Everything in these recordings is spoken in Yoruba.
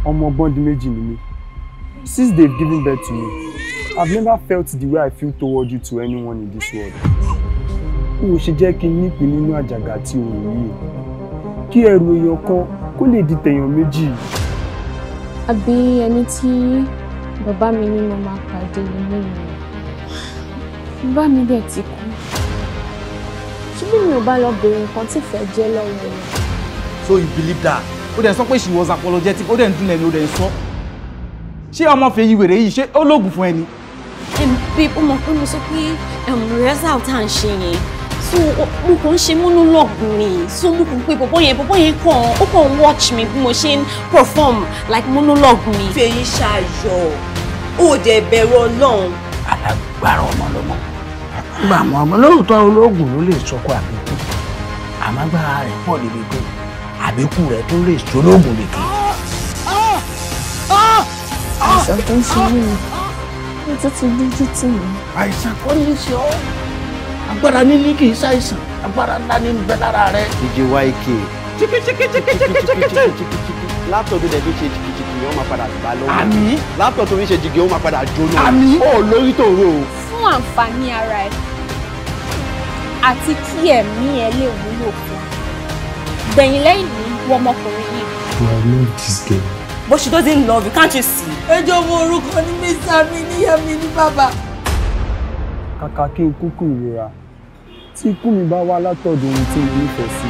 ọmọ bọ́ndì méjì ni mí. Since they've given birth to me, I've never felt the way I feel toward you to anyone in this world. Ó ṣe jẹ́ kí n nípìn nínú àjàgà tí o rò yìí. Kí ẹrù èèyàn kan kó lè di tèèyàn méjì. Àbí ẹni tí bàbá mi ní mo máa pàdé nínú ìlú. Bàbá mi dẹ̀ ti kú. Ṣé bí mi ò bá lọ bèrè nǹkan tí fẹ́ jẹ́ lọ́wọ́ rẹ̀? So you believe that? Ó dẹ̀ sọ pé she was apologetic, ó dẹ̀ ń dún lẹ́nu, ó dẹ̀ ń sọ. Ṣé ọmọ fèyí wèrè yìí ṣé ó lóògùn fún ẹni? Babe, ó mọ̀ pé mo sọ pé result à ń ṣe yẹn. So mo kàn ń ṣe monologue ni. So mo kàn pé bọ̀bọ̀ yẹn kàn watch mi bí mo ṣe ń perform like monologue mi. Fèyí ṣayọ̀, ó dẹ̀ bẹ̀rù Ọlọ́run. Alágbára ọmọ lọmọ. Gba àwọn ọmọ lóòótọ́ olóògùn ló lè sọkọ àbíkú. Àmọ́ agbára rẹ̀ pọ̀ débi pé àbíkú rẹ̀ tó lè ṣolóògùn lèkè. Àìsàn tó ń ṣe mí ni. Mo tún ti dójú tì mí. Àìsàn kọ́ ní í ṣe ọ́. Agbára níní kì í ṣàìsàn. Agbára ńlá ní ń bẹ lára rẹ̀. DJYK. Laptop tó dẹ̀ fi ṣe jìkìjìkì yẹn ó máa padà gbà lọ́wọ́. Àmín. Laptop tó fi ṣe jìgì ó máa padà jóná. Àmín. Ó lórí tó rò ó. Fún àǹfààní ara ẹ̀ àti kí ẹ̀mí ẹ lè wúlò fún. Gbẹ̀yìn lẹ́yìn ní wọ́n ọmọkùnrin yìí. I love this girl. But she doesn't love you, can't you see? Ẹjọ́ mo orúkọ ní mẹ́sà mi níyà mi ní bàbá. Kàkà kí n kúkú ìrora. Tí ikú mi bá wá látọ̀dọ̀ ohun tí mo nífẹ̀ẹ́ sí.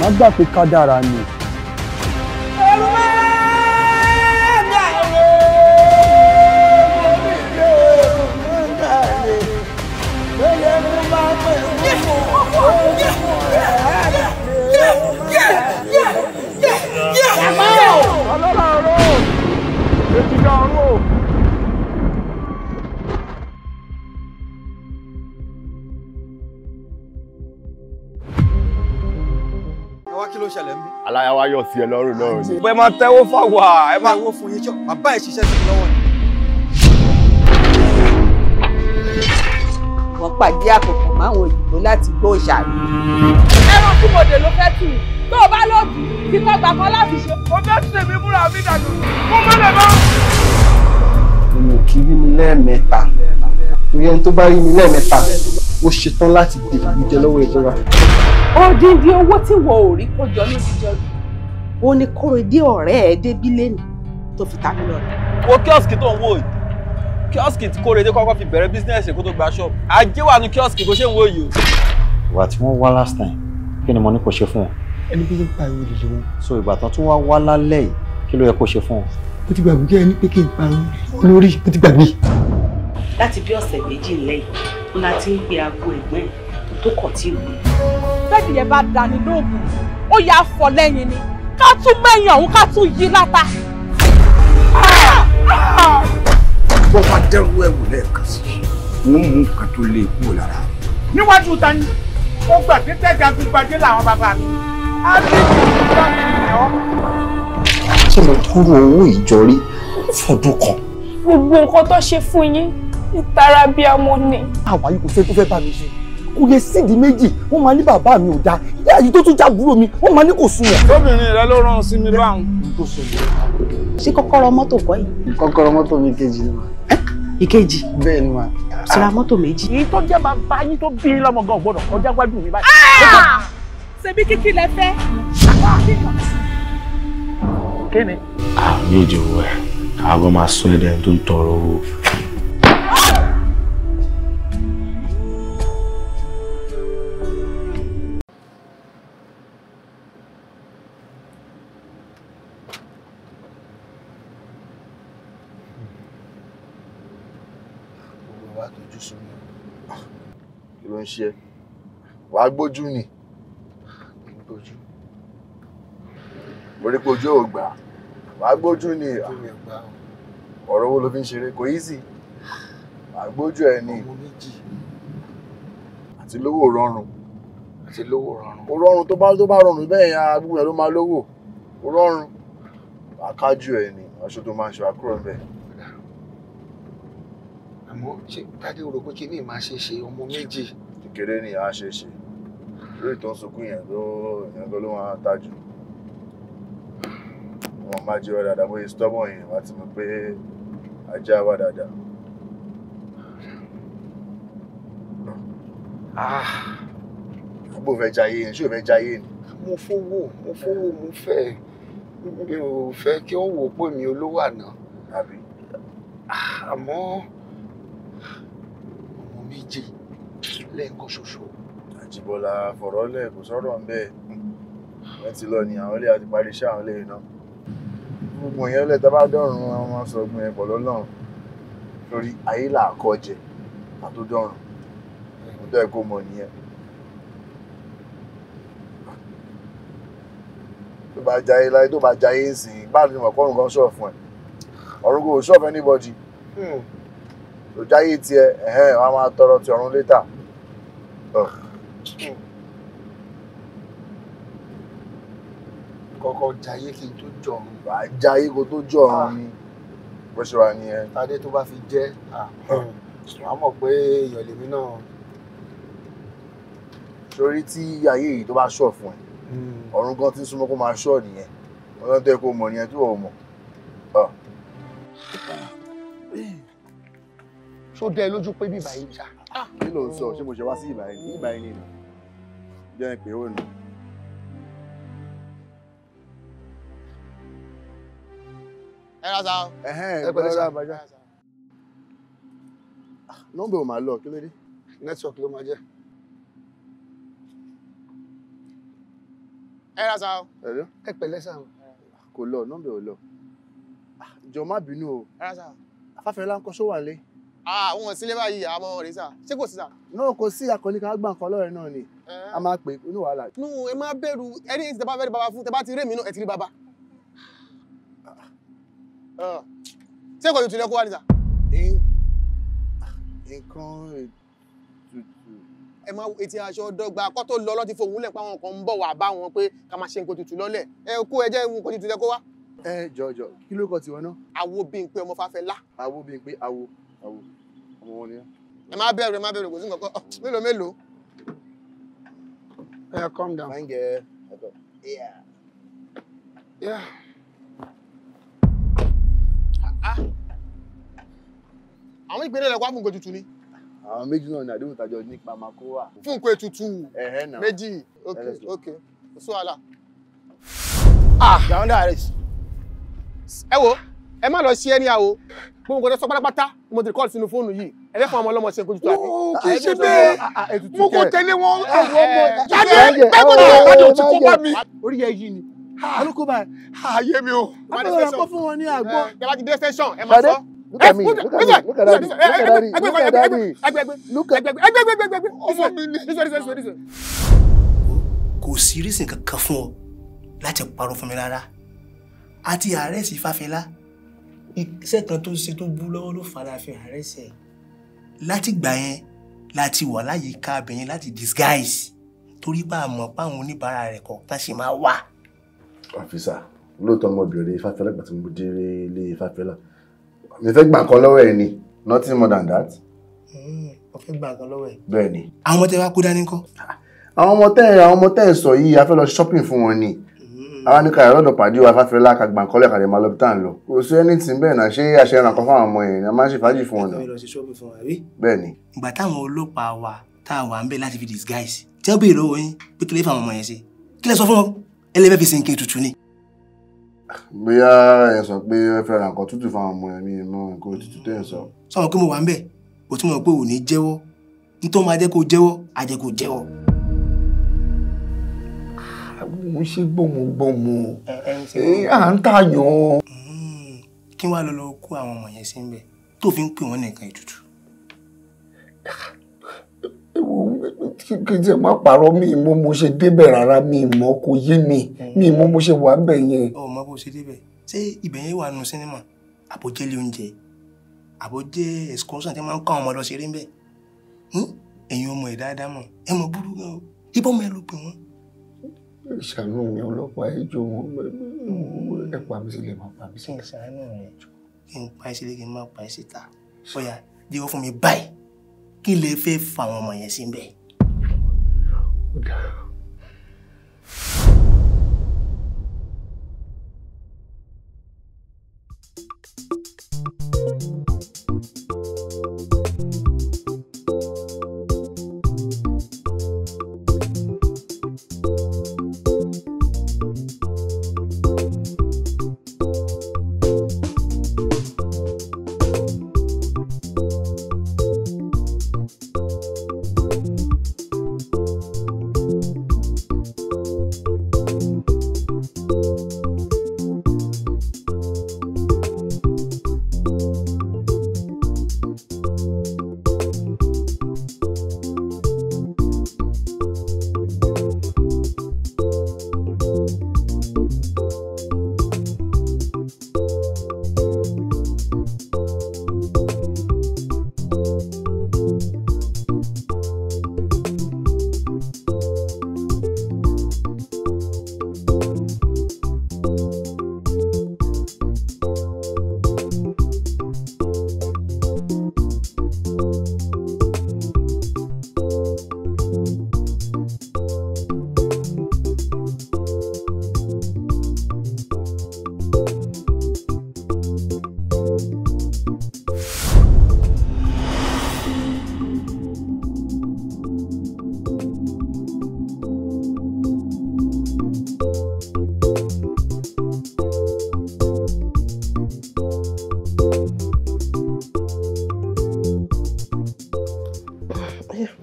Má gbà pé kádàrá ni. Aláya wa yọ sí ẹ lọ́rùn náà ni. Ẹ máa tẹ́wọ́ fáwa, ẹ máa tẹ́wọ́ fún yín ṣọ́, bàbá ẹ̀ ṣiṣẹ́ sí lọ́wọ́ ni. Wọ́n pàdé àkókò máwọn òyìnbó láti gbọ́ òṣàlù. Ẹran tí mo dè ló fẹ́ tì mí. Tó o bá lòdì, kí tó gbà kan láti ṣe. Mo fẹ́ tún èmi múra mi dànù. Mo mọ́lẹ̀ mọ́. Mo kì í rí mi lẹ́ẹ̀mẹ́ta. Torí ẹni tó bá rí mi lẹ́ẹ̀mẹ́ta, ó ṣetán láti dè mí jẹ lọ́wọ́ ìjọba. Odindi owó tí wọ́n ò rí kó jọ ní ìdíjọ́. Ó ní Kóredé ọ̀rẹ́ ẹ̀ débí lẹ́nu tó fi ta mí lọ́rẹ̀. wo kíọ́sìkì tó ń wò yìí. Kíọ́sìkì tí Kóredé kọ́kọ́ fi bẹ̀rẹ̀ bísínẹ́sì kó tó gba ṣọ́ọ̀bù. Ajé wà ní kíọ́sìkì bó ṣe ń wò yìí o. Ìwà tí wọ́n wá last time, kí ni mo ní kó ṣe fún wọn? Ẹni bí ń pariwo lè wọn. So ìgbà tán tún wá lálẹ́ yìí, kí ló yẹ kó ṣe fún wọn? Mo ti gbàgbé kí ẹni pé kí n pariwo lórí, mo ti gbàgbé. Láti bí ọ̀sẹ̀ méjì lẹ́yìn, ó láti ń gbé aago ẹ̀gbọ́n ẹ̀ tó kọ̀ tí ò ní. Bẹ́ẹ̀ni yẹn bá dání lóògùn, ó yà á fọ lẹ́yìn ni. Ká tún mẹ́yìn ọ̀hún ká tún yí láta. Bó bá dẹ́rù ẹ̀wù lẹ́ẹ̀kan sí i, wọ́n mú nǹkan tó lè kúrò lára rẹ̀. Níwájú ta ni? Ó gbà pé tẹ́jà gbígbàdé làwọn bàbá mi. Á ní ìjọba ìyọ́. Ṣé mo kúrò owó ìjọ rí fọdún kan? Gbogbo nǹkan tó ṣe fún yín ìtara bí ọmọ ni. Àwa yìí kò fẹ́ tó fẹ́ bá mi ṣe. Kò lè sídìí méjì, wọ́n máa ní bàbá mi ò dáa. Ìyá yìí tó tún jábúrò mi, wọ́n máa ní kò sùn wọ̀n. Lóbìnrin rẹ ló rán sí mi báwọn. Ṣé kọ́kọ́rọ́ mọ́tò kọ́ yìí? Kọ́kọ́rọ́ mọ́tò mi kejì ni mà. Ìkejì? Bẹ́ẹ̀ ni mà. Ṣra mọ́tò méjì. Èyí tó jẹ́ bàbá yín tó bí lọ́mọ gan gbọ́dọ̀ kọjá gbájú mi báyìí. Ṣebí kíkí lẹ fẹ́? Kí ni? Àwọn yóò jẹ́ owó ẹ̀, àwọn máa sọ ẹ̀dẹ̀ tó ń tọrọ owó. Kí ló ń ṣe? Wàá gbójú ni. Mo rí pé ojú ò gbà. Wàá gbójú ni. Ọ̀rọ̀ wo ló fi ń ṣeré? Kò easy. Wàá gbójú ẹ ni. Àti lówó rọrùn. Ó rọrùn tó bá rọrùn bẹ́ẹ̀ yẹn agbóhùn ẹ ló máa lówó. Ó rọrùn. Wàá kájú ẹ ni. Aṣọ tó máa ń ṣe àkúrò bẹ́ẹ̀. Àmọ́ ṣé Tádé rò pé kí ni màá ṣe ọmọ méjì? Kékeré ni a ṣe ṣe. Lórí tó ń sunkún yẹn ló máa tájú. ọmọ máa jẹ́ wá dáadáa bóyá stubborn yẹn wá ti mọ̀ pé ajá wá dáadáa. Bó fẹ́ jayé ni, ṣé o fẹ́ jayé ni? Mo fẹ́ mi ò fẹ́ kí ó wò pé mi olówó àná. Àbí? Àmọ́ ọmọ méjì lẹ́ẹ̀kan ṣoṣo. Àjíbọ́lá fọ̀rọ̀ lẹ̀ kò sọ̀rọ̀ ń bẹ́ẹ̀. Wọ́n ti lọ ní àwọn ilé àti parí iṣẹ́ àwọn ilé náà. Gbogbo yẹn lẹ̀ tá bá dọ̀rùn àwọn máa sọ ọgbìn ẹ̀pọ̀ lọ́lọ́run. Torí ayé là kọ́ jẹ àtó dọ̀rùn. Ọ̀dọ́ ẹ̀ kó mọ̀ nìyẹn. Tó bá jayé láyé tó bá jayé ń sìn báwo ni mo kọ́ nǹkan ṣọ́ọ̀ fún ẹ? Ọ̀run kò ṣọ́ọ̀ fún anybody. Tó jayé tiẹ̀ wọ́n á máa tọrọ ti ọ̀run later. Kọ́kọ́ jayé kí n tó jọ̀run. Jayé kó tó jọ̀run ni bó ṣe wà nìyẹn. Tádé tó bá fi jẹ́ wàá mọ̀ pé èèyàn lèmi náà. Sórí tí ayé yìí tó bá ṣọ́ọ̀ fún ẹ ọ̀run gan tí ń súnmọ́ kó máa ṣọ́ọ̀ nìyẹn wọ́n lọ́n tẹ́ kó mọ̀ nìyẹn tí wọ́n mọ̀. Ṣó dẹ́ lójú pé bíbá yìí jà? Kí ló ń sọ? Ṣé mo ṣe wá sí ìbà yìí? Ìbà yìí nìyẹn. Jẹ́ pé ó nù. Ẹ ra sa. Ẹ pẹ̀lẹ́ sá bàjá. Nọ́mbà ò máa lọ, kí ló dé? Network ló máa jẹ́. Ẹ ra sa. Ẹ pẹ̀lẹ́ sá. Kò lọ, nọ́mbà ò lọ. Jọ̀ọ́ má bínú o. Ẹ ra sa. Afáfẹ́lá ń kọ́ só wà lé. Wọn sílé báyìí àmọ́ rẹ̀ sà. Ṣé kò sí sà? Náà kò sí akọni ká gbà nǹkan lọ́rẹ̀ náà ni. A máa pè é ní wàhálà. Nú ẹ má bẹ̀rù ẹni tí tẹ bá fẹ́ rí bàbá fún tẹ bá ti rí èmi náà ẹ ti rí bàbá. Ṣé kò tuntun lẹ kó wá ní sà? Nǹkan ètùtù. Ẹ máa etí aṣọ dọ́gba kọ́ tó lọ lọ́ti fòun lẹ̀ pa àwọn kan ń bọ̀ wá bá wọn pé ká máa ṣe nǹkan tuntun lọ́lẹ̀. Ẹ kó ẹ jẹ́ nǹkan tuntun lẹ kó wá. Jọ̀ọ́ kí ló kọ tiwọn náà? Àwo Bímpé ọmọ Fáfẹ́lá. Àwo Bímpé àwo ọmọ wọn ni. Ẹ má bẹ̀rù kò sí nǹkan kan mélòó. Calm down. Fine girl. Yeah. Àwọn ìpínlẹ̀ lẹ̀ wá fún nǹkan tuntun ni. Àwọn méjì náà ní àdéhùn tàjọ nípa máa kó wà. Fún nǹkan ètùtù méjì. Okay. Sọ àlà. Down there. Ẹ wo, ẹ má lọ sí ẹni àwo. Gbogbo nǹkan tó sọ pátápátá ni mo ti kọ́ sínú fóònù yìí. Ẹ fẹ́ fún ọmọ ọlọ́mọ ṣe nǹkan tuntun àbí. Kì í ṣe bẹ́ẹ̀. Mo kò tẹ̀lé wọn. Jáde gbẹ́gbẹ́ àjọ tí kò bá mi. Orí ẹ yìí ni. Alúkó báyìí. Ayé mi o. Àbẹ̀wò kọ́ fún wọn ní àgbo. Ẹ bá ti dé station, ẹ máa sọ. Look at me. Look at daddy. Look at daddy. Ọmọ mi ni. Kò sí reason kankan fún ọ láti parọ́ fún mi rárá. Àti àrẹ́sì Fáfẹ́lá. Iṣẹ́ kan tó ṣe tó bú lọ́wọ́ ló fara fi àrẹ́sì. Láti gbà yẹn láti wà láyìíká abẹ̀yẹn láti disguise. Torí bá a mọ̀ páwọn oníbàárà rẹ̀ kọ̀ọ̀kan ṣe máa wà. Ọ̀fíìsà, lóòótọ́ mo bèrè Fáfẹ́lá gbà tí mo dé ilé Fáfẹ́lá. Mi fẹ́ gbà nǹkan lọ́wọ́ ẹ ni, nothing more than that. Mo fẹ́ gbà nǹkan lọ́wọ́ ẹ. Bẹ́ẹ̀ ni. Àwọn ọmọ tẹ wá kó dání ńkọ́? Àwọn ọmọ tẹ́ ẹ̀ sọ yìí, a fẹ́ lọ shopping fún wọn ni. Àwọn ní ká lọ́dọ̀ pàdé wa Fáfẹ́lá ká gbà nǹkan lẹ́ka lè máa lọ bí tá à ń lọ. Kò sí anything bẹ́ẹ̀ náà, ṣé àṣẹ ìrànkan fún àwọn ọmọ yẹn ni a máa ń ṣe fàájì fún wọn náà. Bẹ́ẹ̀ ni. Ìgbà táwọn ọlọ́pàá wa tá a wà ń bẹ̀ láti fi disguise. Tí wọ́n béèrè lọ́wọ́ yín pé kí lè fà àwọn ọmọ yẹn ṣe. Kí lẹ sọ fún wọn? Ẹlẹ́fẹ́ fi sin nǹkan ètùtù ni. Bóyá ẹ sọ pé ẹ fẹ́ ra nǹkan tútù fáwọn ọmọ ẹ̀mí mọ́ nǹkan òtútù tẹ́ ẹ sọ. Sọ̀rọ̀ pé mo wà ń bẹ̀, kò tún mọ̀ pé ò ní jẹ́wọ́. Nítorí máa jẹ́ kó jẹ́wọ́, á jẹ́ kó jẹ́wọ́. Mo ṣe gbọ́mọgbọ́mọ. À ń tàyàn. Kí wàá lọ kó àwọn ọmọ yẹn sí ń bẹ̀ tó fi ń pè wọ́n nìkan ètùtù. Kí n tiẹ̀ má parọ́ mi mọ́ mo ṣe débẹ̀ rárá mi mọ́ kò yé mi mọ́ mo ṣe wà ń bẹ̀ yẹn. Mọ bó ṣe débẹ̀ ṣé ibẹ̀ yẹn wà nù sinimá àbójẹ́lé oúnjẹ àbójẹ́ excursion tí máa ń kọ́ àwọn ọmọ lọ ṣeré ń bẹ̀. Ẹ̀yin ọmọ ẹ̀ dáadáa mọ̀ ẹ mọ̀ burú gan o ibọ̀ mọ̀ ẹ ló pè wọ́n. Ìṣàánú mi ọlọ́pàá ẹjọ́ wọn ẹ pa mí sílẹ̀ máa pa mí sílẹ̀. Ìṣàánú rẹ̀ kí n pa ẹ́ sílẹ̀ kí n má pa ẹ́ síta. Bóyá díwọ́ fún mi báyìí kí lè fẹ́ fa àwọn ọmọ yẹn sí ń bẹ̀.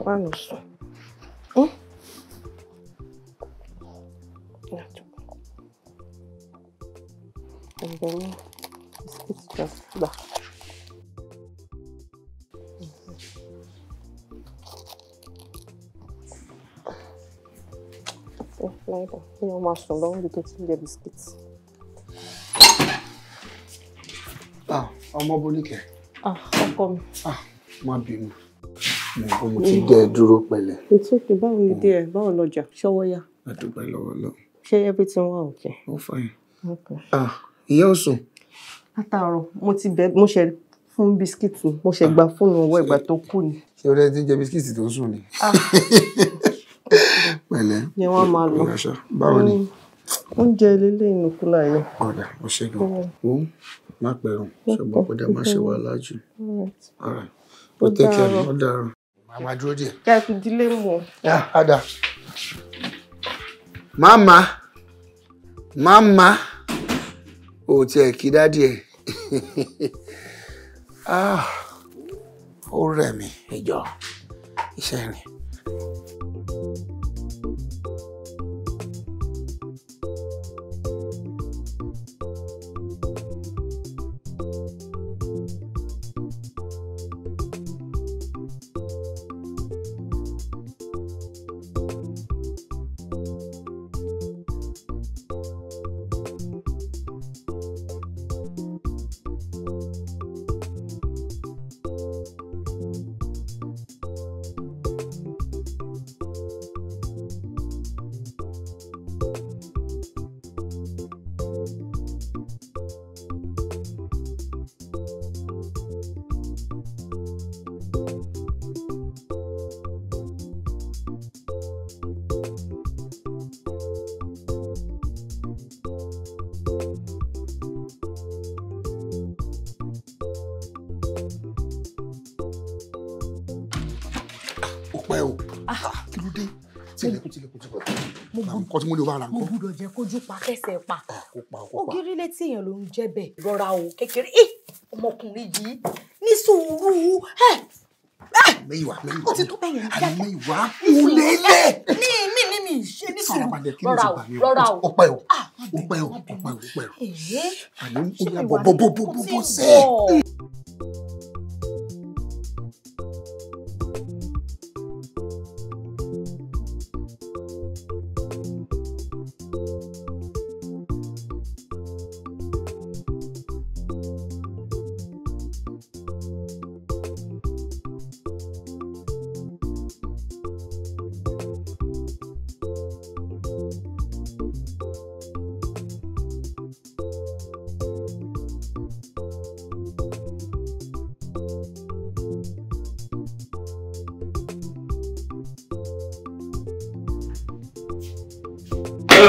Why not? And then it's just that. Lie down. You know, master, don't be getting the biscuits. Ọmọ Bolike. Ọkọ mi. Má bínú. Mo ti dé dúró pẹ̀lẹ́. It's okay. Báwo ni díẹ̀? Báwo lọ́jà? Ṣọwọ́ yá? A dúpẹ́ lọ́wọ́ lọ. Ṣé everything wà okay? Ó fine. Okay. Ìyá ò sùn. Látàárọ̀, mo ṣe fún biscuit ni. Mo ṣe gba fóònù ọwọ́ ìgbà tó kù ni. Ṣé o rẹ ti jẹ biscuit tó sùn ni? Pẹ̀lẹ́. Ni wọ́n máa lọ. Báwo ni? Oúnjẹ lélẹ̀ inú kúlà yẹn. Ọ̀dà, ó ṣe gan. Ó má pẹ̀rùn. Ṣùgbọ́n kò dá má ṣe wà lájú. All right. Ó take care. Ó dára. Màmá dúró díẹ̀. Kí a fi dílé mọ̀. Ada. Mama. Ó tiẹ̀ kí dádì ẹ̀. Ó rẹ̀ mí, ẹjọ́. Iṣẹ́ rìn. Nǹkan tí mo lè wá ara nǹkan. Mo gbọ́dọ̀ jẹ́ kójú pa kẹsẹ̀ pa. Ògiri létí èèyàn ló ń jẹ́ bẹ́ẹ̀. Rọra o kékeré. Ọmọkùnrin yìí ní sùúrù. Mẹ́yìnwá. Ó ti tó bẹ́yẹn jáde. Mẹ́yìnwá ulélẹ̀. Ní ṣe ní sùúrù. Rọra o. Ó pẹ́ o. Àní ó yà bọ̀ sẹ́ẹ̀.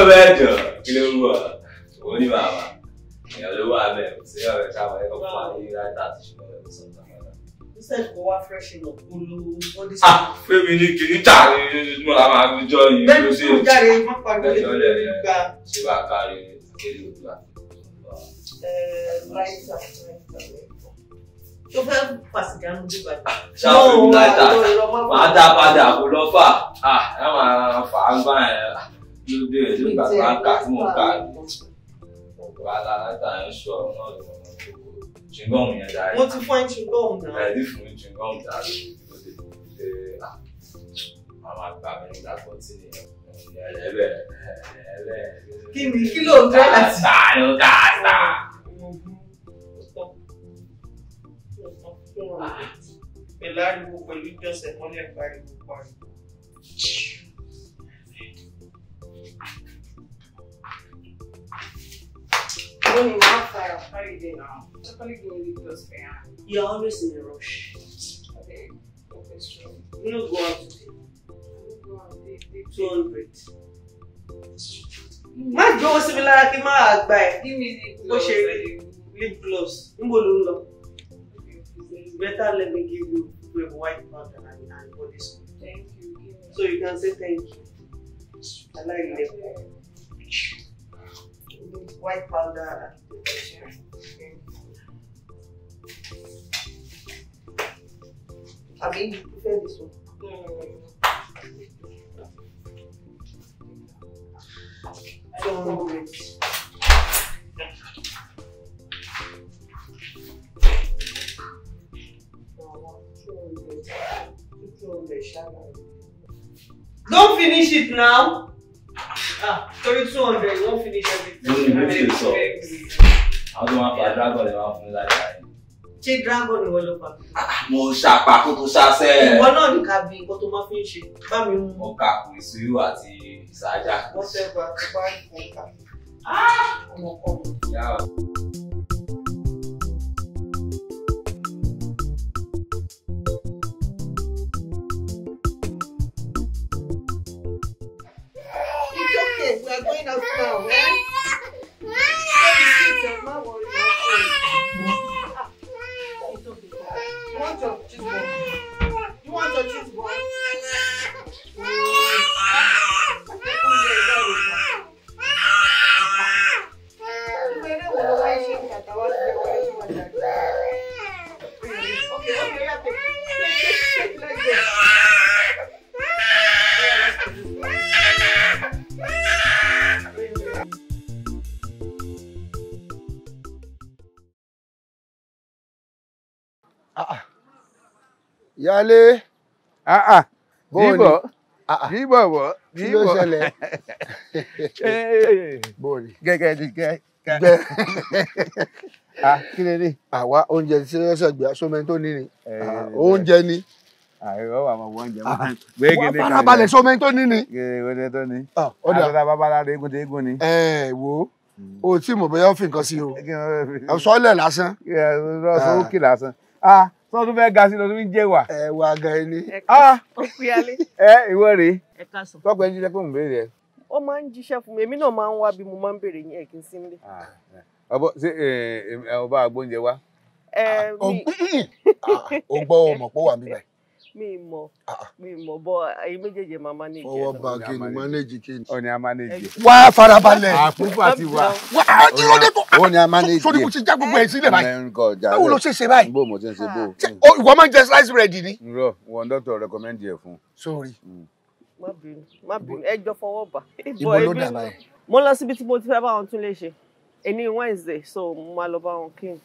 Mẹ́jọ kí ló ń bọ̀ òun ní bàbá èèyàn ló wà bẹ́ẹ̀ kò sí ọ̀rẹ́ sábà ẹ̀kọ́ fún ayé láti àti ṣùgbọ́n ẹ̀kọ́ sọ̀tà padà. Instead kò wá fresh up olú body spray. Fẹ́mi ní kìíní tààrí mo la máa fi jọ yìí ló ṣe é. Jáde má pariwo lè fi gbà. Ṣé wàá kárí kéde òkú àti láìsà tó fẹ́ pàṣípà ń gbé bàtà. Ṣáà láìsà máa dá padà kó lọ fà á máa fà á gbá ẹ̀ ló dé ẹjọ́ ìgbà tó ń kà tí mò ń kà ní. Wàhálà láìsà ń sọ náà lọ́wọ́ chingom yẹn dáa. Mo ti fún ẹ chingom náà. Ẹ̀ẹ́dì fún chingom dáa ló dé ṣe màmá gbà mí nígbà tó ti ní kí ló ń tẹ́ láti. Kàtà. Pẹ̀lú ariwo pẹ̀lú ìjọsẹ̀ mọ́lẹ̀ pariwo pariwo. Morning, how are you doing now? I'm calling you really close for you. You're always in a rush. Okay, that's true. You don't go out today. Go out, 200. Má gbówó sí mi lára kí má gbà ẹ̀. Give me the Bó ṣe lip gloss. Níbo ló ń lọ? Better let me give you a white powder and body spray. Thank you. So you can say thank you. I like it. White powder. I mean, you prefer this one. Don't finish it now. Sorry, 200. You won't finish everything. How do I play dragon? They want me like that. Che dragon ni wọ́n lọ pa. Mo ṣàpá kó tó ṣàṣẹ. Ìwọ náà ní ká bí nǹkan tó máa fi ń ṣe. Bá mi mú. Mo kà kùrì sùúrù àti ìsájà. Wọ́n fẹ́ gba àtúbá ìfọ̀nkà. Ọmọkọ́mọ. It's okay. We are going out now. Don't worry. It's okay. You want your cheese ball? You want your cheese ball? Yálé. Bimbo. Bimbo. Kí ló ṣẹlẹ̀? Bóòlì. Gẹ́gẹ́. Kí lè rí? Àwa oúnjẹ tí ó ṣẹ̀gbẹ́ sómẹ́ tó ní ni. Oúnjẹ ni. Àìrọ́ wà mọ̀ oúnjẹ. Wọ́n farabalẹ̀ sómẹ́ tó ní ni. Oúnjẹ tó ní. Ọ̀dà àtọ́ta babalá eégún tó eégún ni. Wo o tí mo bẹ́yọ́ fi nǹkan sí o. Sọ́lẹ̀ lásán. Sọ́ọ́kì lásán. Tọ́tún fẹ́ ga sí lọ tó ń jẹ́ wà. Wà gan ni. Okuyale. Ìwọ rèé. Ẹ káàsán. Tọ́pẹ́ ń jíṣẹ́ fún ìbéèrè ẹ̀. Ó máa ń jíṣẹ́ fún mi. Èmi náà máa ń wá bí mo máa ń béèrè yín ẹ̀ kí n sí nílé. Ọbọ ṣé ọba agbóúnjẹ wá. O gbọ́ ọmọ pọ̀ wà níbẹ̀. Mi mọ̀ bọ́ ẹ̀yin méjèèjì máa manage. Ọwọ́ bá kí ni manage kí ni. Ó ní a manage. Wá farabalẹ̀. Àpòpọ̀ àti wá. Wá kí ló dé tó. Ó ní a manage. Sórí mo ti já gbogbo ẹ̀ sílẹ̀ báyìí. Báwo Báwo ló ṣe báyìí? Bó mo ti ń ṣe bó. Ìwọ máa ń jẹ slice bread ni. Nrọ, wọn doctor recommend ẹ fún. Sorry. Má bínú. Ẹ jọ fọwọ́ bà. Ibo ló dà báyìí. Mo lọ síbi tí mo ti fẹ́ bá wọn tún lè ṣe. Èní Wednesday, so mo máa lọ bá wọn clean.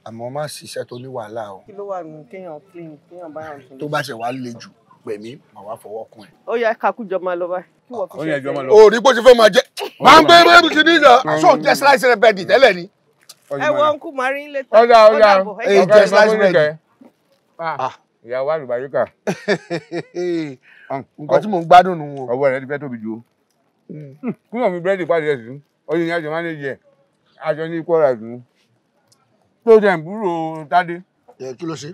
Àmọ́ má ṣiṣẹ́ tó ní wàhálà o. Kí ló wà nínú kéèyàn clean, kéèyàn bá yàn clean? Tó bá ṣe wá le jù pẹ̀mí, màá wá fọwọ́ kún ẹ. Ó yá kakújọ máa lọ báyìí. Kí wọ́n fi ṣe é. O rí bó ṣe fẹ́ máa jẹ. Máa ń gbé bébí kìíní ìjà. Aṣọ jẹ slice bread tẹ́lẹ̀ ni. Ẹ wọ ọ̀nkú máa rí ilé Ọjà. Jẹ slice bread. Ìyàwó àlùbáríkà. Nǹkan tí mò ń gbádùn nù wọn. Ọwọ́ rẹ̀ ti fẹ́ tóbi jù o. Kúrò mi búrẹ́dì pàdé ẹ̀sìn. Ọyìn ní àjọ mánéjì ẹ̀. Àjọ ní ikú ọ̀rọ̀ ẹ̀dùn. Tó jẹ́ ìbúrò Tádé. Kí ló ṣe?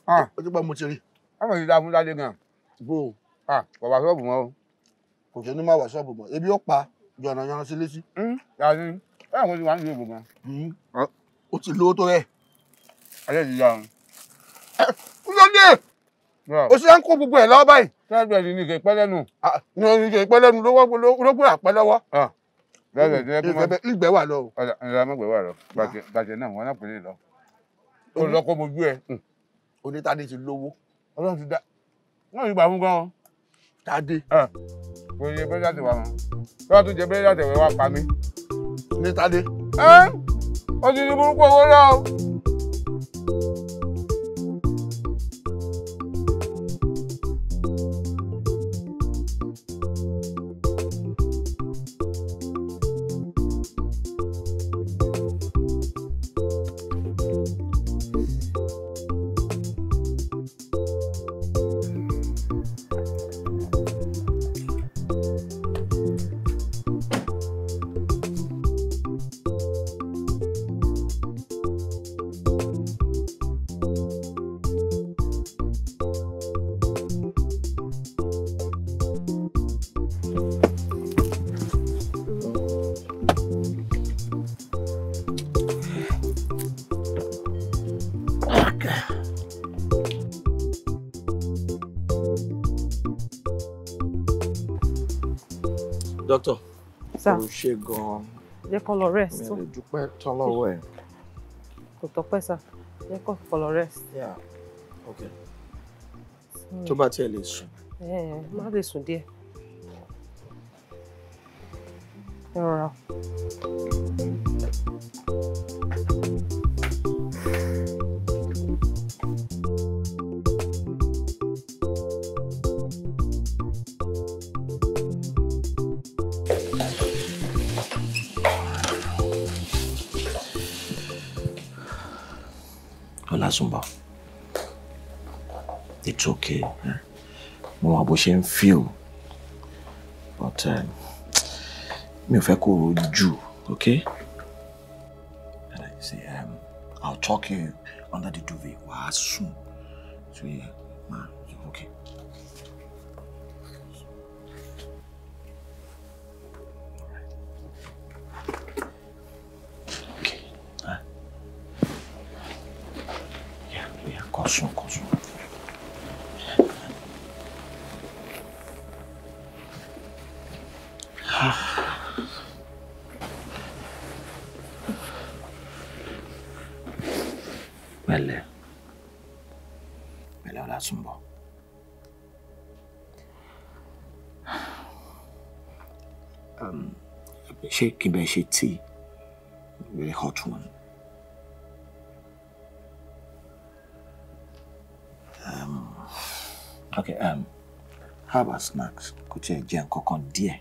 Ó ti pẹ́ mo ti rí. Àwọn ìdí dáa fún Tádé gan. Bó. Kò wá ṣọ́ọ̀bù mọ́ o. Kò ṣe ní máa wà ṣọ́ọ̀bù mọ́. Ebi ó pa yànnàyànnà sí létí. Yàtí báyọ̀ mo ti wà ní ìlú gan. Ó ti lówó tó rẹ̀. Alẹ́ ti yá o. Lóde! Ó ṣe ń kó gbogbo ẹ̀ lọ́wọ́ báyìí. Tẹ́lẹ̀ ní kì í pẹ́ lẹ́nu. Ní kì í pẹ́ lẹ́nu ló gbé àpẹ́ lọ́wọ́. Ìgbẹ́ wà lọ o. Ìgbẹ́ mọ́gbẹ́ wà lọ. Bàjẹ́ náà wọ́n náà pè é lọ. Ó lọ kó mojú ẹ. Onítàdé ti lówó. Ọlọ́run ti dá. Wọ́n yìí gbà fún gan-an. Tádé. Kò yẹ bẹ́ẹ̀ láti wà wọn. Tí wọ́n tún jẹ bẹ́ẹ̀ láti wẹ̀ wá pa mí. Onítàdé. Ó ti ní burúkú owó náà o. Doctor. Sir. Ó ṣe gan-an. Jẹ́ kó lọ rest. Mi ò lè dúpẹ́ tán lọ́wọ́ ẹ̀. Kò tọ́pẹ́ sir. Jẹ́ kó lọ rest. Yeah. Okay. Tó bá tiẹ̀ lè sùn. Má lè sùn díẹ̀. Ẹ rọra. Olasumba, it's okay. Mo mọ bó ṣe ń feel, but mi ò fẹ́ kó rojú, okay? And I say, I'll talk you under the duvet. Wàá sùn. So yeah, man, okay. Caution. Pẹ̀lẹ́ Ọlásùnbọ̀. Ṣé kí n bẹ ṣe tea? Very hot one. Okay, how about snacks? Kò tiẹ̀ jẹ nǹkan kan díẹ̀.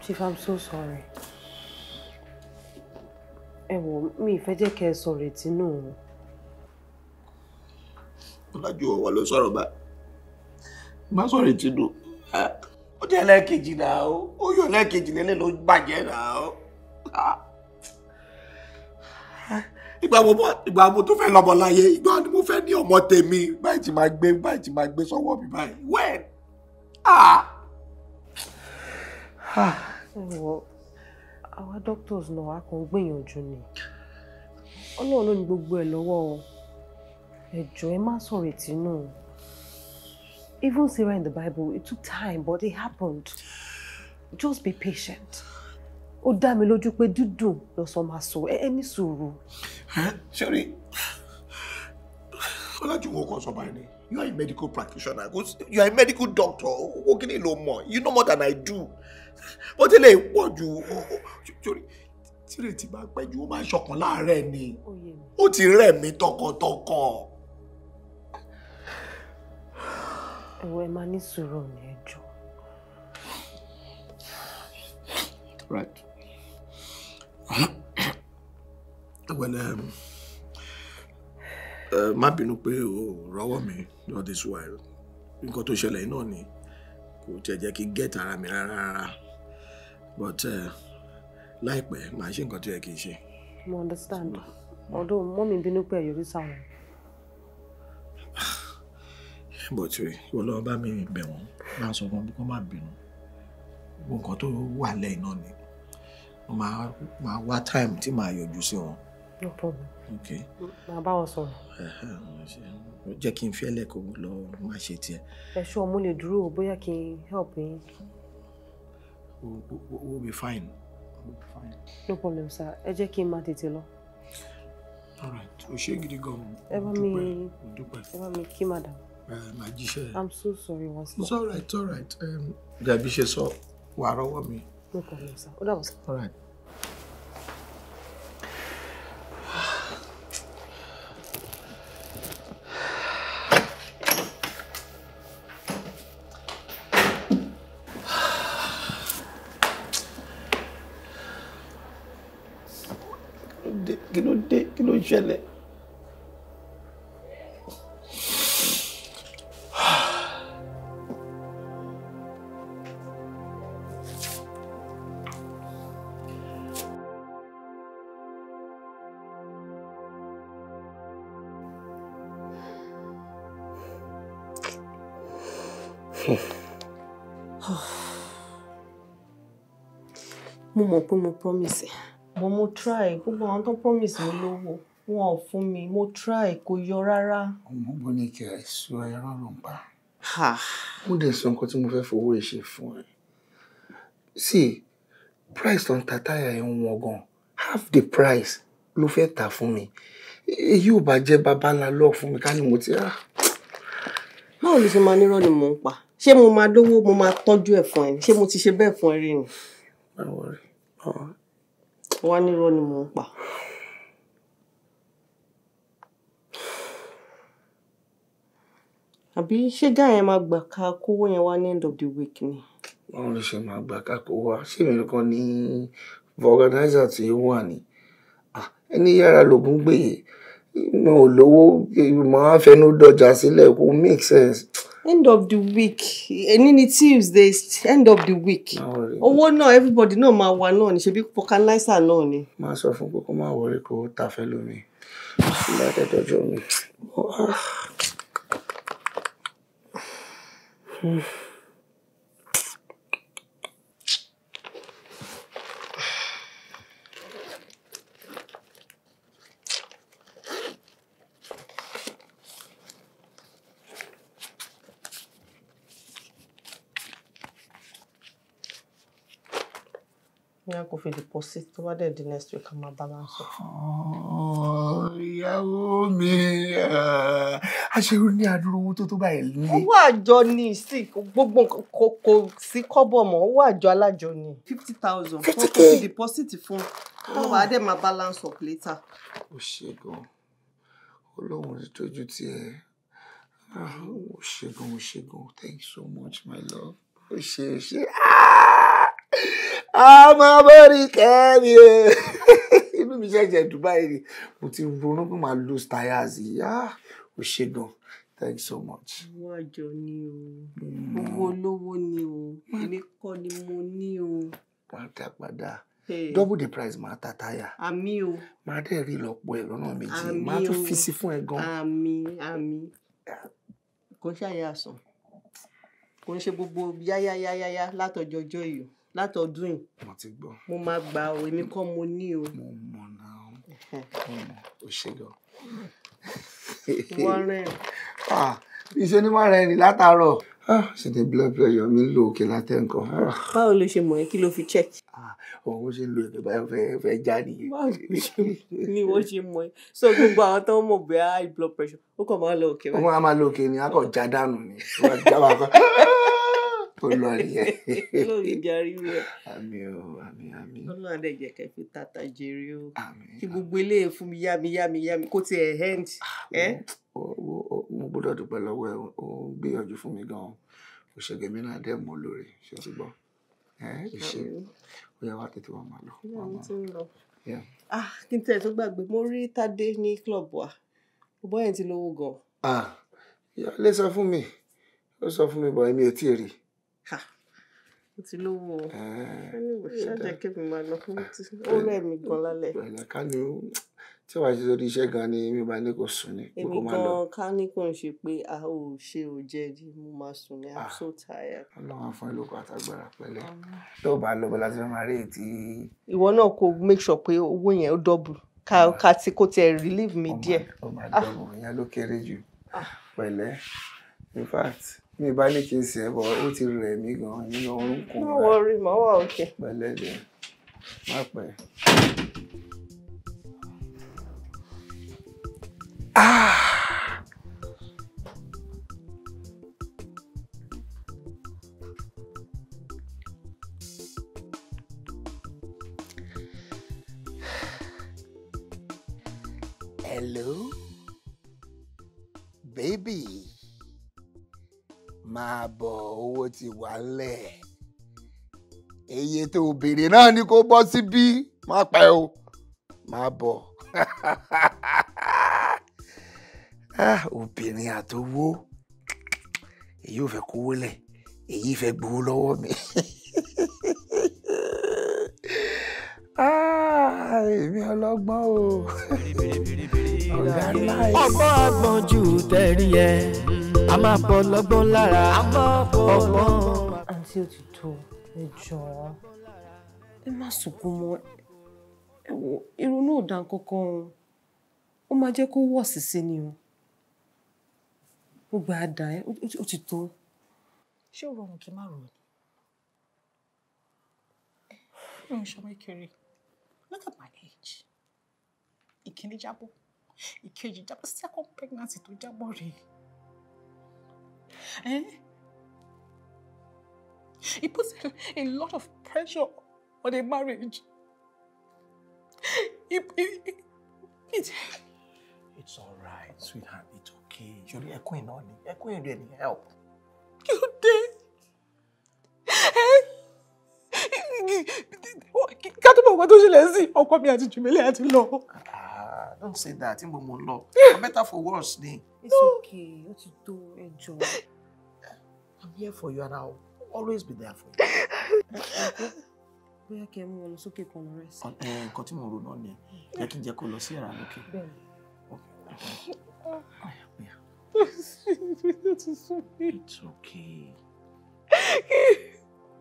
Chief, I'm so sorry. Ẹ wò mi fẹ́ jẹ́ kẹ́ sọ retí nù. Ọlájú ọwọ́ ló sọ̀rọ̀ bá. Má sọ retí nù. Ó jẹ́ lẹ́ẹ̀kejì náà o. Ó yọ lẹ́ẹ̀kejì lélẹ̀ ló bàjẹ́ náà o. Ìgbà mo tó fẹ́ lọ́mọ láyé, ìgbà ni mo fẹ́ ní ọmọ tèmi. Báyìí tí máa gbé sọ́wọ́ mi báyìí. When? Well, our doctors know I can gbìyànjú ni. Ọlọ́run ló ní gbogbo ẹ̀ lọ́wọ́ o. Ẹ jọ̀ọ́ ẹ má sọ retí nù. Even Sarah in the Bible, it took time, but it happened. Just be patient. Ó dá mi lójú pé dídùn lọ́sàn máa sọ ẹ ní sùúrù. Sorry. Ọlájú wo kàn sọ báyìí ni? You are a medical practitioner. You are a medical doctor. Ó kí ni lo mọ̀? You know more than I do. Ó ti lè pọ̀ jù. Sorry. Tírètí bá pẹ́ jù ó máa ṣọ̀kan láàárẹ̀ ni. Ó ti rẹ̀ mí tọkàntọkàn. Ẹ máa ní sùúrù ní ẹ jọ̀ọ́. Right. Well, má bínú pé o rọ́wọ́ mi all this while. Nǹkan tó ṣẹlẹ̀ náà ni kò tiẹ̀ jẹ́ kí get ara mi rárá. But láìpẹ́ màá ṣe nǹkan tó yẹ kí n ṣe. Mo understand. Although mọ́mì bínú pé ẹ̀yọ́ rí sáwọn. But ìwọ lọ́wọ́ bá mi bẹ̀ wọ́n. Máa sọ fún wọn kó má bínú. Gbogbo nǹkan tó wà lẹ́yìn náà ni. Máa wá time tí màá yọjú sí wọn. No problem. Okay. Màá bá wọn sọ̀rọ̀. Jẹ́ kí n fi ẹlẹ́ kó lọ má ṣe tiẹ̀. Ẹ ṣọ́ mo lè dúró bóyá kí n help yín. We'll be fine. We'll be fine. No problem, sir. Ẹ jẹ́ kí n máa tètè lọ. All right. O ṣé gidi gan. Ẹ bá mi kí madam. Màá jíṣẹ́. I'm so sorry once more. It's all right, it's all right. Gàbí ṣe sọ, wà rọ́wọ́ mi. No problem, sir. Ó dàbọ̀, sir. All right. Kí ló ń ṣẹlẹ̀? Mo mọ̀ pé mo promise. But mo try. Gbogbo àwọn tó promise mi lówó. Wọn ò fún mi. Mo try kò yọ rárá. Ọmọ bó ní kí ẹ sọ ẹran ló ń pa. Mo dẹ̀ sọ nǹkan tí mo fẹ́ fowó ìṣe fún ẹ. See, price tó ń ta táyà ẹ̀ ń wọ́n gan. Half the price ló fẹ́ tà fún mi. Èyí ò bá jẹ́ bàbá ńlá lọ́ọ̀ fún mi ká ní mo ti rà. Báwo ló ṣe máa nírọ́ ni mò ń pa? Ṣé mo máa lówó mo máa tọ́jú ẹ̀ fún ẹ? Ṣé mo ti ṣe bẹ́ẹ̀ fún ẹ rí ni? Báwo rí? Wá nírọ́ ni mò ń pa. Àbí ṣé guy yẹn máa gbà ká kówó yẹn wá ní end of the week ni? Báwo ló ṣe máa gbà ká kó wá? Ṣé mi nìkan ní organizer tí ó wà ní? Ẹni yára lògùn gbèyè. Mo ò lówó, màá fẹnu dọjà sílẹ̀ kó make sense. End of the week. Èní ni Tuesday, end of the week. Owó náà everybody náà máa wà náà ni ṣebí organizer náà ni. Máa sọ fún pé kó má worry kó ta fẹ́ lómi. Láti dọjọ́ mi. Yeah, kò fi deposit tó bá dẹ̀ di next week a máa balance. Ìyàwó mi, aṣèrò ní àdúró owó tó báyìí ní. Owó àjọ ni sí gbogbo kò sí kọ́bọ̀ mọ́, owó àjọ alájọ ni. 50,000. 50K. Kò fi deposit fún. Ó wá dẹ̀ máa balance up later. Ó ṣe gan. Ọlọ́run ti tójú tiẹ̀. Ó ṣe gan. Thank you so much, my love. Ó ṣe. Àmọ́ bọ́rí kẹ́mi o. Inú mi ṣẹ̀ṣẹ̀ Dubai ni. Mo ti ronú pé màá lose tires yìí. Ó ṣe gan. Thanks so much. Owó àjọ ni o. Owó olówó ni o. Èmi kọ́ ni mo ní o. Padà. Double the price máa ta táyà. Àmì o. Máa dẹ̀ rí lọ́pọ̀ ẹ̀ lọ́nà méjì. Máa tún fi sí fún ẹ gan. Àmì. Kò ń ṣàyẹ̀ àsàn. Kò ń ṣe gbogbo yáyáyáyá látọjọjọ́ yìí. Látọdún yìí. Mo ti gbọ́. Mo máa gbà o, èmi kọ́ mo ní o. Mo mọ̀ náà. Ó ṣe gan. Wọ́n rẹ̀. Iṣẹ́ ní máa rẹ̀ ní látàárọ̀. Ṣé the blood pressure mi ń lo òkè látẹ̀ǹkan? Báwo ló ṣe mọ̀ ẹ́ kí ló fi check? Òun ṣe ń lo èdè báyọ̀ fẹ́ já nìyẹn. Báwo ni wọ́n ṣe mọ̀ ẹ́? So gbogbo àwọn tó ń mọ̀ bẹ́ẹ̀ high blood pressure ó kàn máa lọ òkè. Ó máa lọ òkè ni, a kàn já dànù ni. Ó lọ nìyẹn. Lórí ìdarí rẹ̀. Àmín. Ọlọ́run adé jẹ́ kẹ́ fi tata jèrè o. Kí gbogbo eléyìí fún mi yámi kó tiẹ̀ end. Mo gbọ́dọ̀ dúpẹ́ lọ́wọ́ ẹ̀, ó gbìyànjú fún mi gan-an. Òṣègbè mi náà dẹ̀ mọ́ lórí, ṣé o ti gbọ́? Ìṣe ó yẹ wá tètè wá máa lọ. Kí n tẹ̀ tó gbàgbé, mo rí Tádé ní club wa. Bọ́ yẹn ti lówó gan. Ìyáálé sọ fún mi, ó sọ fún mi bọ̀ èmi ò tí ì rí. Ó ti lówó o. Ṣáàjẹ́ kí mi máa lọ fún ó rẹ̀ mí gan lálẹ́. Ká ní tí wàá ṣe lórí iṣẹ́ gan ni mi bá ní kò sùn ní. Èmi gan ká ní kò ń ṣe pé a ò ṣe ò jẹ́ di mo máa sùn ní I'm so tired. Ọlọ́run fún ìlú kan àtàgbára pẹ̀lẹ́. Tó bá lọ bọ́lá tí wọ́n máa rí ètí. Ìwọ náà kò make sure pé owó yẹn ó double. ká tí kò tiẹ̀ relieve mi díẹ̀. Ó máa dánwò ìyẹn ló kéré jù. Pẹ̀lẹ́. In fact, mi bá ní kí n ṣe bọ̀ ó ti rẹ̀ mí gan nínú orúnkún. Má worry, má wà okay. Pẹ̀lẹ́ dẹ̀. Má pẹ́. Hello, baby. Máa bọ̀, owó ti wà ńlẹ̀. Iye tó béèrè náà ni kó bọ́ síbí. Má pẹ́ o. Máa bọ̀. Obìnrin àtowó. Èyí ò fẹ́ kówó lẹ̀. Èyí fẹ́ gbowó lọ́wọ́ mi. Èmi ọlọ́gbọ́n o. Ọ̀gá ńlá ẹ̀. Ọgbọ́n àgbọ̀n jù tẹ̀rí ẹ̀. A máa bọ̀ lọ́gbọ́n lára. Ọgbọ́n. Àǹtí ó ti tó, ẹ jọ̀ọ́. Ẹ má sunkún mọ́. Ẹ wo, ìrònú ò dá kankan o. Ó máa jẹ́ kó wọ̀ sísí ni o. Gbogbo àdá ẹ, ó ti tó. Ṣé ó rọrùn kí n má rò ní? Mi ò ṣọmọ ìkéré. Look at my age. Ìkíní jábọ́. Ìkejì jábọ́. Second pregnancy tó jábọ́ rèé. It puts a lot of pressure on a marriage. It's all right, sweetheart. It's okay. Surely, ẹkún iná ni. Ẹkún yẹn dẹ̀ ní help. Kí ló dé? Ká tó mọ̀ nǹkan tó ṣẹlẹ̀ sí ọkọ mi àti Jùmílẹ̀ àti lọ. Don't say that. Tí mo mọ̀ lọ. Better for worse ni. It's okay. Ó ti tó, ẹ jọ̀ọ́. I'm here for you and I'll always be there for you. Bóyá kẹ́ mú wọn lọ sókè kan lọ rẹ̀ sí. Nǹkan tí mo rò náà ni jẹ́ kí n jẹ́ kó lọ sí yàrá lókè. It's okay.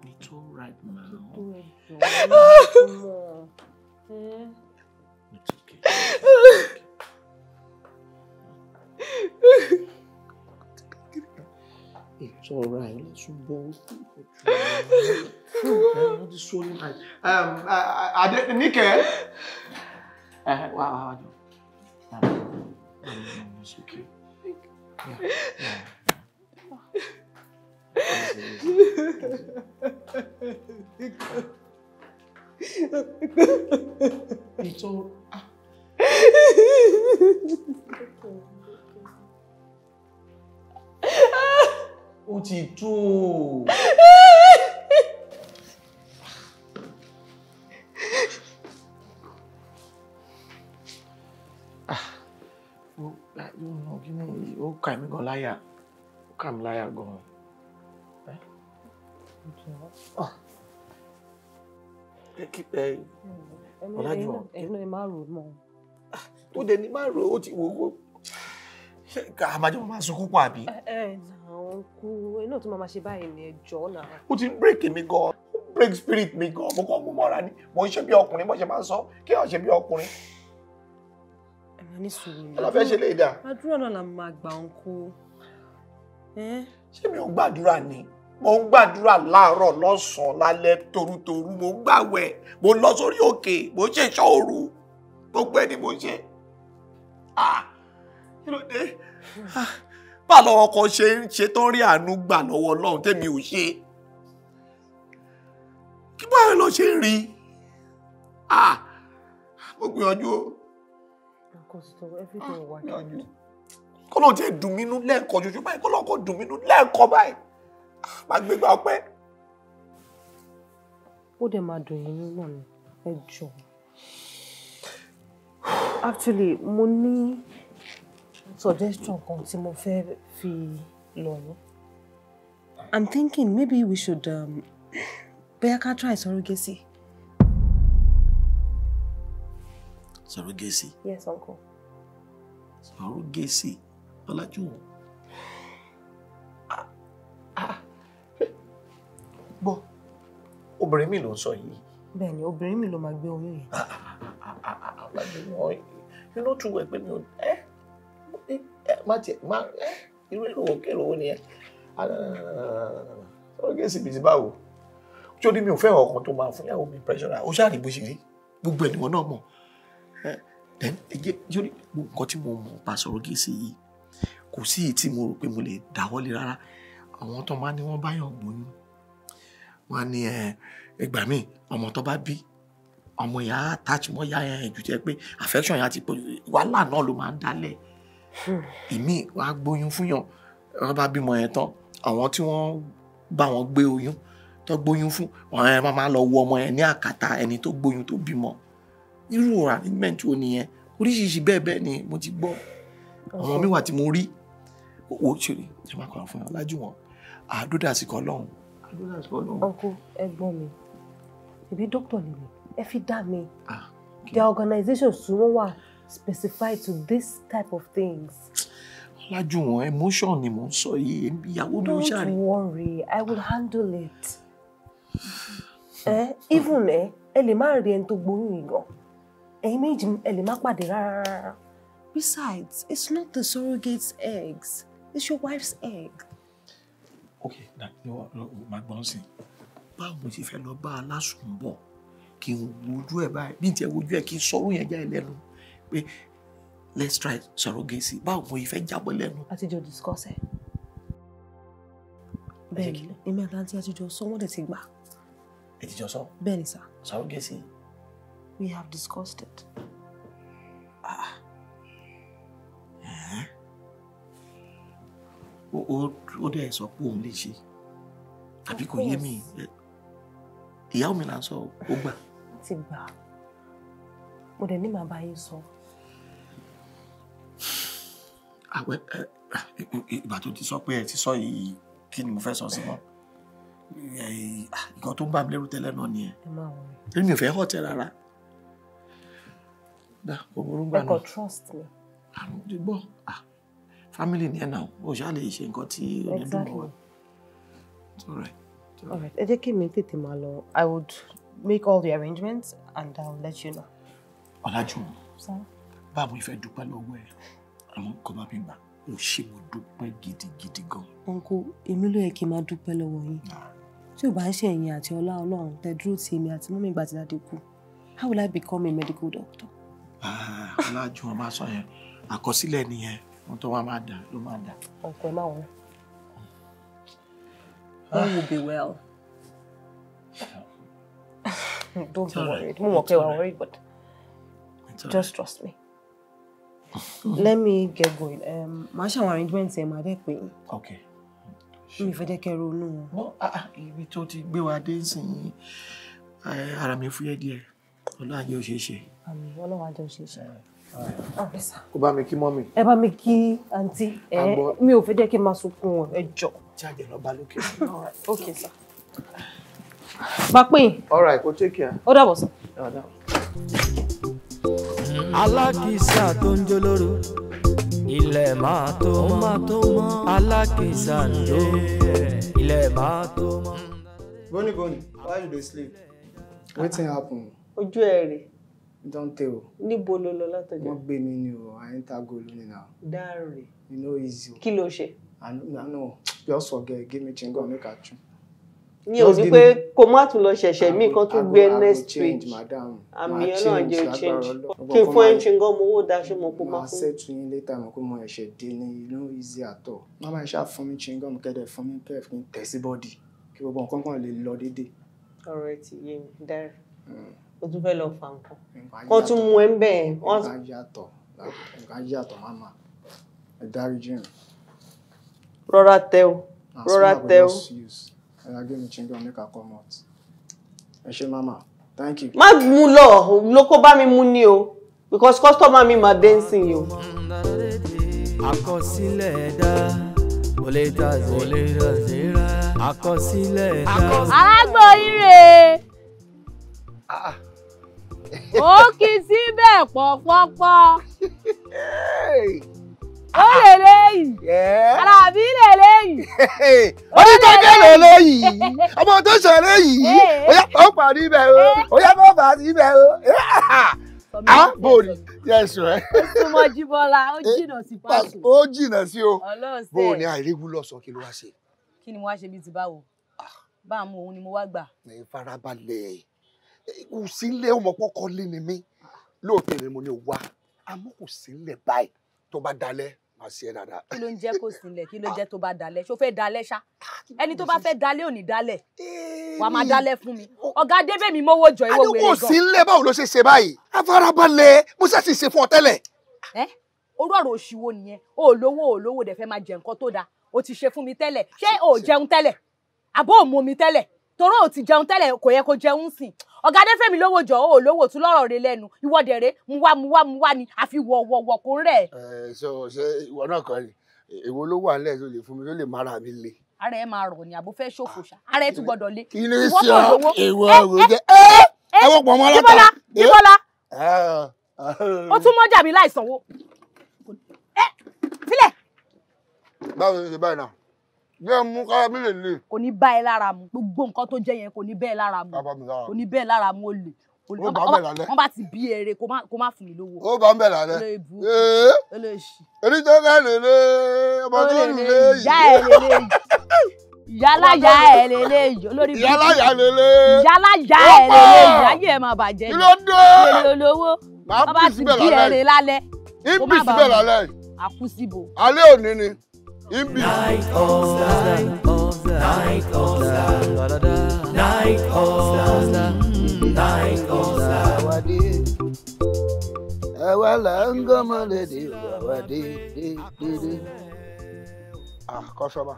It's all right now. It's okay. It's all right. Let's both. Not the swollen eyes. Nike. Wow. It's okay. Yeah. It's all. Ó ti tó. Ó kà mí gan láyà. Ó kà mí láyà gan. Ọlájúwọ̀n. Ẹ̀nà ẹ máa rò mọ́. Ó dẹ̀ ní máa rò ó ti wò ó. Ká máa jẹ́ máa sunkún pọ̀ àbí? Àwọn kú iná tó máa ṣe báyìí ní ẹjọ́ náà. Ó ti break mi gan. Break spirit mi gan. Mo kàn mú mọ́ra ni. Mo ń ṣe bí ọkùnrin, bó ṣe máa ń sọ. Kí ọ̀ ṣe bí ọkùnrin. Ẹ máa ní sùúrù. Ọlá fẹ́ ṣe lè dà. Àdúrà náà la máa gbà ń kú. Ṣé mi ò gbàdúrà ni? Mo ń gbàdúrà láàárọ̀, lọ́sàn-án, lálẹ́, torutoru. Mo ń gbàwẹ̀. Mo ń lọ sórí òkè. Mo ń ṣe ìṣọ́ òru. Gbogbo ẹni mo ṣe. Kí ló dé? Bá lọ́wọ́ kan ṣe tó ń rí àánú gbà lọ́wọ́ Ọlọ́run tèmi ò ṣe. Kí báyìí lọ ṣe ń rí? Mo gbìyànjú o. Kọ́lọ́ ti dùn mí nú lẹ́ẹ̀kan ṣoṣo báyìí. Kọ́lọ́ kan dùn mí nú lẹ́ẹ̀kan báyìí. Máa gbégbá ọpẹ́. Ó dẹ̀ máa dùn yín nínú náà ni ẹ jọ̀ọ́. Actually, mo ní suggestion kan tí mo fẹ́ fi lọ ní. I'm thinking maybe we should bóyá ká try surrogacy. Surrogacy? Yes, uncle. Surrogacy? Ọlájúwọ̀n. Gbọ́, obìnrin mi ló ń sọ yìí. Bẹ́ẹ̀ni, obìnrin mi ló máa gbé oyún yìí. You know too well pé mi ò má tiẹ̀ má irú èrò kérò ni ẹ. Surrogacy bí ti báwo. Tí ó ní mi ò fẹ́ ọkàn tó máa fún ìyàwó mi pressure. Ó ṣáà rí bó ṣe rí. Gbogbo ẹnìwọ̀n náà mọ̀. Then yóò nǹkan tí mo mọ̀ pa surrogacy yìí kò sí èyí tí mo rò pé mo lè dáwọ́lé rárá. Àwọn tó máa ní wọ́n báyọ̀ gbóyún. Wọ́n á ní ẹgbà míì ọmọ tó bá bí ọmọ ìyá attach mọ́ ìyá yẹn jù jẹ́ pé affection yẹn ti pọ̀ wàhálà náà ló máa ń dálẹ̀. Ìmí wàá gbóyún fún yàn wọ́n bá bímọ yẹn tán àwọn tí wọ́n bá wọn gbé oyún tó gbóyún fún ọ̀rẹ́ yẹn máa lọ wo ọmọ yẹn ní àkàtà ẹni tó gbóyún tó bímọ. Irú arrangement wo nìyẹn oríṣiríṣi bẹ́ẹ̀ ni mo ti gbọ́. Àwọn mi wà tí mo rí owó ṣeré ẹ máa kọ́ra fún yàn lájú wọn àdúrà sí kọ́ lọ́hùn. Uncle, ẹ̀gbọ́n mi ìbí dókítà lè mi ẹ fi dá mi. Their organizations tí wọ́n wà specified to this type of things. Lájú wọn emotion ni mo ń sọ yìí ìyàwó mi ò ṣàrí. Don't worry, I will handle it. Even ẹ lè má rí ẹni tó gbóyún yìí gan. Ẹ̀yin méjì ẹ lè má pàdé rárá. Besides, it's not the surrogate's eggs. It's your wife's egg. Okay, my boss. Báwo mo ti fẹ́ lọ bá alásùnbọ̀ kí n wojú ẹ̀ báyìí bí n tiẹ̀ wojú ẹ̀ kí n sọ̀rọ̀ yẹn já ẹ lẹ́nu pé let's try surrogacy. Báwo mo yìí fẹ́ jábọ́ lẹ́nu. Àtijọ́ discuss ẹ̀. Bẹ́ẹ̀ni, èmi àtàntí àtijọ́ sọ wọ́n dẹ̀ ti gbà. Ẹ ti jọ sọ? Bẹ́ẹ̀ni sir. Surrogacy. We have discussed it. Ó dẹ̀ sọ pé òun lè ṣe. Àbí kò yé mi. Ìyàwó mi là ń sọ ó gbà. Ti gbà. Mo dẹ̀ ní màá bá yín sọ. Àwẹ̀ ìgbà tó ti sọ pé ẹ ti sọ yìí kí ni mo fẹ́ sọ sí wọn. Nǹkan tó ń bá mi lẹ́rù tẹ́lẹ̀ náà nìyẹn. Ẹ máa wọ̀nyí. Èmi ò fẹ́ hàn tẹ́ rárá. Ẹ kò trust me. Àwọn ti gbọ́. Family ni ẹ náà o ṣáà lè ṣe nǹkan tí ó ní dùn mọ́. It's all right. All right. Ẹ jẹ́ kí mi tètè máa lọ. I would make all the arrangements and I'll let you know. Ọlájú, báwo ìfẹ́ dúpẹ́ lọ́wọ́ ẹ̀? Àmọ́ kò bá mi gbà. Ó ṣe mo dúpẹ́ gidigidi gan. Uncle, èmi ló yẹ kí n máa dúpẹ́ lọ́wọ́ yín. Tí ò bá ń ṣe ẹ̀yin àti ọlá Ọlọ́run tẹ́ dúró ti èmi àti mọ́mí ìgbà tí dáadé kú, how will I become a medical doctor? Ọlájú wọn máa sọ yẹn. Àkọsílẹ̀ nìyẹn. Wọ́n tó wá máa dà ló máa dà. Uncle, ẹ má wọ̀n. All will be well. Don't be worried. Mo mọ̀ pé wà worried, but just trust me. Let me get going. Màá ṣe àwọn arrangements ẹ̀ máa dẹ́ pé. Okay. Mi fẹ́ jẹ́ kẹ́ ronú. Ibi tó ti gbé wa dé nsìn ara mi fúyẹ́ díẹ̀. Ọlọ́run ajé ó ṣeé ṣe. Àmín, Ọlọ́run ajé ó ṣeé ṣe. Kó bá mi kí mọ́mì. Ẹ bá mi kí àǹtí. Mi ò fẹ́ jẹ́ kí n máa sunkún ẹ jọ̀ọ́. Jáde lọ bá lókè. Okay, sir. Bapin. All right, go take care. Ó dàbọ̀ sir. Alákìísà tó ń jó lóru ilẹ̀ máa tó mọ́ alákìísà ń jó ilẹ̀ máa tó mọ́. Boni, why you dey sleep? Wetin happen? Ojú ẹ rè. Don't tell. Níbo ló lọ látọjọ́? Wọ́n gbé mi ní o, entangle lónìí now. Dáre. You know easy. Kí ló ṣe? I know. Just forget, give me chewing-gum, make I chew. Mi ò ní pé kó má tún lọ ṣẹ̀ṣẹ̀ mí kan tún gbé next week. Àmì Ọlọ́run jẹ́ change. Kí n fún ẹ chewing-gum owó daṣọ mọ̀ kó má fún. Màá ṣètò yín later mọ̀ pé mo ẹ̀ṣẹ̀ dé ní you know easy at all. Màmá ẹ̀ ṣáà fún mi chewing-gum kẹ́dẹ̀ fún mi pẹ́ẹ́f kí n tẹ̀ sí bọ́ọ̀dì kí gbogbo nǹkan kan lè lọ déédéé. Ọ̀rọ̀ ẹ ti yé mi dáre. O tún fẹ́ lọ fa nǹkan. Kọ́ tún mú ẹ ń bẹ̀ ẹ́. Nǹkan yàtọ̀ màmá. Ẹ dáríjì mi. Rọra tẹ o. Rọra tẹ o. I give me chewing-gum, make I come out. Ẹ ṣé mama, thank you. Má mú lọ kó bá mi mú ní o because customer mi máa dancing yo. Àkọsílẹ̀ ẹ̀dá kò lè ta zera àkọsílẹ̀ ẹ̀dá. Alágbó ire. Ó kì í síbẹ̀ pọ̀pọ̀pọ̀. Ó lè léyìí. Alábí lè léyìí. Onítọ́jẹ́ lè léyìí. Ọmọ tó ṣe léyìí. Ó yá ó pàdé ibẹ̀ o. Ó yá má bàa sí ibẹ̀ o. bóòlì yes rẹ. Súnmọ́ Jíbọ́lá, ó jìnnà sí pàṣẹ. Ó jìnnà sí o. Ọlọ́sẹ̀. Bóò ni àìríwú lọ́sọ̀ kí ló wá ṣe? Kí ni mo wá ṣe bíi ti báwo? Bá a mú òun ni mo wá gbà. Ẹ farabalẹ̀. Kò sí ilé ọmọ pọ́kọ́ lé ni mí. Lóòótọ́ ni mo ní wá. Àmọ́ kò sí ilé báyìí tó bá dalẹ̀. Màá ṣe é dáadáa. Kí ló ń jẹ́ kó sílẹ̀? Kí ló jẹ́ tó bá dalẹ̀? Ṣó fẹ́ dalẹ̀ ṣá? Ẹni tó bá fẹ́ dalẹ̀ ò ní dalẹ̀. Wàá máa dalẹ̀ fún mi. Ọ̀gá débẹ̀ mi mówó jọ ìwọ wèrè gan. Kò sí ilé báwo ló ṣe ṣe báyìí? Afarabalẹ̀. Mo ṣe ṣe fún ọ tẹ́lẹ̀. Orú ọ̀rọ̀ òṣìwò nìyẹn. O lówó dẹ̀ fẹ́ máa jẹ nǹkan tó dáa. O ti ṣe fún mi tẹ́lẹ̀. Ṣé o jẹun tẹ́lẹ̀? Àbó ò mú mi tẹ́lẹ̀? Torí o ti jẹun tẹ́lẹ̀ kò yẹ kó jẹun sìn. Ọ̀gá débẹ̀ mi lówó jọ o lówó tún lọ́rọ̀ rẹ lẹ́nu. Ìwọ dẹ̀rẹ̀ mu wá ni àfi wọ̀ kó rẹ̀. Ṣé ìwọ náà kọ́ ni? Èwo ló wà nílẹ̀ tó lè fún mi tó lè mára mi le? Ara ẹ máa rọ̀ ni àbó fẹ́ ṣòfò ṣá. Ara ẹ tún gbọ́dọ̀ le. Kí ló ṣe ọ? Èwo ọ̀rọ̀ jẹ́ ẹwọ́ pọ̀ mọ́ látà. Jíbọ́lá. Ó tún mọ́jà mi láì sanwó. Sílẹ̀. Báwo ni ṣe báyìí náà? Jẹ́ mú kára mi lè le. Kò ní bá ẹ lára mu. Gbogbo nǹkan tó jẹ́ yẹn kò ní bá ẹ lára mu. Kò ní bá ẹ lára mu ó lè. Wọ́n bá ti bí ere kó má fún mi lówó. Ó bá ń bẹ̀ lálẹ́. Èyí tó ká lèlé ọmọ tó lè lè yìí. Ìyá ẹ̀ lèlé yìí. Ìyáláyà ẹ̀ lèlé yìí. Ìyáláyà lèlé. Ìyáláyà ẹ̀ lèlé yìí. Ayé ẹ̀ máa bàjẹ́. Kí ló dé? Èrè olówó. Màá bá ti bí ere lálẹ́. Ibi síbẹ̀ lálẹ́. Àkúsíbò. Alẹ́ òní ni. Ibi. Night hustler, night hustler, night hustler, night hustler. Ẹ̀wà là ń gọ́mọ lédè wà dé. Kọ́sọ́mà.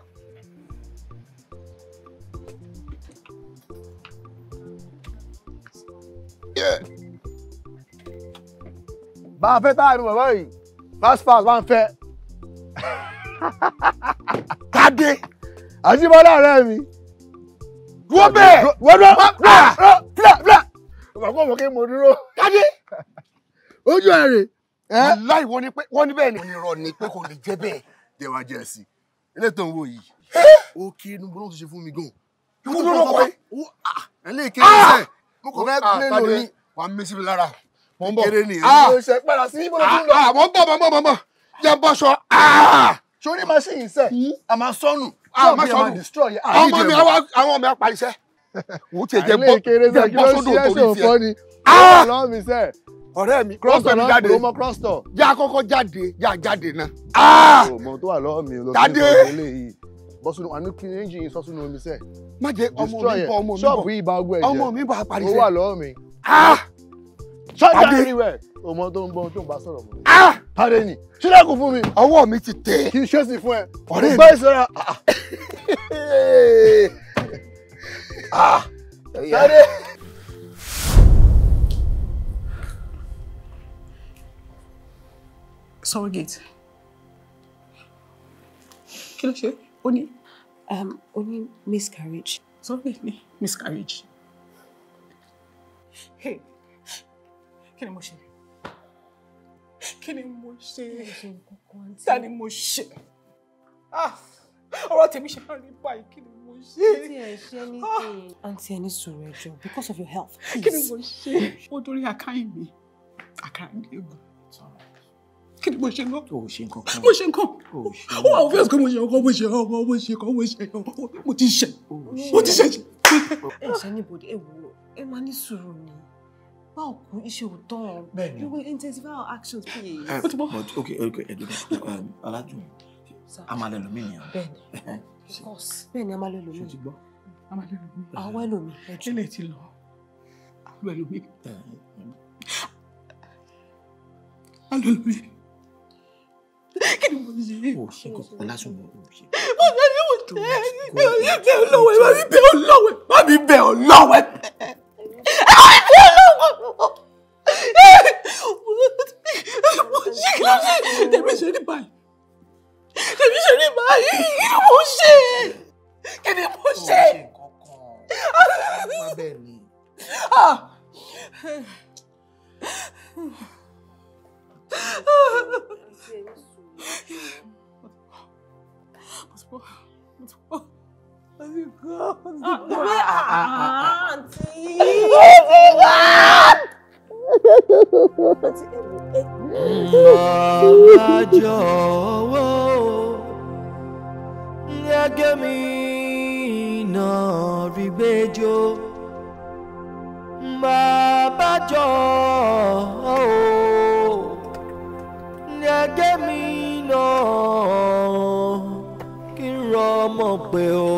Bá a fẹ́ táàrí bàbá yìí, fast bá ń fẹ́. Tádé. Àjíbọ́lá ọ̀rẹ́ mi. Dúró bẹ́ẹ̀. Fílà. Bàbá ọmọ kí mo dúró. Tádé. Ojú ẹ̀rẹ̀. Láì wọ́n ní bẹ́ẹ̀ ni irọ́ ni pé kò lè jẹ́ bẹ́ẹ̀. Jẹ́ wá jẹ́ sí. Ilé tó ń wò yìí. Ó kí inú bọ́lá tó ṣe fún mi gan. Kí ló lọ́kọ̀ ẹ́? Ẹlẹ́ ìkéré sẹ́. Mo kò fẹ́ gbé lórí. Wà á mí síbi lára. Mo ń bọ̀. Ìkéré ni. Ó ṣe padà sí ibo ló tún lọ. Mo ń bọ̀. Jẹ́ bọ́ṣọ. Sórí machine sẹ́, a máa sọ́nù. Àwọn ọmọ mi apàríṣẹ́. Wò ti jẹ bọ́ sódò torí tiẹ̀. Ọlọ́run mi sẹ́. Ọ̀rẹ́ mi, crostor mi jáde. Ọmọ crostor. Yá kọ́kọ́ jáde náà. Ọmọ tó wà lọ́wọ́ mi ló Jáde. Bọ́sùnù àní kí ni engine sọ́sùnù omi sẹ́. Má jẹ́ ọmọ mi bọ̀. Ṣọ́ọ̀bù yìí bá ọgbẹ́ ẹ̀jẹ̀. Ọmọ mi bọ̀ apàríṣẹ́. Ó wà lọ́wọ́ mi. Ṣọ́ọ̀jà everywhere. Ọmọ tó ń bọ́ tó ń bá sọ̀rọ̀ mọ́. Tádé ni. Ṣílẹ̀kùn fún mi. Ọwọ́ mi ti tẹ̀. Kì í ṣe sí fún ẹ. Ọ̀rẹ́ mi. Gbé ìṣọ́ra. Tádé. Surrogate. Kí ló ṣe? Ó ní miscarriage. Surrogate ni miscarriage. Hey, kí ni mo ṣe? Kí ni mo ṣe? Ta ni mo ṣe? Ọ̀rọ̀ tèmi ṣe máa rí báyìí. Kí ni mo ṣe? Auntie, ẹni sọ̀rọ̀ ẹjọ́ because of your health. Kí ni mo ṣe? Ó dórí àkáyìn mi. Àkáyìn mi egbò. Kí ni mo ṣe náà? O ṣe nǹkan kan. Mo ṣe nǹkan. Ó wà obvious pé mo ṣe nǹkan, mo ti ṣe. Mo ti ṣe. Ẹ ṣe anybody, ẹ wo, ẹ máa ní sùúrù ni. Báwo kú iṣẹ́ ò tán? Bẹ́ẹ̀ni. You will intensify our actions, please. Okay, Alájùn, a máa lẹ lómi nìyẹn. Bẹ́ẹ̀ni, of course. Bẹ́ẹ̀ni, a máa lẹ lómi. Ṣé o ti gbọ́? A máa lẹ lómi. Àwọn ẹlòmí, ẹjọ́. Kí lè ti lọ? Àwọn ẹlòmí. Àwọn ẹlòmí. Kí ni mo ṣe? O ṣe kọ́kọ́ lásán mọ́ o ṣe. Má mi bẹ̀ ọlọ́wẹ̀. Tèmi ṣe ní báyìí. Kí ni mo ṣe? Kí ni mo ṣe? Má bẹ́ẹ̀ ni. Bàbá jọ̀wọ́ gẹ́gẹ́ mi náà rí gbẹ́jọ́. Bàbá jọ̀wọ́ gẹ́gẹ́ mi náà kí n rọ́mọ pé o.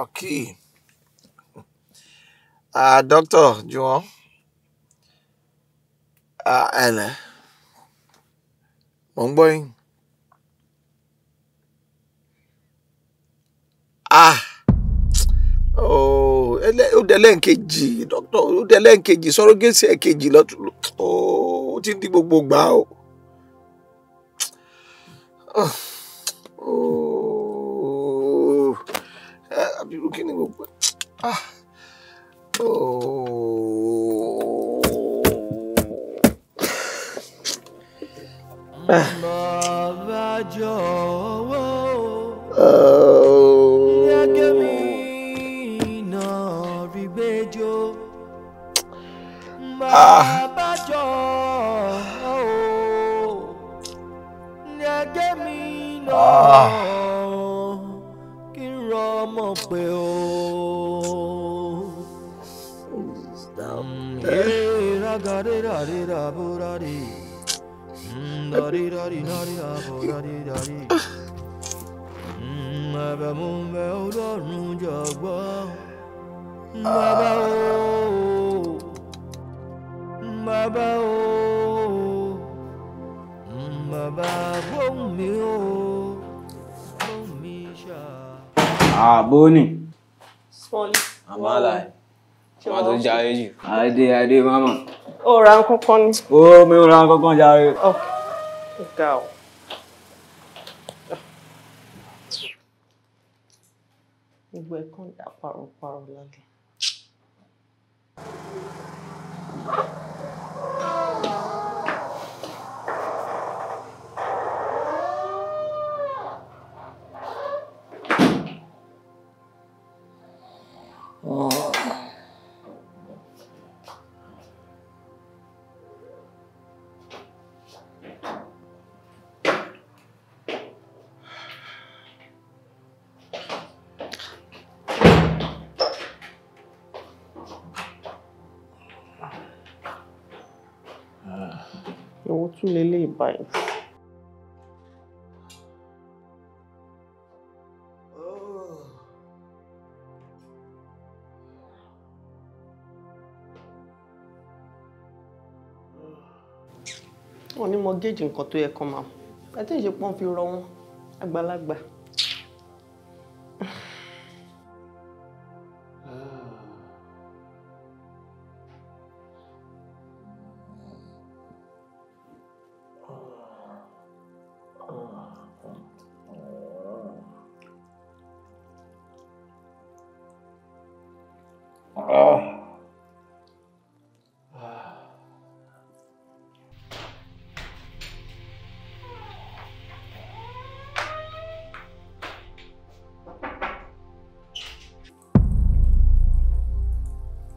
Okay. Doctor, Juwon. Ella. Mo ń gbọ́ yín. Ó dẹ̀ lẹ́ǹkejì, doctor, ó dẹ̀ lẹ́ǹkejì, surrogacy ẹ̀kejì lọ́tún. Ó ti ń di gbogbo gbà ó. Àbírú kí ni gbogbo. Bàbá jọ̀wọ́ gẹ́gẹ́ mi náà rí gbẹ́jọ́. Bàbá jọ̀wọ́ gẹ́gẹ́ mi náà kí n rọ́mọ pé o. Boni. Small. Amala. Má tó jàre jù. Adé mama. Ó ra nǹkan kan ni. Ó mi ò ra nǹkan kan jàre. Ga o. Gbogbo ẹ̀ kàn dà pàrọ̀pàrọ̀ lálẹ́. Ìwọ tún lélẹ̀ báyìí. Wọ́n ní mo géèjì nǹkan tó yẹ kán máa. Àti ìṣepọ̀ fi rọ wọn àgbàlagbà.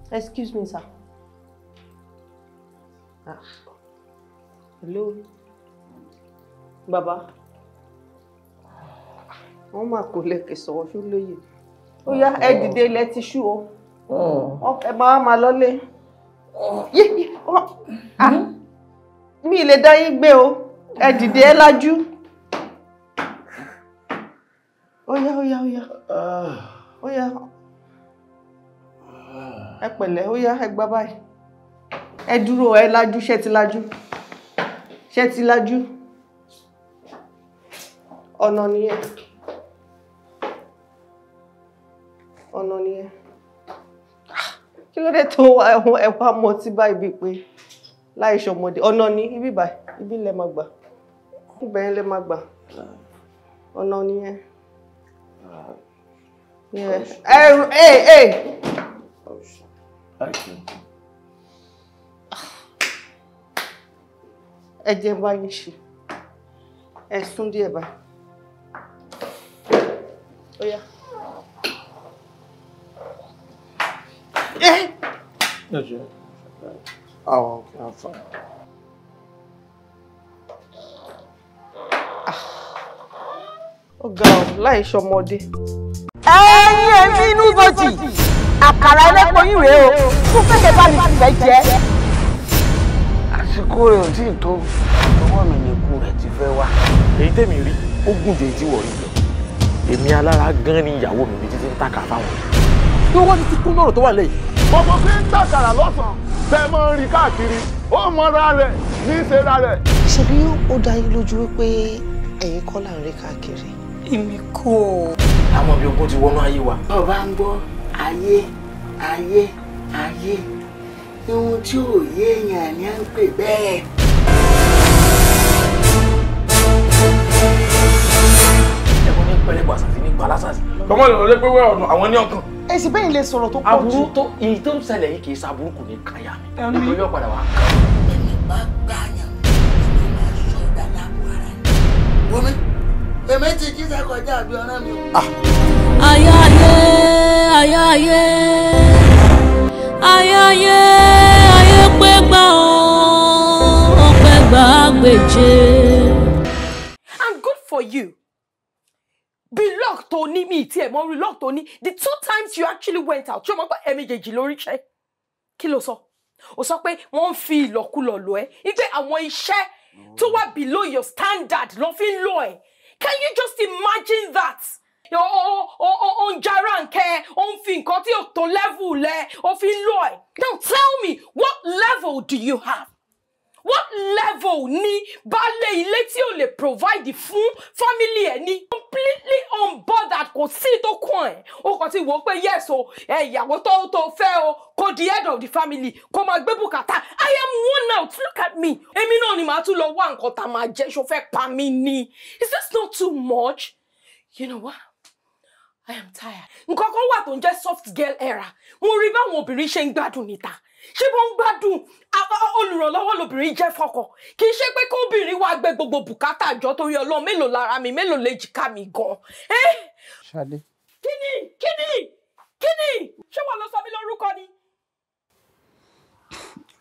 Excuse me, sir. Hello. Baba. Wọ́n máa kò lẹ́kẹ̀ sọ̀rọ̀ ṣú lóye. Ó yá ẹ dìde ilẹ̀ ti ṣú o. Ẹ máa lọ́lé. Mi lè dá yín gbé o. Ẹ dìde ẹ lájú. Ó yá. Ó yá. Ẹ pẹ̀lẹ́, ó yá ẹ gbá báyìí. Ẹ dúró ẹ lájú, ṣé ti lájú. Ọ̀nà nìyẹn. Kí ló dé tó ẹwà mọ́ tí báyìí bíi pé láì ṣọmọdé. Ọ̀nà ní ibi báyìí, ibi lẹ máa gbà. Ibẹ̀ yẹn lẹ máa gbà. Ọ̀nà nìyẹn. Hey. Ẹ jẹ́ bá yín ṣe. Ẹ sún díẹ̀ bá. Ó yá. Oh, okay, I'm fine. Ó ga ọ́ láì ṣọmọdé. Ẹ̀yin èmi inú bòjì àkàrà ẹlẹ́pọ̀ yín rèé o fún fẹ́kẹ̀ bá mi fìfẹ́ jẹ́. Àsìkò rẹ̀ ò tí ì tó ọwọ́ mi ní ikú rẹ̀ ti fẹ́ wá. Èyí tèmi rí ó gùn ju èyí tí wọ̀ rí lọ. Èmi alára gan ni ìyàwó mi bí títí ń tàkà fáwọn. Bí wọ́n ti ti kú lọ́rọ̀ tó wà lẹ́yìn. Ọmọ fi ń tàkàrà lọ́sàn-án bẹ́ẹ̀ máa ń rí káàkiri ó mọra rẹ̀ ní í ṣe ra rẹ̀. Ṣebí ó dá yín lójú wípé ẹ̀yin kọ́ là ń rí káàkiri. Èmi kọ́. Àwọn ọmọ ogun ti wọnú ayé wa. Ọba ń gbọ́ ayé ayé ayé ohun tí ò yé èèyàn ni à ń pè bẹ́ẹ̀. Ẹ̀wọ̀n ní pẹ̀lẹ́pọ̀ àṣàṣì ní palásàṣì. Kọ́mọ́ lè pé wẹ́ ọ̀nà àwọn ní ọkàn. Ẹ sì bẹ́ẹ̀ lè sọ̀rọ̀ tó pọ̀ jù. Aburú tó èyí tó ń ṣẹlẹ̀ yìí kì í ṣàbúrú kò ní káyà mi. Nítorí ọ̀padà wà. Ẹni bá gbàyàn ló máa sọ ìdálábò ara rẹ̀. Wumi, èmi ti jíṣẹ́ kọjá àbí ọ̀rẹ́ mi. Ayaye, ayaye, ayaye, aye pegba o, pegba gbeje. And good for you. Be locked to ní mi tí ẹ mọ̀ rí locked to ní. The 2 times you actually went out. Ṣé o mọ̀ pé ẹ̀ẹ̀mejì lórí ṣe? Kí ló sọ? Ó sọ pé wọ́n fi ìlọ̀kulọ̀ lọ ẹ́. Ipe àwọn iṣẹ́ tó wà below your standard ló fi ń lọ ẹ́. Can you just imagine that? O ń jara nkẹ́, o ń fi nǹkan tí o tó level lẹ̀, o fi ń lọ ẹ́. Now tell me, what level do you have? What level ni baálé ilé tí o lè provide fún family ẹ ní? Completely unbothered, kò sí tó kàn ẹ́. O kàn ti wò ó pé yes o, ìyàwó tó fẹ́ o, kò di head of the family, kò máa gbé bùkátà. I am worn out, look at me. Èmi náà ni màá tún lọ wá nǹkan tá máa jẹ, ṣó fẹ́ pa mí ni. Is this not too much? You know what? I am tired. Nǹkan kan wà tó ń jẹ́ soft girl era. Mo rí báwọn obìnrin ṣe ń gbádùn níta. Ṣé bó ń gbádùn olùrànlọ́wọ́ lobìnrin jẹ́ fọ́kọ? Kì í ṣe pé kóbìnrin wá gbé gbogbo bùkátà jọ torí Ọlọ́run mélòó lára mi, mélòó lè jìká mi gan. Ṣadé. Kíni? Ṣé wọ́n lọ sọ mí lórúkọ ni?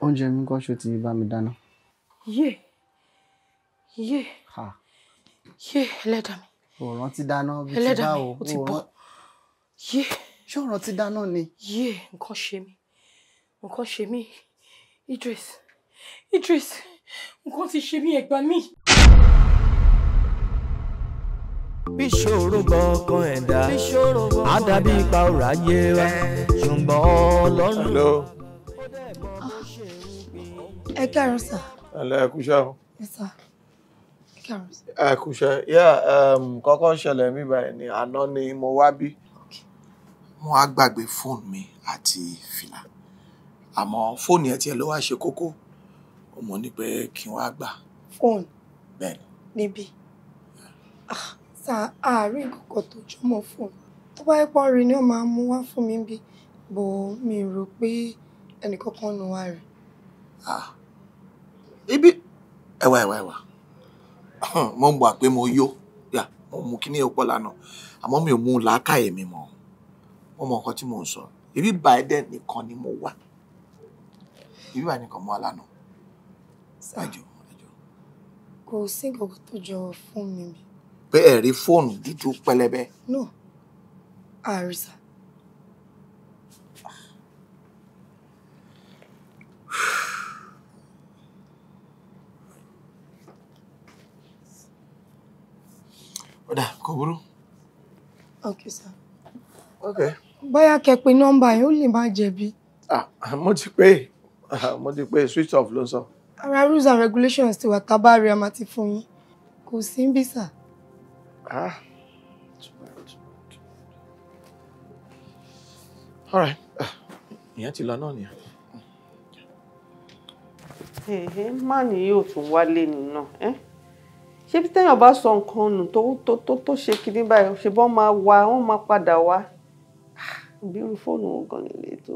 Oúnjẹ mi kọ́ ṣó ti bá mi dáná. Yé ẹlẹ́dàá mi. Ò rántí dáná bí ti Ẹlẹ́dàá bá mi, o. ó ti bọ̀. Yé. Ṣé ò rántí dáná ni? Yé, nǹkan ṣe mí. Idris, nǹkan ti ṣe mí, ẹ gbà mí. Bí ṣòro gbọ́kàn ẹ̀dá, á dàbí ipa ọ̀rọ̀ ayé wa, ṣùgbọ́n Ọlọ́run. Ẹ káàárọ̀ sà. Ẹ kúṣẹ́ o. Yes sir. Ẹ káàárọ̀ sà. Ẹ kúṣẹ́. Kọ́kọ́ ṣẹlẹ̀ mí báyìí ni àná ni mo wá bí. Mo wá gbàgbé fóònù mi àti fìlà. Àmọ́ fóònù ẹ̀ tiẹ̀ ló wá ṣe kókó. Ó mọ̀ ní pé kí n wá gbà. Fóònù. Bẹ́ẹ̀ni. Níbí. Sà, àárín kọ̀kọ̀ tó jọmọ́ fóònù. Tó bá yẹ pọ́n rí ni ó máa mú wá fún mi bí. Bò mi rò pé ẹnìkankan nù wá rẹ̀. Ibi ẹwà. Mo gbà pé mo yó. Mo mú kíní ọ̀pọ̀ lánàá. Àmọ́ mi ò mú làákàyè mi mọ́. Mo mọ nǹkan tí mo ń sọ. Ibi Biden nìkan ni mo wà. Ibi Biden nìkan mo wà lánàá. Ẹjọ́. Kò sí nǹkan tó jọ fún mi bí. Pé ẹ rí fóònù dúdú pẹlẹbẹ. No. Àrísà. Ọ̀dà, kò burú. Okay, sir. Okay. Bóyá kẹ́ pe nọ́mbà yẹn ó lè má jẹ̀bi. Mo ti pé switch off ló sọ. Ara rules and regulations ti wà tábàárí a máa ti fún yín. Kò sí ń bí sà. All right. Ìyẹn ti lọ náà nìyẹn. Má ní yóò tún wálé nínú. Ṣé bí téèyàn bá sọ nǹkan nù tó ṣe kinní báyìí, ṣe bọ́n máa wá, wọ́n máa padà wá. Bí irú fóònù wọn gan nílé tó.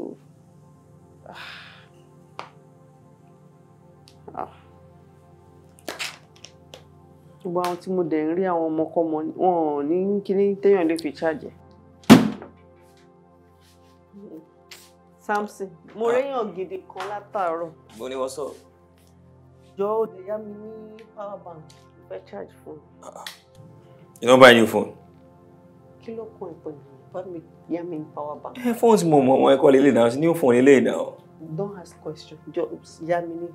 Gbogbo àwọn tí mo dẹ̀ ń rí àwọn ọmọkọ́mọ wọn ò ní kíní téèyàn lè fi charge. Samson, mo réyàn gidi kan látàárọ̀. Mo ní wọ́n sọ. Jọ ó lè yá mi ní power bank. Mo fẹ́ charge phone. You don't buy a new phone? Kí ló kún ìpè bá mi yá mi ní power bank? Phone tí mo mọ̀ wọ́n ẹ̀kọ́ lélẹ̀ náà, new phone lélẹ̀ náà. Don't ask question. Jọ yá mi ní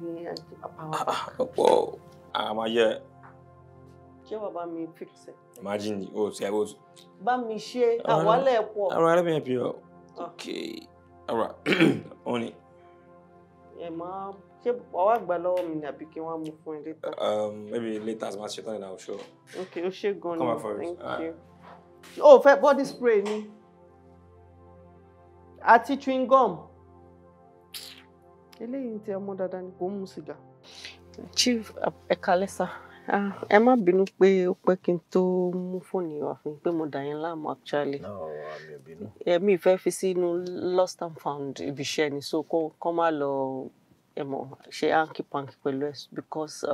power bank. Ọ̀pọ̀ àmàyẹ. Ṣé bàbá mi fix ẹ̀? Imagine, oh, see, I was. Bá mi ṣe àwálẹ̀ pọ̀. All right, let me help you out. Okay. All right. Only. Ẹ máa ṣé wàá gbà lọ́wọ́ mi ni àbí kí wọ́n mú fún ẹ later? Maybe later as much as I will show. Okay, ó ṣe gan ni. Come on first. Thank you. Oh, fẹ́ body spray ni. Àti chewing gum. Eléyìí tí ọmọ dáadáa ni kò mú sìgá. Chief Ekalesa. Ẹ má bínú pé ó pẹ́ kí n tó mú fóònù wá fún yín pé mo dà yín láàmú actually. No, àmì ò bínú. Mi fẹ́ fi sínú lost and found ibi iṣẹ́ ni so kó má lọ ṣe hanky-panky pẹ̀lú ẹ̀ because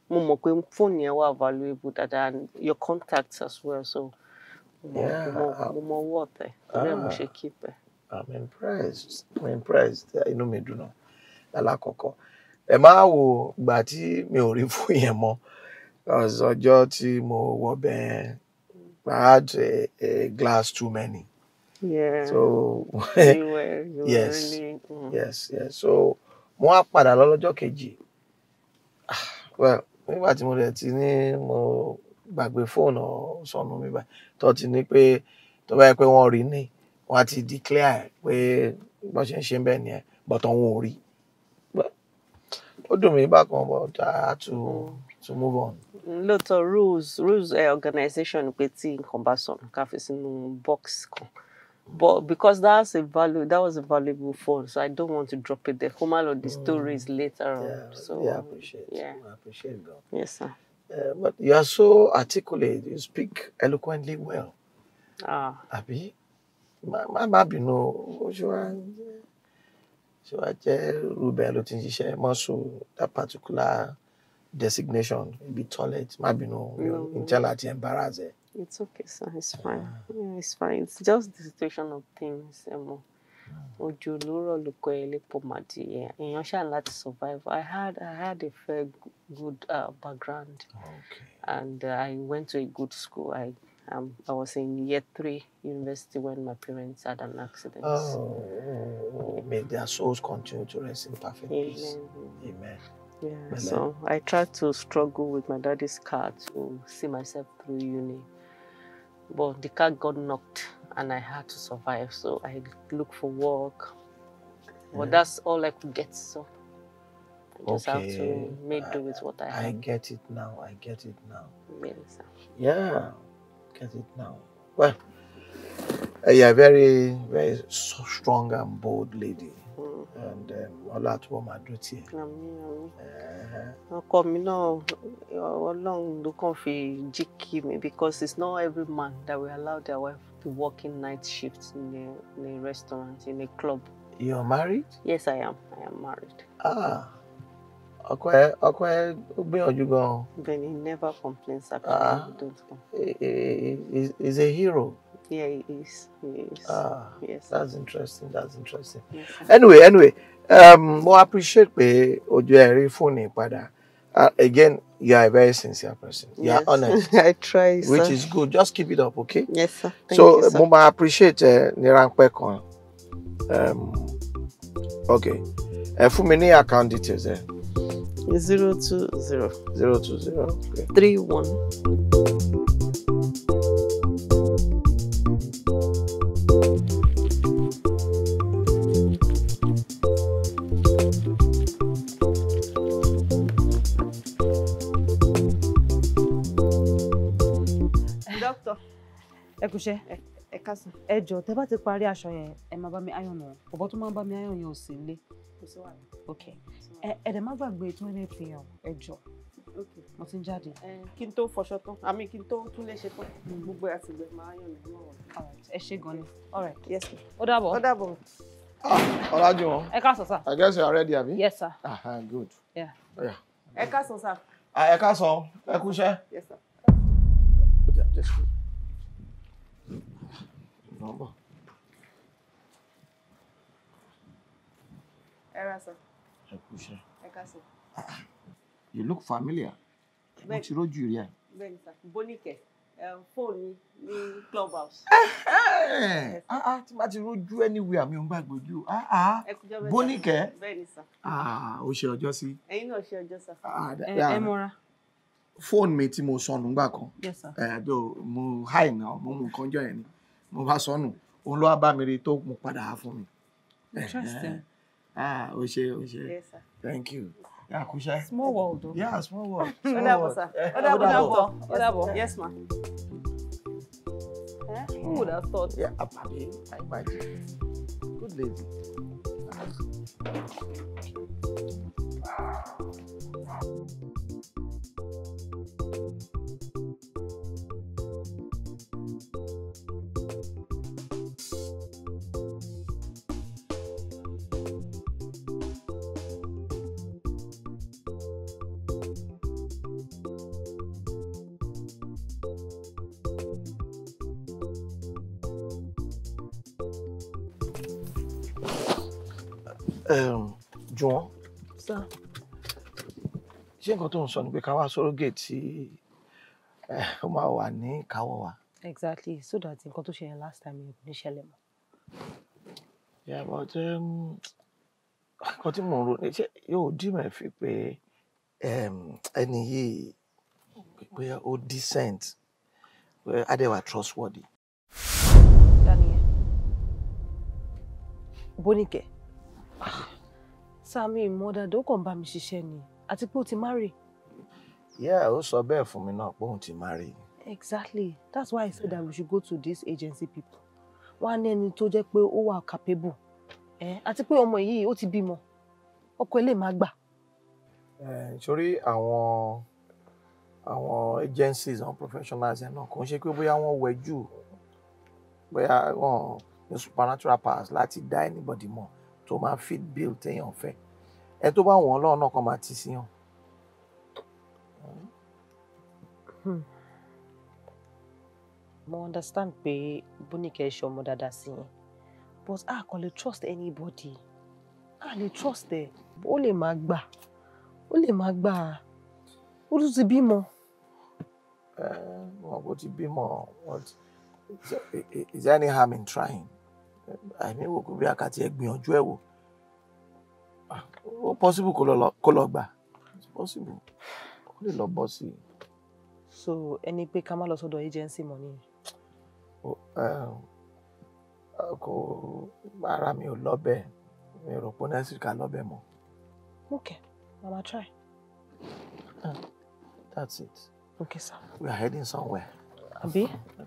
mo mọ̀ pé fóònù yẹn wà valuable dáadáa and your contacts as well so mo mọ owó ọ̀tẹ̀ bẹ́ẹ̀ mo ṣe keep ẹ̀. I'm impressed. Inú mi dùn náà. Alákọ̀ọ́kọ́. Ẹ máa wo ìgbà tí mi ò rí fún yẹn mọ́. Ọjọ́ tí mo wọ bẹ́ẹ̀, I had a glass too many. Yeah. So you were really. Yes. So mo wá padà lọ́jọ́ kejì. Well, nígbà tí mo dẹ̀ ti ní mo gbàgbé fóònù sọnù mi báyìí, tó ti ní pé tó bá yẹ pé wọ́n rí ní, wọ́n á ti declare pé bó ṣe ń ṣe bẹ́ẹ̀ nìyẹn, but wọn ò rí. Ó dùn mí bákan, but I had to move on. Lóòótọ́ rules organization pé tí nǹkan bá sọnù ká fi sínú box kan. But because that was a valuable phone, so I don't want to drop it there. Kó má lọ the stories later on. So I appreciate that. Yes, sir. But you are so articulate. You speak eloquently well. Àbí? Má bínú. So I tell Ruben ló ti ń ṣiṣẹ́ mọ́sù that particular designation be toilet. Má bínú. Intel àti embarrass ẹ. It's okay, sir. It's fine. Yeah, it's fine. It's just the situation of things. Ojo lóró lóko elépo màdì. Èèyàn ṣáà láti survive. I had a fair good background. Okay. And I went to a good school. I was in year 3 university when my parents had an accident. May their souls continue to rest in perfect peace. Amen. Yeah, so I tried to struggle with my daddy's car to see myself through uni. But the car got knocked and I had to survive. So I looked for work. But that's all I could get. So I just have to make do with what I have. I get it now. Really, sir. Yeah, get it now. Well, you're a very, very strong and bold lady. And ọlá tó máa dúró tì ẹ́. Ọkọ mi náà Ọlọ́run ló kàn fi jí kí mi because it's not every man that will allow their wife to work in night shifts in a restaurant, in a club. You're married? Yes, I am. I am married. Ọkọ ẹ ó gbìyànjú gan. Then he never complains actually. Don't complain. He's a hero. Yeah, he is. Yes. That's interesting. Yes, anyway, more appreciate pé ojú ẹ rí fóònù padà. Again, you are a very sincere person. You are honest. I try, sir. Which is good. Just keep it up, okay? Yes, sir. Thank you, sir. So, more appreciate ní ráńpẹ́ kan. Okay. Fún mi ní account details ẹ. 020. 020. 31. Doctor. Ẹ kúṣẹ́. Ẹ káàsán. Ẹ jọ̀ọ́ tẹ́ bá ti parí aṣọ yẹn ẹ máa bá mi iron wọn. Ọ̀bọ tó máa ń bá mi iron yẹn ò sí nílé. Okay. Ẹ dẹ̀ má gbàgbé 20 PM ẹ jọ̀ọ́. Okay. Mo ti ń jáde. Kí n tó fọṣọ tán, àmì kí n tó tún lè ṣe tán. Gbogbo ẹ̀ àti ìgbẹ́ máa yàn mí náà. All right. Ẹ ṣé gan ni. All right. Yes, sir. Ó dàbọ̀. Ó dàbọ̀. Ọlájúwọ̀n. Ẹ káàsán, sir. I guess you are ready, abi? Yes, sir. Good. Yeah. Yeah. Ẹ káàsán, sir. Ẹ káàsán, ẹ kú iṣẹ́. Yes, sir. Number. Era, sir. Ẹ kú iṣẹ́. Ẹ káàsán. You look familiar. Mo ti rójú rí ẹ. Bẹ́ẹ̀ni, sir. Bonike. Phone ní clubhouse. Tí bá ti rójú anywhere mi ò ń gbàgbé ojú. Bonike. Bẹ́ẹ̀ni, sir. Ó ṣe ọjọ́ sí. Ẹ̀yin náà ṣe ọjọ́, sir. Ẹ mọ́ra. Fóònù mi tí mo sọnù ńgbà kan. Yes, sir. Mo háì náà, mo mú nǹkan jọ yẹn ni. Mo bá sọnù. Òun ló wá bá mi rí tó mú padà wá fún mi. Interesting. Ó ṣe. Yes, sir. Thank you. Yeah, Kusha. Small world, though. Yeah, small world. Ó dàbọ̀, sir. Ó dàbọ̀. Yes, ma. Who would have thought? Yeah, I imagine. Good lady. Jùwọ́n. Sir. Ṣé nǹkan tó ń sọ ni pé ká wá surrogate tí ó máa wà ní ìkáwọ́ wa? Exactly, so that nǹkan tó ṣe yẹn last time yẹn kò ní ṣẹlẹ̀ mọ́. Yeah, but nǹkan tí mò ń ro ṣé yóò dì mí fi pé ẹni yìí pé ó decent pé adéwà trustworthy. Daniel. Bonike. Sami mother ó kàn bá mi ṣiṣẹ́ ni àti pé ó ti marry. Yeah, ó sọ bẹ́ẹ̀ fún mi náà pé òun ti marry. Exactly. That's why I said that we should go to these agency people. Wọ́n á ní ẹni tó jẹ́ pé ó wà capable. Àti pé ọmọ yìí ó ti bímọ. Ọkọ ẹ̀ lè má gbà. Sórí àwọn agencies, àwọn professionals yẹn náà kò ń ṣe pé bóyá wọ́n wẹ̀ jù bóyá wọ́n ní supernatural powers láti dá anybody mọ̀ tó máa fit bill téèyàn fẹ́. Ẹ tó bá wọn Ọlọ́run náà kàn máa tì sí yàn. Mo understand pé Bonike ṣe ọmọ dáadáa sí yẹn, but a kò lè trust anybody. A lè trust ẹ. Ó lè má gbà. Ó lè má gbà. Ó tún ti bímọ. Wọn kò ti bímọ. Is there any harm in trying? Àìní wò kó bí àkàtì ẹ gbìyànjú ẹ wò. Ó possible kó lọ gbà. It's possible. Ó lè lọ bọ́ sí i. So ẹni pé ká má lọ sọ́dọ̀ agency money. Kò ara mi ò lọ́bẹ̀. Mi rò pé necessary ká lọ́bẹ̀ mọ́. Okay, Mama try. That's it. Okay, sir. We are heading somewhere. Abi? Okay.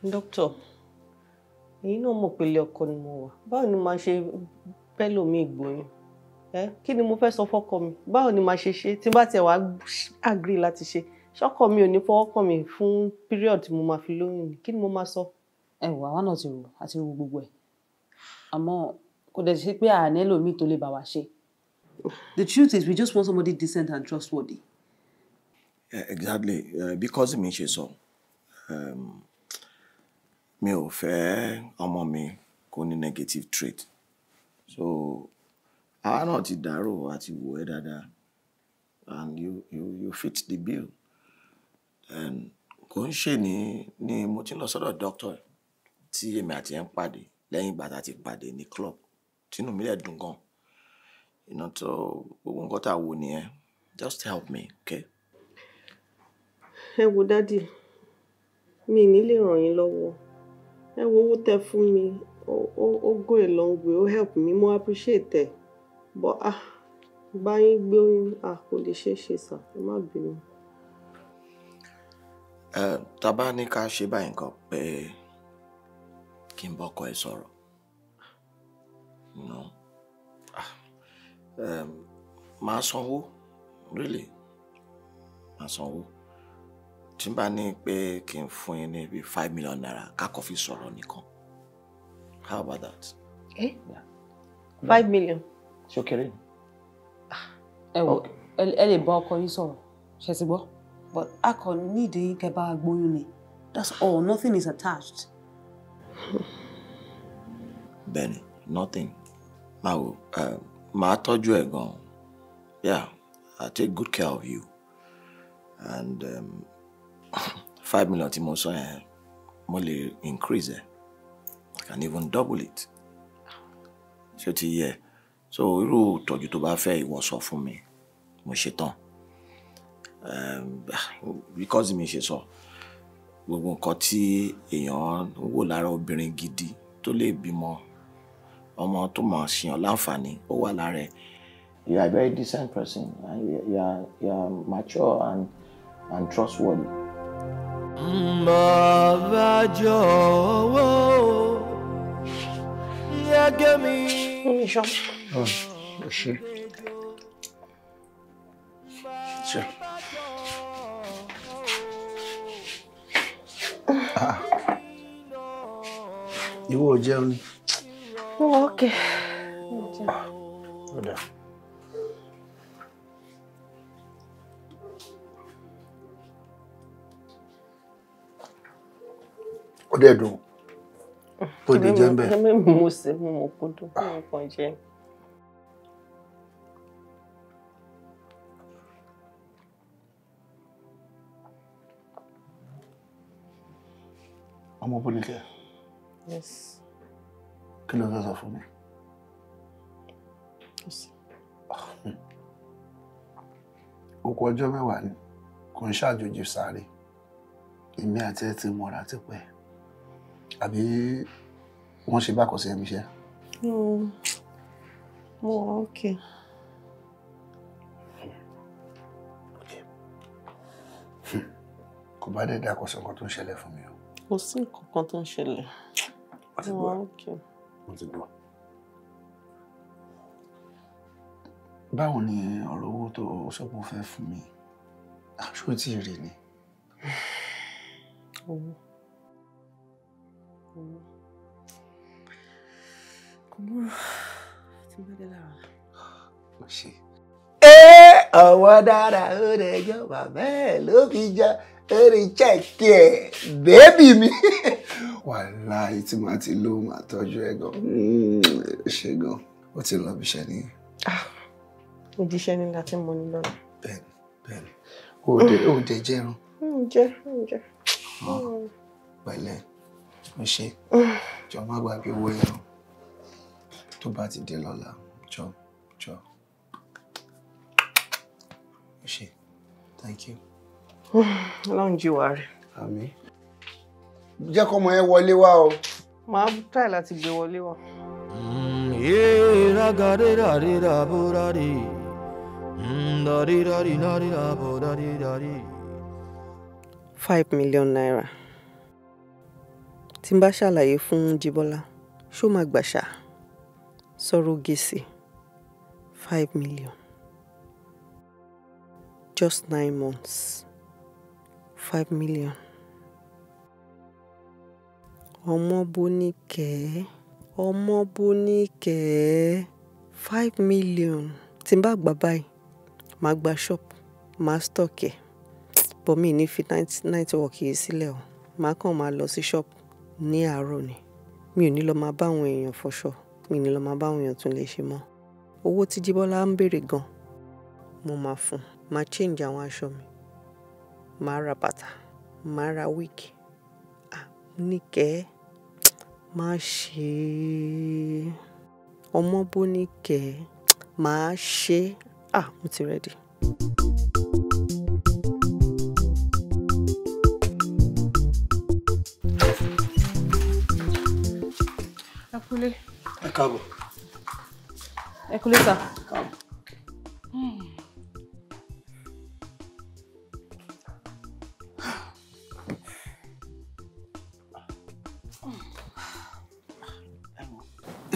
Doctor, èyí náà mọ̀ pé ilé ọkọ ni mo wà. Báwo ni màá ṣe bẹ́ lómi ìgbóyún? Kí ni mo fẹ́ sọ fọ́kọ mi? Báwo ni màá ṣe ṣe? Tí bá tiẹ̀ wá agree láti ṣe. Ṣọ́kọ mi ò ní fọwọ́ kàn mí fún period tí mo máa fi lóyún ni. Kí ni mo máa sọ? Àwa náà ti rò àti rò gbogbo ẹ̀. Àmọ́ kò dẹ̀ ṣe pé àní ẹlòmíì tó lè bá wa ṣe. The truth is we just want somebody decent and trustworthy. Yeah, exactly. Because mi ṣe sọ. Mi ò fẹ́ ọmọ mi kó ní negative trait. So àwa náà ti dàrò àti wò ẹ́ dáadáa. And you fit the bill. And kò ń ṣe ni mo ti lọ sọ́dọ̀ doctor tí èmi àti ẹ̀ ń pàdé lẹ́yìn ìgbà tá a ti pàdé ní club. Tínú mi lè dùn gan. Tó gbogbo nǹkan tá a wò nìyẹn. Just help me, okay? Ẹ wo dádì, mi ní lè ràn yín lọ́wọ́. Ẹ wo owó tẹ́ fún mi, ó go a long way, ó help me, mo appreciate ẹ̀. But bá yín gbé oyún, kò lè ṣeé ṣe sà, ẹ má bínú. Tá bá ní ká ṣe báyìí nǹkan pé kí n bọ́kọ ẹ sọ̀rọ̀. Máa sanwó, really. Máa sanwó. Tí n bá ní pé kí n fún yín ní bí 5 million naira ká kọ́ fi sọ̀rọ̀ nìkan. How about that? Yeah. 5 million. Ṣó kéré ni? ẹ wò ẹ lè bá ọkọ yín sọ̀rọ̀ ṣe ti gbọ́ but a kò nídìí kẹ́ bá gbóyún ni that's all nothing is attached. Benny, nothing. Now, màá tọ́jú ẹ̀ gan. Yeah, I take good care of you. And 5 million tí mo sọ yẹn, mo lè increase it. I can even double it. Ṣé ti yẹ? So irú ìtọ́jú tó bá fẹ́ ìwọ sọ fún mi, mo ṣetán. Because mi ṣe sọ, gbogbo nǹkan tí èèyàn wò lára obìnrin gidi tó lè bímọ, ọmọ tó máa ṣèyàn láǹfààní, ó wà lára ẹ̀. You are a very decent person. You are mature and trustworthy. Bàbá jọ̀wọ́, yẹ kí mi. Ṣé. Ìwọ ò jẹun ni. Okay. Ó dáa. Ó dẹ̀ dùn. Ó di jẹ́ ń bẹ̀. Mo ṣe mo mọ̀ kó dùn kó nǹkan jẹ. Ọmọ Bóníkẹ́. Yes. Kí ló fẹ́ sọ fún mi? Oko ọjọ́ mẹ́wàá ni kò ń ṣàjòjì sáré. Èmi àti ẹ ti mọ̀ra ti pẹ́. Àbí wọ́n ṣe bákan sí ẹ̀mí iṣẹ́? Mo wà okay. Kò bá dẹ̀ dákọ̀ sọ nǹkan tó ń ṣẹlẹ̀ fún mi o. Kò sí nǹkan kan tó ń ṣẹlẹ̀. Mo wà okay. Mo ti gbọ́. Báwo ni ọ̀rọ̀ owó tó sọ́pọ̀ fẹ́ fún mi? Ṣó tí ì rí ni? Owó. Kò múrò tí bá dé lára. Mo ṣe. Ọwọ́ dára ó rẹ̀ jọ bàbá ẹ̀ ló fi jọ orí chẹ́ẹ̀kì ẹ̀ bébì mi. Wàláhì tí màá ti lò máa tọ́jú ẹ̀ gan. Ṣé gan? Ó ti lọ ibiṣẹ́ ni. Mo jíṣẹ́ ní láti mọ ní lọ́nà. Bẹ́ẹ̀ni, bẹ́ẹ̀ni. Ó dé jẹun. Ǹjẹ́. Pẹ̀lẹ́, mo ṣe. Jọ má gbàgbé owó yẹn. Tó bá ti dé lọ́la, jọ. Mo ṣe. Thank you. Ọlọ́run jí wa rẹ̀. Àmín. Jẹ́ kọ́mọ ẹ wọlé wá o. Màá try láti gbé wọlé wá. £5 million. Tí n bá ṣàlàyé fún Jíbọ́lá, ṣó máa gbàṣà? Surrogacy. 5 million. Just 9 months. 5 million. Ọmọ Bóníkẹ́. 5 million. Tí n bá gbà báyìí, màá gba shop, màá stock ẹ̀. But mi ní fi night work yìí sílẹ̀ o. Màá kàn máa lọ sí shop ní àárọ̀ ni. Mi ò ní lọ máa bá àwọn èèyàn fọṣọ. Mi ò ní lọ máa bá àwọn èèyàn tún lè ṣe mọ́. Owó tí Jíbọ́lá ń béèrè gan, mo máa fún. Màá change àwọn aṣọ mi. Màá ra bàtà. Màá ra wig. Níkẹ́. Má ṣe. Ọmọ Bóníkẹ́. Màá ṣe. Mo ti ready. Ẹ kúlé. Ẹ káàbọ̀. Ẹ kúlé sà. Káàbọ̀.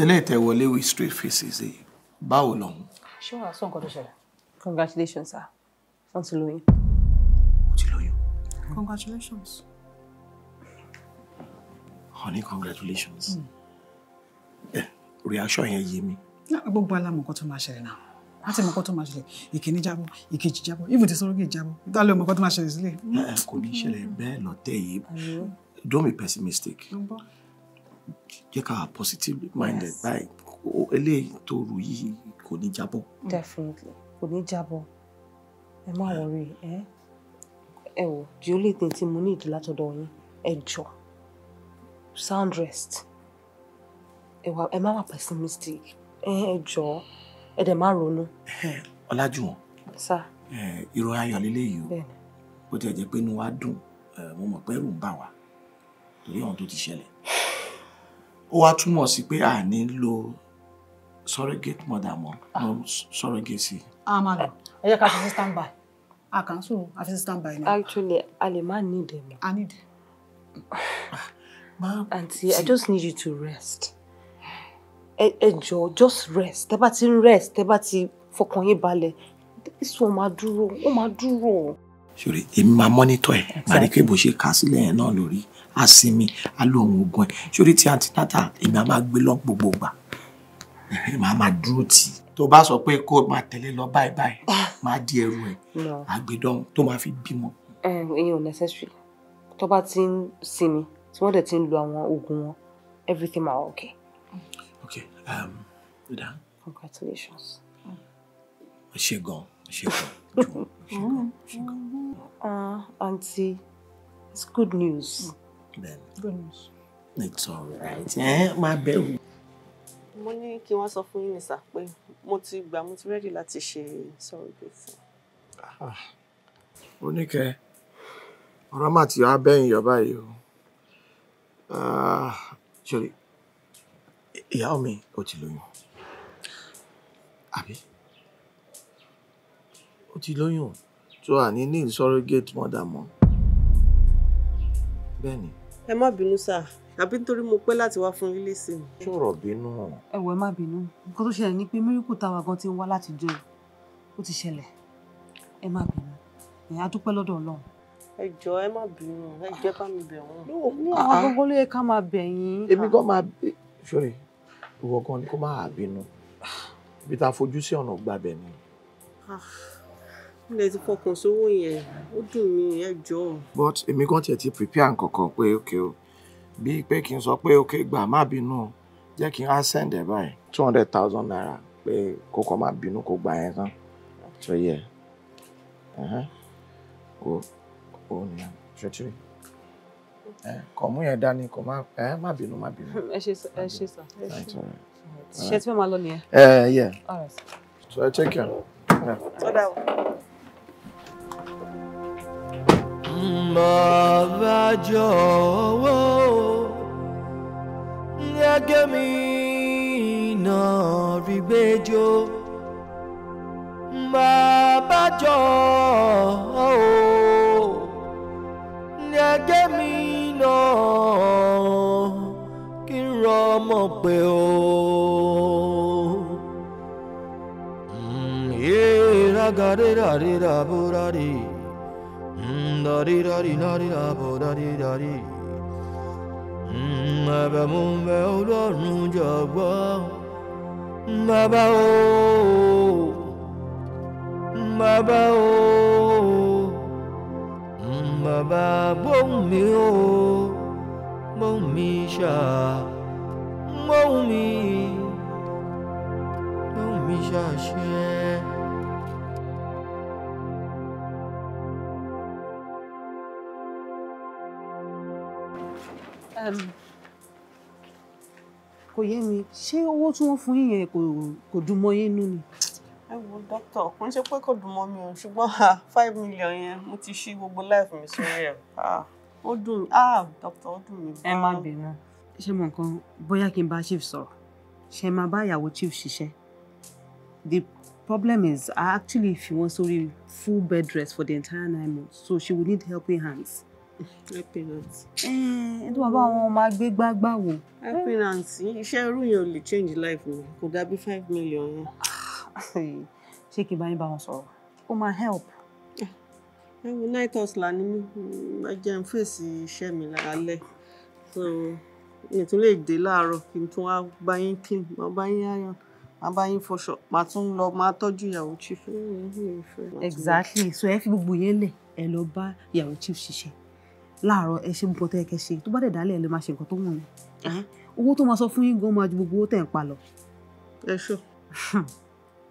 Eléyìí tẹ́ wọlé with straight faces yìí. Báwo lọ́hùn? Ṣé wàá sọ nǹkan tó ṣẹlẹ̀? Congratulations sir. Wọ́n ti lóyún. Ó ti lóyún. Congratulations. Honey, congratulations. Reaction yẹn yé mi. Gbogbo alámọ̀ nǹkan tó máa ṣẹlẹ̀ náà. láti mọ̀ kó tó máa ṣẹlẹ̀ ìkíní jábọ́ ìkejì jábọ́ even ti sọ́rọ́gì jábọ́ dálé ọmọ kó tó máa ṣẹlẹ̀ sílẹ̀. Kò ní ṣẹlẹ̀ bẹ́ẹ̀ lọ́tẹ̀ yìí. Don't be pessimistic. Jẹ́ ká positive minded báyìí. Eléyìí tó rù yìí kò ní jábọ́. Definitely kò ní jábọ́. Ẹ má worry ẹ wò the only thing tí mo ní ìdí látọ̀dọ̀ yín ẹ jọ̀ọ́ sound rest. Ẹ má wà pessimistic. Ẹ jọ̀ọ́ ẹ dẹ̀ má ronú. Ọlájúwọ̀n. Sá. Ìròyìn ayọ̀ lélẹ́yìí o. Bó ti ẹ̀ jẹ́ pé inú wa dùn, mo mọ̀ pé ẹ̀rù ń bà wá torí ohun tó ti ṣẹlẹ̀. Ó wá túmọ̀ sí pé a ní lo surrogate mother mọ́, no surrogacy. A máa lọ. Ẹ jẹ́ ká fi stand by. A kàn so a fi stand by. Actually, a lè má need them. I need. Auntie, I just need you to rest. Ẹ jọ̀ọ́, just rest. Tẹ́ bá ti ń rest, tẹ́ bá ti fọkàn yín balẹ̀. This one máa dúró, ó máa dúró. Ṣòrí, èmi máa monitor ẹ̀. Máa rí pé bó ṣe kà sílẹ̀ yẹn náà lórí. A sinmi, a lo ohun ogun ẹ̀. Ṣòrí tí antenatal, èmi á máa gbé lọ gbogbo ìgbà. Màá máa dúró tì. Tó bá sọ pé kó máa tẹ̀lé lọ báyìí, máa di ẹrù ẹ̀. Àgbẹ̀dọ̀ tó máa fi bímọ. Ìyẹn ò necessary. Tó bá ti ń sinmi, tí wọ́n dẹ̀ ti ń lo àwọn oògùn wọn, everything ma okay. Okay, Dada. Congratulations. Ṣé gan. Auntie, it's good news. Then. Good news. It's all right. Má bẹ̀rù. Mo ní kí wọ́n sọ fún yín sà pé mo ti ready láti ṣe surrogate. Oníkẹ́, ọ̀rọ̀ máa ti wá bẹ́yìn yọ báyìí o. Ṣòrí, ìyàwó mi ó ti lóyún. Àbí? Ó ti lóyún. So a ní need surrogate mother mọ́. Bẹ́ẹ̀ni. Ẹ má bínú sà, àbí nítorí mo pẹ́ láti wá fún yín lésì. Ṣọ̀rọ̀ bínú. Ẹ wò ẹ má bínú. Nǹkan tó ṣẹlẹ̀ ni pé miracle táwa gan ti ń wá láti jọ ó ti ṣẹlẹ̀. Ẹ má bínú. A dúpẹ́ lọ́dọ̀ Ọlọ́run. Ẹ jọ̀ọ́ ẹ má bínú, ẹ jẹ́ ká mi bẹ̀ wọ́n. Ní àwọn gbogbo ló yẹ ká máa bẹ̀ yín. Èmi gan máa ṣòrí, ìwọ gan ni kó máa bínú. Ibi tá a fojú sí ọ̀nà gbàbẹ̀ ni. Ilé ti fọkàn sówó yẹn, ó dùn mí, ẹ jọ̀ọ́. But èmi gan tiẹ̀ ti prepare nǹkankan pé okay o. Bí pé kí n sọ pé okay gbà má bínú, jẹ́ kí n á send ẹ̀ báyìí 200,000 naira pé kó kọ́ má bínú kó gbà yẹn tán. So yeah. Ó ní ṣètìrì. Kọ̀ mú yẹn dání kò má bínú. Ẹ ṣé sà. Ṣé tí fẹ́ máa lọ nìyẹn? Yeah. All right. So I take care. Ọ̀dà o. Bàbá jọ̀wọ́ gẹ́gẹ́ mi náà rí gbẹ́jọ́. Bàbá jọ̀wọ́ gẹ́gẹ́ mi náà kí n rọ́mọ pé o. Ragadera burari. Dari dari dari dari dari. Bàbá mo ń bẹ̀ Ọlọ́run jọ̀gbọ́. Bàbá o. Bàbá o. Bàbá gbóhùn mi o. Gbóhùn mi ṣá. Gbóhùn mi ṣàṣẹ. Kò yé mi, ṣé owó tí wọ́n fún yín yẹn kò dùn mọ́ yín nú ni? Ẹ wo dókítà, kò ń ṣe pé kò dùn mọ́ mi o, ṣùgbọ́n 5 million yẹn mo ti ṣí gbogbo life mi sórí ẹ̀. Ó dùn mí, dókítà ó dùn mí. Ẹ má bínú. Ṣé mo nǹkan bóyá kí n bá chief sọ̀rọ̀? Ṣé máa bá ìyàwó chief ṣiṣẹ́? The problem is I actually fi wọ́n sórí full bed rest for the entire 9 months, so she will need helping hands. Helping hands. Ẹ tó máa bá wọn máa gbé gbágbá wò. Helping hands, iṣẹ́ irú yẹn ò lè change life mi, kò dàbí 5 million yẹn. Ṣé kí n bá yín bá wọn sọ̀rọ̀? Ó máa help. Ẹ wo night hustler ni mí, ẹ jẹ́ n fèsì iṣẹ́ mi lálẹ́. So mi tún lè dé láàárọ̀ kí n tún wá bá yín clean, máa bá yín iron, Màá bá yín fọṣọ. Màá tún lọ máa tọ́jú ìyàwó chief. Exactly. So ẹ fi gbogbo yẹn lẹ̀ ẹ lọ bá ìyàwó chief ṣiṣẹ́. Láàárọ̀ ẹ ṣe nǹkan tó yẹ kẹ́ ṣe. Tó bá dẹ̀ dálẹ̀ ẹ lè máa ṣe nǹkan tó wọ̀n yín. Owó tó máa sọ fún yín gan máa ju gbogbo owó tẹ̀ ń pa lọ. Ẹ ṣọ́.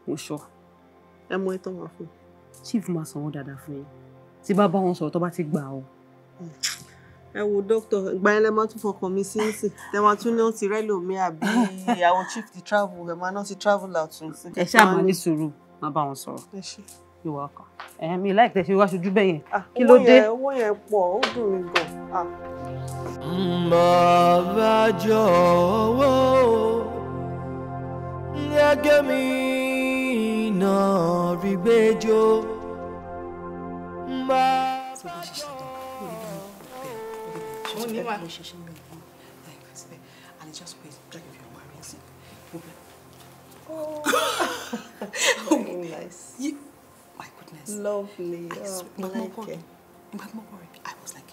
Mo ṣọ́. Ẹ mọ ìtàn wá fún. Chief máa sanwó dáadáa fún yín. Tí bá wọn sọ̀rọ̀ tó bá ti gbà o. Ẹ wo dókítà, ìgbà yẹn lẹ máa tún fọkàn mi sí ń sìn. Tẹ máa tún ní ó ti rẹ́lòmí àbí ìyàwó chief ti travel. Ẹ máa náà ti travel out tún sí. Ẹ ṣáà máa ní sùúrù, máa bá wọn sọ̀rọ̀. Ẹ ṣé. You're welcome. Mi like tẹ́ ṣe wá ṣojú bẹ́ẹ̀ yẹn. Kí ló dé? Owó yẹn pọ̀, ó dùn mí gan. Bàbá jọ̀wọ́ gẹ́gẹ́ mi náà rí gbẹ́jọ́. Nice. My goodness. Lovely. But more worried. I was like,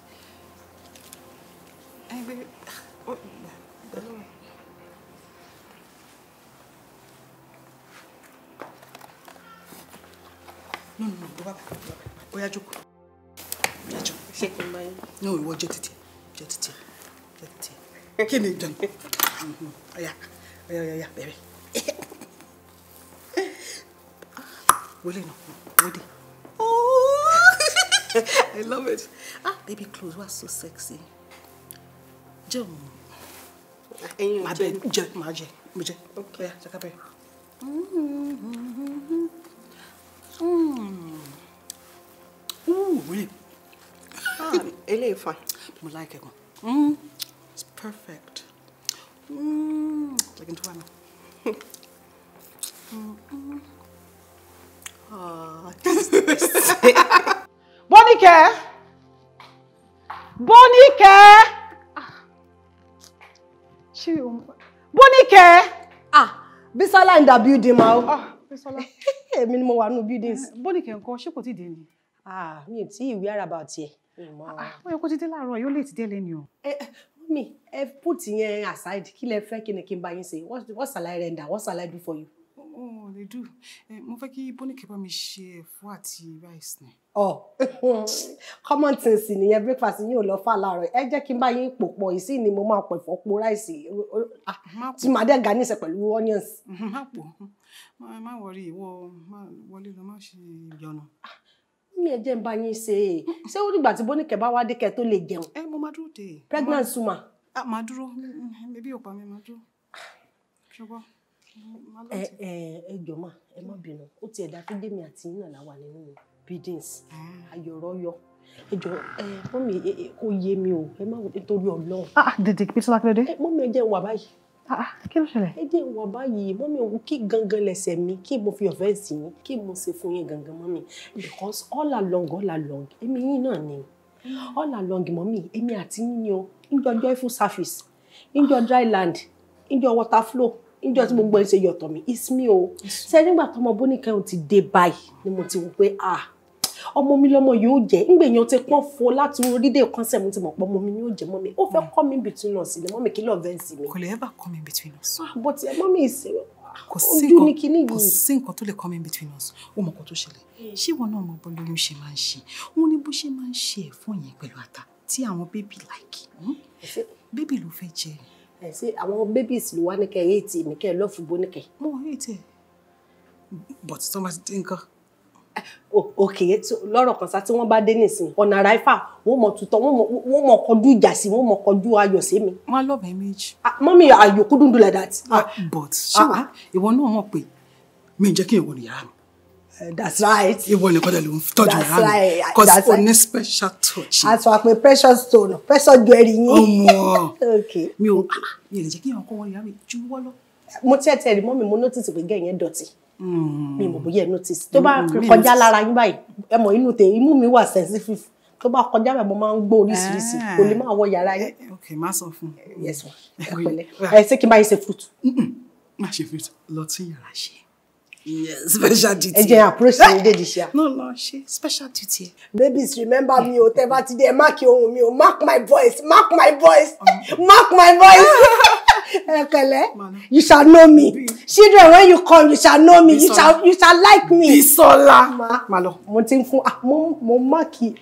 hey, baby. No. Oya jókòó. No, ìwọ jẹ́ títí. Kí ni ìdán? Oya, bẹ̀rẹ̀. Wọlé náà, wọlé. I love it. Baby clothes were so sexy. Jẹ́ máa jẹ. Okay, yeah, check up here. Ooh, really? Eléyìí fine. I like it. It's perfect. Like into one. Bóníkẹ́! Bóníkẹ́! Bísọ́lá in the building ma o. Bísọ́lá. Èmi ni mo wà nínú buildings. Bóníkẹ́ ńkọ́ ṣé kò tí dé ni? Mi ò tí ì hear about tiẹ̀. Ó yẹ kó ti dé láàárọ̀ yóò lè ti dé lẹ́ni o. Mummy, ẹ put yẹn aside. Kí lẹ fẹ́ kí ni kí n bá yín ṣe? What shall I render? What shall I do for you? Oh, they do. Mo fẹ́ kí Bóníkẹ́ bá mi ṣe ẹ̀fọ́ àti rice ni. Common sense nìyẹn breakfast yín ò lọ fà láàárọ̀. Ẹ jẹ́ kí n bá yín pò pọ̀ ìsí ni mo máa pọ̀ ẹ̀fọ́ po rice. Tí màá dẹ̀ garnish pẹ̀lú onions. Má worry, ìwọ wọlé lọ má ṣe ìyọnu. Mi ẹ jẹ́ n bá yín ṣe. Ṣé ó dìgbà tí Bóníkẹ́ bá wá dé kẹ́ tó lè jẹun? Mo máa dúró dé. Pregnant woman. Máa dúró. Bébí ò pa mi, máa dúró. Ṣùgbọ́n jọ̀ọ́ mà, ẹ má bínú. Ó ti ẹ̀dá tó dé mi àti yín náà la wà nínú buildings. Ayọ̀rọ̀yọ̀. Ẹ jọ̀ọ́ mọ́mì kò yé mi o. Ẹ má wò nítorí Ọlọ́run. Dèdè kí Bísọ́lá kí ló dé? Mọ́mì ẹ jẹ́ n wà báyìí. Kí ló ṣẹlẹ̀? Ẹ jẹ́ n wà báyìí. Mọ́mì òun kí gangan lẹ̀sẹ̀ mi, kí mo fi ọ̀fẹ́ sí yín, kí mo ṣe fún yín gangan mọ́mì. Because all along, èmi yín náà ni. All along mọ́mì, èmi àti yín ni o. Ìjọ joyful service, ìjọ dry land, ìjọ water flow. Ìjọ tí gbogbo ẹ̀ ṣe yọ̀tọ̀ mi, it's me o. Ṣé nígbà tọ́mọ Bóníkẹ́ ò ti dé báyìí ni mo ti wò pé ọmọ mi lọ́mọ yóò jẹ́. Ńgbèyàn ti pọ́n fo láti orílẹ̀ concept mo ti mọ̀ pé ọmọ mi ni yóò jẹ́ mọ́mì. Ó fẹ́ come in between us ni mọ́mì kí lọ́ọ̀ fẹ́ sí mi. Kò lè ever come in between us. But mọ́mì ìsìn kò sí nǹkan tó lè come in between us. Ó mọ̀ nǹkan tó ṣẹlẹ̀. Ṣé ìwọ náà mọ̀ bó lóyún ṣe máa ń ṣe? Wọ́n ní bó ṣe máa ń ṣe ẹ̀fọ́ yẹn pẹ̀lú ata tí àwọn baby like. Baby ló fẹ́ jẹ. Ṣé àwọn babies ló wá ní kẹ́ hate mi kẹ́ love Bóníkẹ́? Mo hate ẹ. But tó bá ti dé nǹkan. Okay, lọ́rọ̀ kan sá tí wọ́n bá dé nísìn ọ̀nà àráífà wọ́n mọ̀ tutọ́ wọ́n mọ̀ kọjú ìjà sí wọ́n mọ̀ kọjú ayọ̀ sí mi. Wọ́n love image. Mọ́mì ayọ̀ couldn't do like that. But ṣé ìwọ náà mọ̀ pé mi ń jẹ́ kí ìwọ ní yàrá mi. That's right. Ìwọ nìkan dẹ̀ ló ń tọ́jú yàrá mi. Because o ní special touch. A sọ pé precious stone, precious jewelry yín. Okay. Mi ò lè jẹ́ kí ìyàn kọ́ wọ́n yàrá mi ju wọ́ lọ. Mo tẹ́tẹ́ rí mọ́mì mo notice pé gẹ́ yẹn dọ̀tí. Mi mọ̀ bóyá ẹ notice. Tó bá kọjá lára yín báyìí, ẹ mọ̀ imú mi wà sensitive. Tó bá kọjá bẹ́ẹ̀ mo máa ń gbọ́ oríṣiríṣi. Kò lè máa wọ yàrá yín. Okay, má sọ fún. Yes ma. Ẹ pẹ̀lẹ́. Ṣé kí n bá yín ṣe fruit? Má ṣe fruit. Lọ tún yàrá ṣe. Yes, special duty. Ẹ jẹ́ approach ní dédì ṣá. No, ṣe special duty. Babies, remember me o. Tẹ́ bá ti dé, mark your ohun mi o. Mark my voice. Mark my voice. Mark my voice. You shall know me. Children, when you come, you shall know me. You shall like me. Bisola. Malo, mo tin fún mo maki.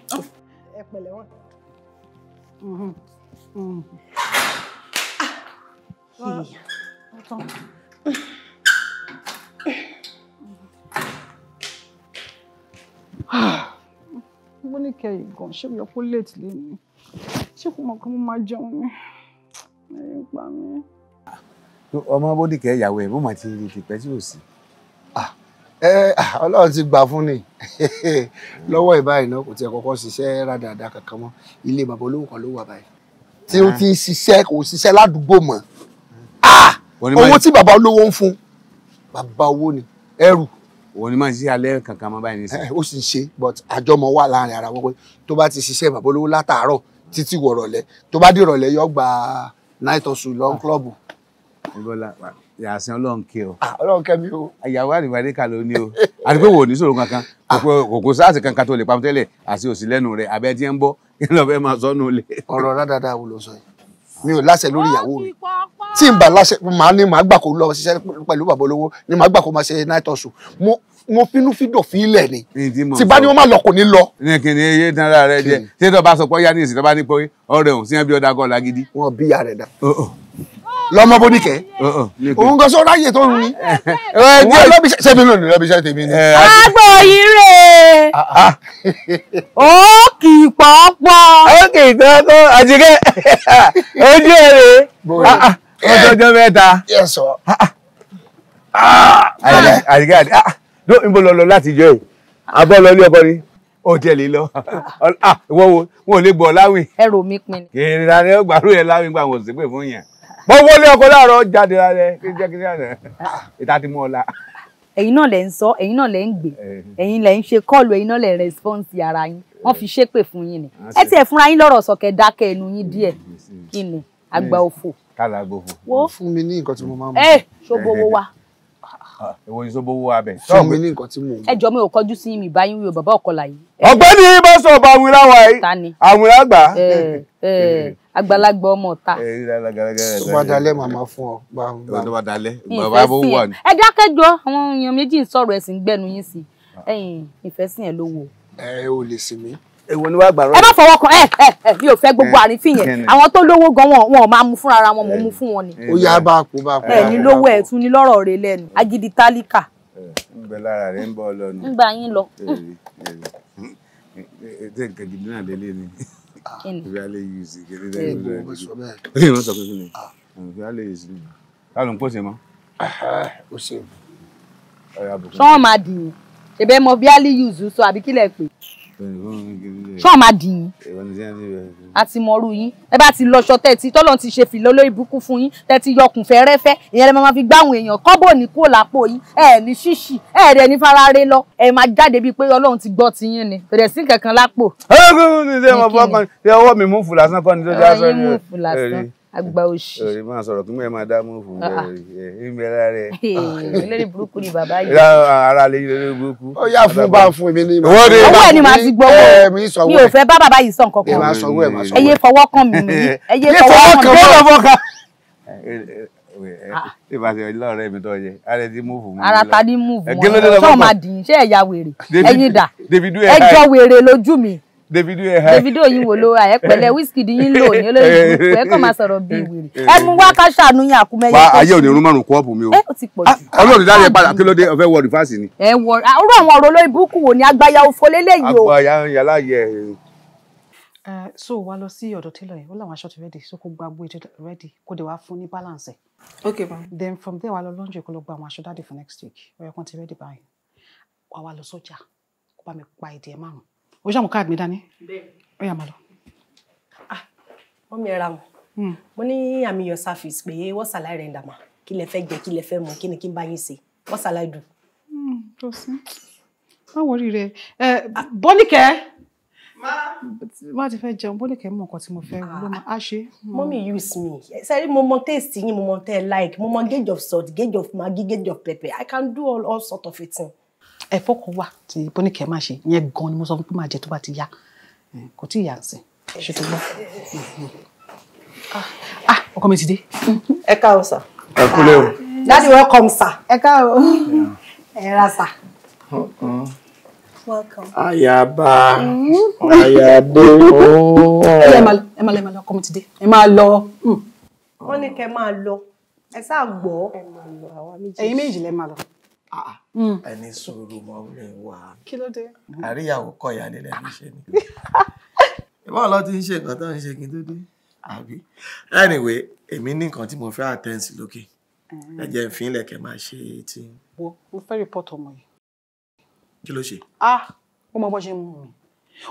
Mo ní kẹ́ ìgàn ṣé mo yọ kó late lẹ́nu. Ṣé kò mọ̀ pé mo máa jẹun ni? Ẹ̀yin pa mí. Ọmọ Bódìkẹ́ ìyàwó ẹ̀ bó máa ti rí tipẹ́ tí ò sí. Ọlọ́run ti gbà fún ni lọ́wọ́ ìbáyìí náà kò tiẹ̀ kọ́kọ́ ṣiṣẹ́ rádaràda kankan mọ́ ilé bàbá olówó kan ló wà báyìí tí ó ti ń ṣiṣẹ́ kò ṣiṣẹ́ ládùúgbò mọ́ owó tí bàbá olówó ń fún bàbá owó ni ẹrù. Òun ni máa ń ṣiṣẹ́ alẹ́ kankan mọ́ báyìí nísìnyí. Ó sì ń ṣe but àjọmọ̀ wà láàrin ara wọn pé tó bá ti ṣiṣẹ́ bàbá olówó látàárọ̀ títí wọ̀ rọ̀lẹ́ tó bá dé rọ̀lẹ́ yóò gba night hustle lọ club. Ìbọ́lá yàsìn Ọlọ́run kí o. Ọlọ́run kẹ́mi o. Àyàwó àdìbàdé kà ló ní o. Àti pé wò ní sọ̀rọ̀ kankan kòkó sáàsì kankan tó lè pamọ́ tẹ́lẹ̀ àti òsì lẹ́nu rẹ̀ abẹ́ tí ń bọ́ kí ló fẹ́ máa sọ́nù lé. Ọ̀rọ̀ rádáadáa wo ló sọ yìí mi ò láṣẹ lórí ìyàwó mi tí n bá láṣẹ màá gbà kó lọ ṣiṣẹ́ pẹ̀lú bàbá olówó ni màá gbà kó máa ṣe night hustle mo finú fídọ̀ fílẹ̀ ni tí bá ní wọ́n máa lọ kò ní lọ. ní kí ni iye tán ara rẹ jẹ ṣé tó bá sọ pé yá ní ìsìn tó bá ní pé ọ̀rẹ́ òun sí ẹbí ọdá gọ lágídí. Wọn bí ìyá rẹ dá lọmọ Bódìkẹ́ òun gan sọ ráyè tó ń rin ṣebí náà ní lọ́bíṣẹ́ tèmi ni. Agbo yìí rè ó kì í pọ́pọ́. Ó kì í tọ́kọ́ àjíkẹ́ ojú èrè ọjọ́jọ́ mẹ́ta. Àjíkẹ́ ló ń bọ̀ lọ láti jọ ẹ̀ abọ́ lọ ilé ọkọ ni ó tiẹ̀ lè lọ wọn ò lè gbọ́ láwìn. Ẹrù mi pin. Kìrìnà ni ó gbàrú ẹ̀ láwìn gbà wọ́n sì pé fún yàn. Bọ́wọ́ lé ọkọ láàárọ̀ jáde rárẹ̀ kí jẹ́ kí jẹ́ ìta ti mú ọ la. Ẹ̀yin náà lẹ ń sọ, ẹ̀yin náà lẹ ń gbé, ẹ̀yin lẹ ń ṣe kọ́ọ̀lù, ẹ̀yin náà lẹ ń rẹ́spọ́ǹsì ara yín. Wọ́n fi ṣépè fún yín ni. Ẹ tiẹ̀ fúnra yín lọ́rọ̀ sọ̀kẹ́ dákẹ́ ẹnu yín díẹ̀. Kí ni àgbà òfò? Kálá gbòfò. Wọ́n fún mi ní nǹkan tí mo máa ń mú. Ṣòbowó wa. Èwo ni ṣòbowó wa bẹ̀? Fún mi ní nǹkan tí mo mú. Ẹ jọ mi ò kọjú sí mi báyìí wí o bàbá ọ̀kọlà yìí. Ọ̀gbẹ́ni bá sọ ọba àwọn ìlàwọ̀ yìí. Ta ni? Àwọn ìlàgbà. Àgbàlagbà ọmọ ta. Tó bá dalẹ̀ màmá fún ọ. Tó bá dalẹ̀ bàbá bó wà ní. Ẹ dákẹ́jọ́ àwọn èèyàn méjì ń sọ̀rọ̀ ẹ̀sìn gbẹ́nu yín sí. Ìfẹ́ sí ẹ̀ lówó. Ò lè sìn mí. Èwo ni wàá gbà rọ. Ẹ má fọwọ́ kan mi ò fẹ́ gbogbo àrífín yẹn. Àwọn tó lówó gan wọn ò máa mú fúnra ara wọn mo mú fún wọn ni. Ó yá bá kú. Ẹ ní lówó ẹ̀ tún ní lọ́rọ̀ rẹ̀ lẹ́nu. Agídí tálíkà. Ń bẹ lára rẹ̀ ń bọ̀ lọ ni. Ń gbà yín lọ. Tẹ́ nǹkan gidi náà lélẹ̀ ni. Ìfẹ́ alẹ́ yìí sí kéré lẹ́yìn ìlú rẹ̀. Ó wọ́n sọ pé kí ni? Ìfẹ́ alẹ́ yìí sí. Táwọn ń pòṣe mọ́. Ó ṣe. Ṣọ́wọ́n máa dì yín. Ṣèbẹ́ mọ bí Aliyu Zu sọ àbí kílẹ̀ pé. Ṣọ́wọ́n máa dì yín. Àti mọ̀rú yín. Ẹ bá ti lọ ṣọ tẹ́tí tọ́lọ́ ti ṣe fìlọ́ lórí burúkú fún yín tẹ́tí yọkùn fẹ́rẹ́fẹ́ ìyẹn lè máa fi gbáwọn èèyàn kọ́bọ̀ ní kúrò lápò yín ní ṣíṣì rẹ̀ ní farare lọ máa jáde bíi pé Ọlọ́run ti gbọ́ ti yín ni bẹ̀rẹ̀ sí kankan lápò. ọwọ́ mi Mufu lásán kọ́ ni tó já sọ ni. Mufu lásán àgbà òṣì. Òrì máa sọ̀rọ̀ kí mẹ́ẹ̀ máa dá Mufu ìmẹ̀rẹ̀ rẹ̀. Olórí burúkú ni bàbá yìí. Ara lè yí lórí burúkú. Ó yá fún bá fún mi ní. Owó ẹ̀ ni màá ti gbowó. Mi ò fẹ́ bá bàbá yìí sọ nǹkan kan. Ẹ yé fọwọ́ kàn mí. Ẹ yé fọwọ́ kàn mí. Ìbáṣe ọlọ́rẹ́ mi tó yẹ ara ti Mufu mú. Ara ta ní Mufu mọ́ ṣọ́ máa dì í ṣé ẹ̀yà wèrè ẹ̀yin dà ẹjọ́ wèrè lójú mi. Davido yín wò ló ẹ pẹ̀lẹ́ Wizkid yín lò ní olórí ìbùkún ẹ kàn máa sọ̀rọ̀ bíi wèrè ẹ mú wá ká ṣàánú yín àkúmẹyẹ. Ayé òní irun márùn kọ́ọ̀pù mi o. Ó ti pọ̀ jù. Ọlọ́run dáre padà kí ló dé ọ̀fẹ́ wọ rìfáàsì ni. Ẹ wọ orú àwọn ọ̀rọ̀ olórí ìbùkún wò ní agbáyà òfò lélẹ́yìí o. Àgbà yàrá yẹ. So wá lọ sí ọ̀dọ̀ tailor yẹn ó láwọn aṣọ ti ready so kó gba gbogbo ètò ready kó dé wá fún ní balance ẹ̀. Okay ma. Then from there wá lọ laundry kó lọ gba àwọn aṣọ dáàdì for next week ọ̀yọ́ kan ti ready báyìí wá lọ sọ́jà kó bá mi pa ìdí ẹ̀ márùn-ún. Ó ṣàmù káàdì mi dání. Ó yá máa lọ. Wọ́n mi ra wọn. Mo ní àmì your service pé wọ́n ṣàlàyé rẹ̀ ń dàmà kí lẹ fẹ́ jẹ kí lẹ fẹ́ mu kí ni kí n bá yín ṣe wọ́n ṣàlàyé dùn. Tó sí báwo rí rẹ Bọ́níkẹ́. Má ti fẹ́ jẹun Bọ́níkẹ́ mọ̀ nǹkan tí mo fẹ́ ló máa ṣe. Mommy use me. Sẹ́rí mo mọ taste yín mo mọ tẹ́ like mo mọ gauge of salt gauge of maggi gauge of pepper I can do all sort of it. Ẹ̀fọ́ kan wà tí Bọ́níkẹ́ máa ṣe yẹn gan ni mo sọ fún pé máa jẹ tó bá ti yá kò tí ì yá sí ṣe tó gbọ́. ọkọ mi ti dé. Ẹ káàárọ̀ sir. Ẹ kúlẹ̀ o. Daddy welcome sir. Ẹ káàárọ̀. Ẹ ra sir. Welcome. Ayaba. Ayade. Ẹ máa lọ ọkọ mi ti dé. Ẹ máa lọ. Wọ́n ní kẹ́ máa lọ. Ẹ sá gbọ́. Ẹ máa lọ àwa méjì. Ẹ̀yin méjì lẹ máa lọ. Ẹni sùúrù mọ́ mi wá. Kí ló dé? Àríyàwó kọ́ ìyá nílẹ̀ ní ṣe ni. Ìbọn lọ ti ń ṣe nǹkan tó ń ṣe kí n tó dé. Àbí? Anyway, èmi ní nǹkan tí mo fẹ́ attend sí lókè. Ẹ jẹ́ n fi ilẹ̀ kẹ́ máa ṣe tí. Wo, mo fẹ́ report ọmọ yìí. Kí ló ṣe? Ó mọ bó ṣe ń mú mi.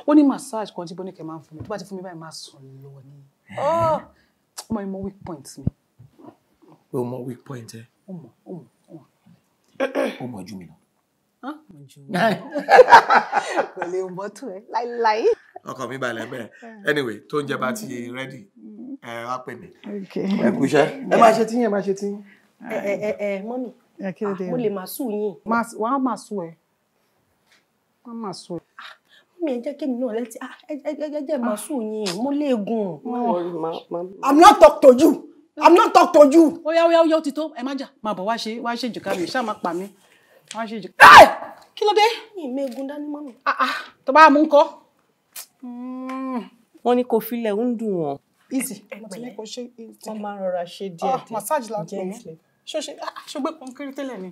Ó ní massage kan tí Bóníkẹ́ máa ń fún mi. Tó bá ti fún mi báyìí máa sùn lọ ni. Ọmọ yìí mọ weak point mi. Ó mọ weak point ẹ. Ó mọ. Ó mọ jù mí lọ. Mo jù mí. Kò lè mọ́tò ẹ láíláí. Ọkọ mi balẹ̀ bẹ́ẹ̀. Anyway, tó ń jẹ bá ti ready. Ẹ wá pè mí. Ẹ kú iṣẹ́. Ẹ máa ṣe tí yín, ẹ máa ṣe tí yín. Mọ́mì. Mo lè máa sùn yín. Wọ́n á máa sùn ẹ. Wọ́n á máa sùn ẹ. Mọ́mì ẹ jẹ́ kí mi náà létí. Ẹ jẹ́ máa sùn yín. Mo léegun. I'm not talk to you. I'm not talk to you. Ó yá ó ti tó. Ẹ má jà. Máa bọ̀ wá ṣe jùkà mi. Ṣá máa pa mí. Wá ṣe jùkà. Kí ló dé? Ìmẹ̀gùn dání mọ́mì. Tó bá mú ńkọ́. Wọ́n ní kò filẹ̀ ń dùn wọ́n. Easy. Wọ́n máa rọra ṣe díẹ̀. Massage la pè mí. Ṣó gbé kọ́ńkéré tẹ́lẹ̀ ni.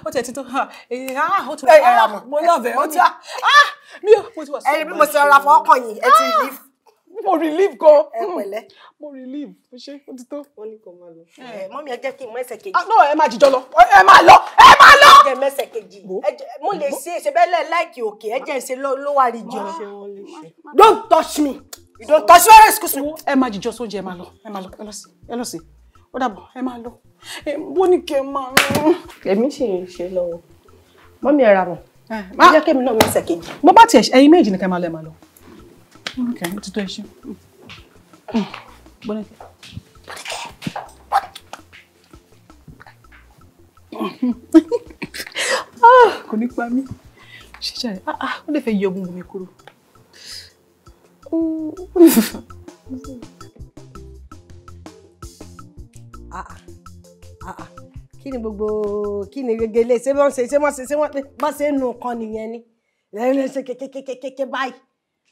Ó tẹ̀ títọ́. Mo lọ́ọ̀bẹ̀. Mo ti wà sọ́ọ̀bù. Ẹyin bí mo ti rọra fọwọ́ kàn yín, ẹ ti relief. Mo relief gan. Ẹ pẹ̀lẹ́. Mo relief. Ó ṣe ó ti tó. Wọ́n ní kò máa lọ. Mọ́mì ẹ jẹ́ kí n mọ ẹsẹ̀ kejì. No, ẹ máa jìjọ lọ. Ẹ máa lọ. Jẹ́ mẹ́sẹ̀ kejì. Mo lè ṣe bẹ́lẹ̀ láìkì òkè. Ẹ jẹ́ ṣe lower region. Don't touch me. You don't touch me. Excuse me. Ẹ máa jìjọ sóúnjẹ, ẹ máa lọ. Ẹ lọ sí. Ó dàbọ̀, ẹ máa lọ. Bóníkẹ́ máa lọ. Èmi ṣì ń ṣe lọ́wọ́. Mọ́mì ẹ ra mọ̀. Jẹ́ kí èmi náà mẹ́sẹ̀ kejì. Mo bá tiẹ̀ ẹ̀yin méjì ní kẹ́ máa lọ, ẹ máa lọ. Okay, ó ti tó ẹ ṣe. Bóníkẹ́. Kò ní pa mí. Ṣíṣe rẹ̀, ó lè fẹ́ yọ ogun mi kúrò. Kí ni gbogbo gègélé ṣé wọ́n ṣe nù kan nìyẹn ni. Lẹ́yìn ṣe kékékékéké báyìí.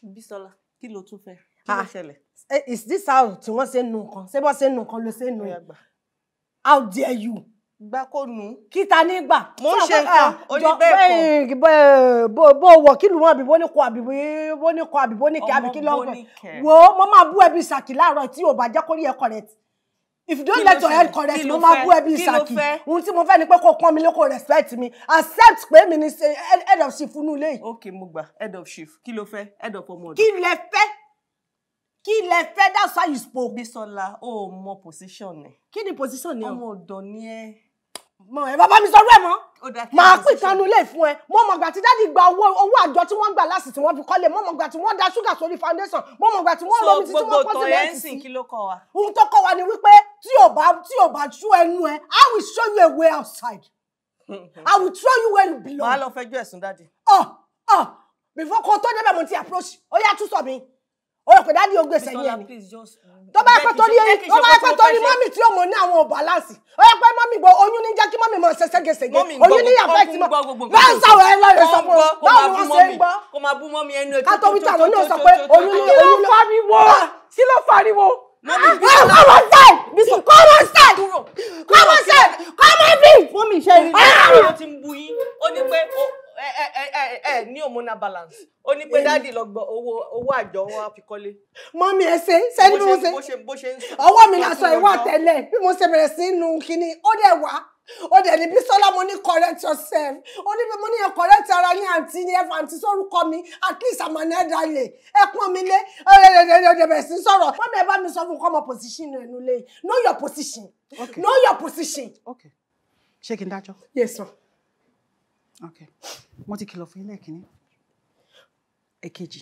Bísọ́lá, kí ló tún fẹ́? Kí ló ṣẹlẹ̀? Is this how tí wọ́n ṣe nù kan? Ṣé wọ́n ṣe nù kan ló ṣe nù? How dare you? Gbá kó nù. Kíta nígbà. Mo ń ṣe nǹkan oníbẹ̀ẹ̀kọ́. Bó wọ̀ kí lù wọ́n àbí bó ní kọ àbí bó ní kẹ àbí kí lọ́gbẹ̀. Wo mo máa bú ẹbí Ṣàkì láàárọ̀ tí ò bá jẹ́ kó rí ẹ correct. If you don't let your head correct, mo máa bú ẹbí Ṣàkì. Ohun tí mo fẹ́ ni pé kó pọ́n mi lé kó respect mi. Accept pé mi ni head of chief nínú ilé yìí. Okay, mo gbà head of chief. Kí ló fẹ́? Head of ọmọ ọ̀dọ̀. Kí lẹ fẹ́? Kí lẹ fẹ́? That's why you spoke. Bísọ́lá, o mọ position ni. Kí ni position ni o? Ọmọ ọ̀dọ̀ ni ẹ. Mo ẹ bàbá mi sọ rẹ mọ́. Màá pín kanu lé fún ẹ. Mo mọ̀ gbà tí dádì gba owó àjọ tí wọ́n gbà lásì tí wọ́n fi kọ́lé. Mo mọ̀ gbà tí wọ́n da ṣúgà sórí foundation. Mo mọ̀ gbà tí wọ́n lómi títí wọ́n pọ́n sílẹ̀ sí. Kí ló kọ́ wa? Ohun tó kọ́ wa ni wípé tí ò bá tú ẹnu ẹ, I will show you a way outside. I will throw you where you belong. Màá lọ fẹjọ́ ẹ̀sùn dádì. Before kò tó débẹ̀ mo ti approach. Ó yá tún sọ mi. Ó rò pé dádì ó gbèsè yẹn ni. Tó bá pẹ́ torí mọ́mì tí ó mọ̀ ní àwọn ọ̀bàlánsì. Ó yẹ pé mọ́mì gbọ́ oyún ní jẹ́ kí mọ́mì mọ̀ ṣe ségesège. Oyún ní yàfẹ́ tí mọ́. Báwo sọ̀rọ̀ ẹ lọ́yẹ̀ sọ fún ọ? Báwo ni wọ́n ṣe ń gbọ́? Kó máa bú mọ́mì ẹnu ètò. Ká tó wí táwọn náà sọ pé oyún ní oyún ló fariwo. Kí ló fariwo? Come on side! Bisu, come on side! Come on side! Come on side! Mọ́mì ṣe rí i. Ó ti ń bu yín. Ó ní pé ní hormonal balance. Ó ní pé dáàdì lọ gbọ́ owó àjọ wọn á fi kọ́lé. Mọ́mì ẹ ṣe sẹ́ni bí mo ṣe. Bó ṣe ń sùn. Ọwọ́ mi lásán ìwà tẹ́lẹ̀ bí mo ṣe bẹ̀rẹ̀ sí nu kíní ó dẹ̀ wá. Ó dẹ̀ ní Bísọ́lá mo ní correct yourself. Ó ní bí mo ní correct ara ní àǹtí ní ẹ̀fọ́ àǹtí sórúkọ mi at least àmọ́ ní ẹ̀dá lè. Ẹ pọ́n mi lé ọ̀rẹ́dẹ̀dẹ̀ bẹ̀rẹ̀ sí sọ̀rọ̀. Mọ́mì ẹ bá mi sọ fún kọ́mọ position ẹnu lé. Know your position. Know your position. Okay. Ṣé kí n dájọ́? Yes sir. Okay. Mo ti kìlọ̀ fún yín lẹ́ẹ̀kínní. Èkejì,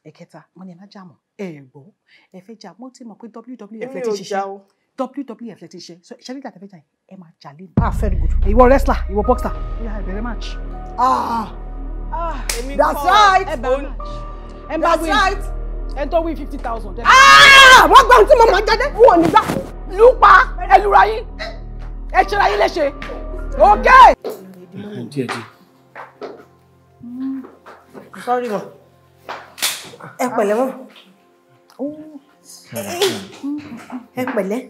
ẹ̀kẹta, mo ní ẹ má jà mọ́. Ẹ gbọ́, ẹ fẹ́ jà, mo ti mọ̀ pé WWF lẹ ti ṣiṣẹ́. WWF lẹ ti ṣiṣẹ́. So ṣẹ́rí ìgbà tẹ́fẹ́ jà yìí, ẹ máa jà lé. Very good. Ìwọ wrestler, ìwọ boxer, ó yá bẹ̀rẹ̀ match. That's right. That's right. Ẹ tó wí 50,000. Wọ́n gbà tí mo máa jáde fún wọn nígbà. Lùpa ẹ lura yín. Ẹ ṣe ra yín léṣe. Ok. Díẹ̀. Sorry ma. Ẹ pẹ̀lẹ́ mọ́. Ẹ pẹ̀lẹ́.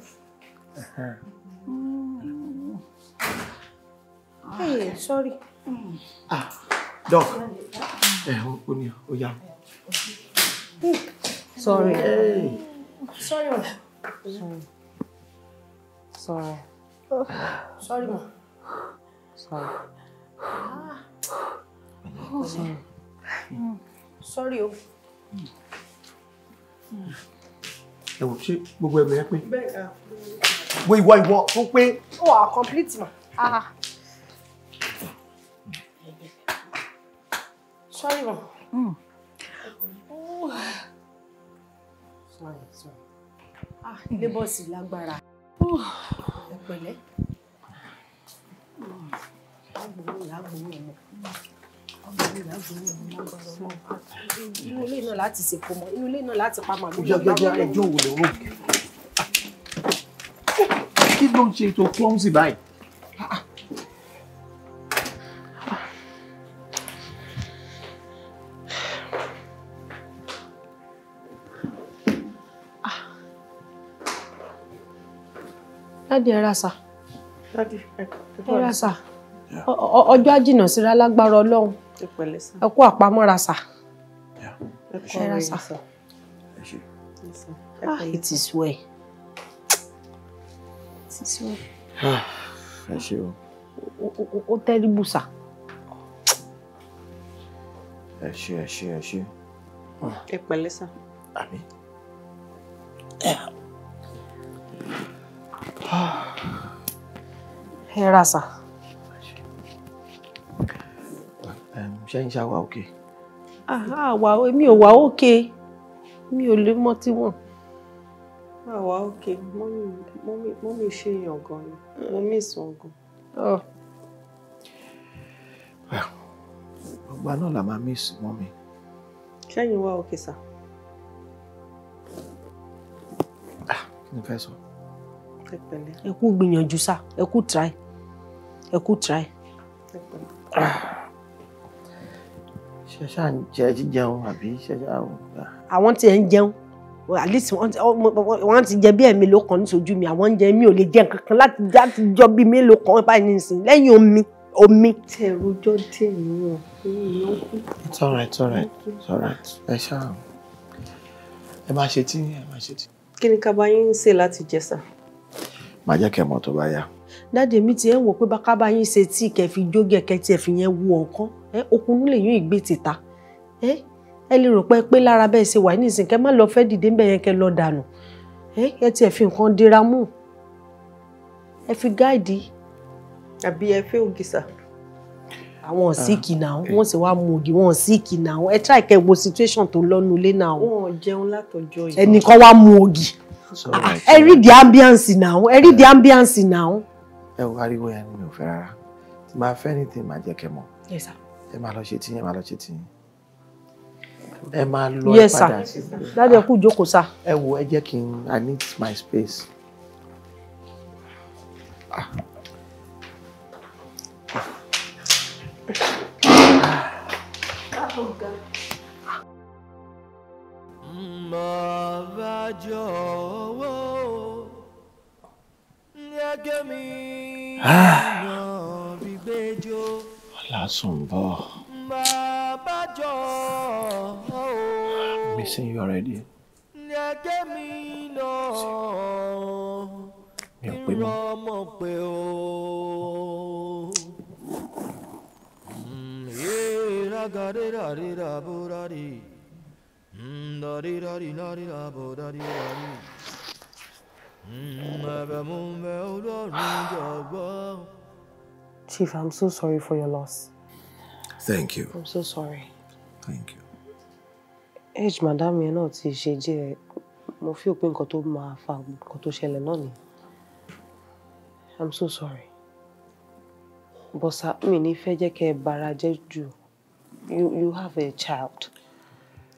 Hey, sorry. Doc. Ó ní ó yá. Sorry. Hey. Sorry ma. Sorry. Sorry ma. Sorry. Sorry. Sorry o. Ẹ wò ṣé gbogbo ẹ̀mí ẹ pé. Wo ìwọ tó pé. Ó wà complete ma. Sorry ma. Sorry. Ilé bọ́ọ̀sì lágbára. Ẹ pẹ̀lẹ́. Inú ilé náà láti ṣèpò mọ́, inú ilé náà láti pa màmú. Jẹ́jẹ́ ẹjọ́ wò lọ́wọ́. Kí ló ń ṣe tó clumsy báyìí? Dádì ẹ rásà. Ẹ rásà. Ọjọ́ àjìnà síra lágbára Ọlọ́run. Ẹ kú àpamọ́ra sà. Ẹ rásà. It is well. It is well. Ẹ ṣé o. Ó terrible sà. Ẹ ṣé. Ẹ pẹ̀lẹ́ sà. Àmín. Ẹ rásà. Ṣé ń ṣàwà òkè? Èmi ò wà òkè. Mi ò lè mọ́ tí wọ́n. Àwa òkè. Mọ́mí ṣe èèyàn gan ni. Mo miss wọn gan. Ọgbà náà la máa miss mọ́mí. Ṣẹ́yìn wá òkè sà. Kí ni fẹ́ sọ? Ẹ pẹ̀lẹ́. Ẹ kú gbìyànjú sà. Ẹ kú try. Ẹ pẹ̀lẹ́. Ṣé ṣáà ń jẹ jíjẹun àbí ṣé ṣáà ń gbà? Àwọn tí ẹ ń jẹun. At least wọ́n ti jẹ bí mélòó kan níṣojú mi. Àwọn ń jẹ mi ò lè jẹ nǹkan kan láti jọ bí mélòó kan báyìí nísìnyí. Lẹ́yìn omi. Tí ẹ rojọ́ díẹ̀ níwọ̀n. It's all right. Ẹ ṣáà. Ẹ máa ṣe tí. Kí ni ká bá yín ṣe láti jẹ sà? Màá jẹ́ kẹ́ mọ̀ tó bá yá. Dáde mi ti ẹ wò pé bá bá yín ṣe tí kẹ́ fi jógẹ̀ kẹ́ tí ẹ fi yẹn wú ọ̀kan. Okun lè yún ìgbé tìta. Ẹ lè rò pé lára bẹ́ẹ̀ ṣe wà nísìnyí kẹ́ má lọ fẹ́ dìde ńbẹ̀ yẹn kẹ́ lọ dànù. Ẹ tí ẹ fi nǹkan dira mú. Ẹ fi gáàdì. Àbí ẹ fẹ́ ògì sà? Àwọn síìkì náà wọ́n sì wá mu ògì wọn síìkì náà. Ẹ try kẹ́ wo situation tó lọ́nu ilé náà. Wọ́n jẹun látọjọ́ yìí. Ẹnìkan wá mu ògì. Ẹ rí the ambience now. Ẹ wo ariwo yẹn mi ò fẹ́ rárá. Tí máa fẹ́ anything máa jẹ́ kẹ́ mọ̀. Yes sir. Ẹ máa lọ ṣe tí. Ẹ máa lọ Yes padà sí. sir. Dáde kú jókòó sá. Ẹ wo ẹ jẹ́ kí I need my space. Bàbá jọ̀wọ́ gẹ́gẹ́ mi náà bí gbẹ́jọ́. Ọlásùn bọ̀. Bàbá jọ̀wọ́. Missing you already. Gẹ́gẹ́ mi náà ìrọ̀mọ̀ pé o. Chief, I'm so sorry for your loss. Thank you. I'm so sorry. Thank you. Age madam yẹn náà ti ṣe díẹ̀. Mo feel pé nǹkan tó máa fa nǹkan tó ṣẹlẹ̀ náà ni. I'm so sorry. But sir, mi ní fẹ́ jẹ́ kẹ́ ẹ bara jẹ́ jù. you have a child.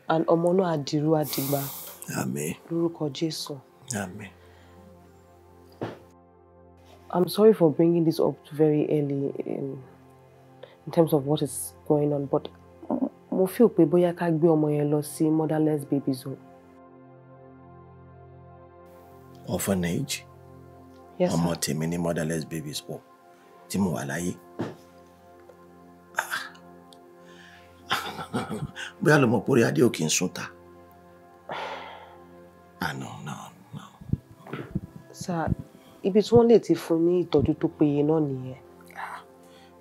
And ọmọ náà àdìrú àdìgbà. Àmín. Lórúkọ Jésù. Àmín. I'm sorry for bringing this up very early in terms of what is going on, but mo feel pé bóyá ká gbé ọmọ yẹn lọ sí motherless babies home. Orphanage? Yes, ọmọ tèmi ní motherless babies home tí mo wà láyé. Bóyá ló mọ̀ pórí adé ò kí ń sùn ta. No. Sir, ibi tí wọ́n lè ti fún ní ìtọ́jú tó péye náà nìyẹn.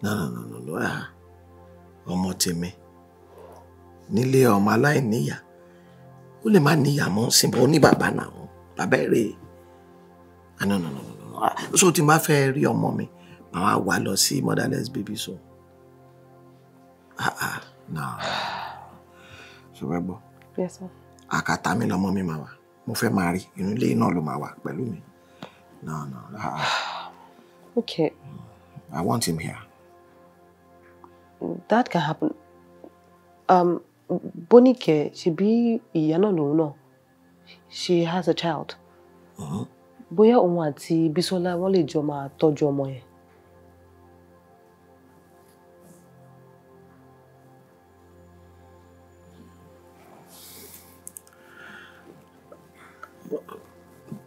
No. Ọmọ tèmi nílé ọmọ aláìníyà ó lè má níyà mọ́ síbò ní bàbá náà bàbá èrè. No. So tí n bá fẹ́ rí ọmọ mi màá wá lọ sí motherless babies home. No. Ṣùgbọ́n gbọ́. Yes, sir. Àkàtà mi lọmọ mi máa wà. Mo fẹ́ máa rí inú ilé náà ló máa wà pẹ̀lú mi. No. Okay. I want him here. That can happen. Bonike, ìyá náà lòun náà. She has a child. Bóyá òun àti Bísọ́lá wọ́n lè jọ máa tọ́jú ọmọ yẹn.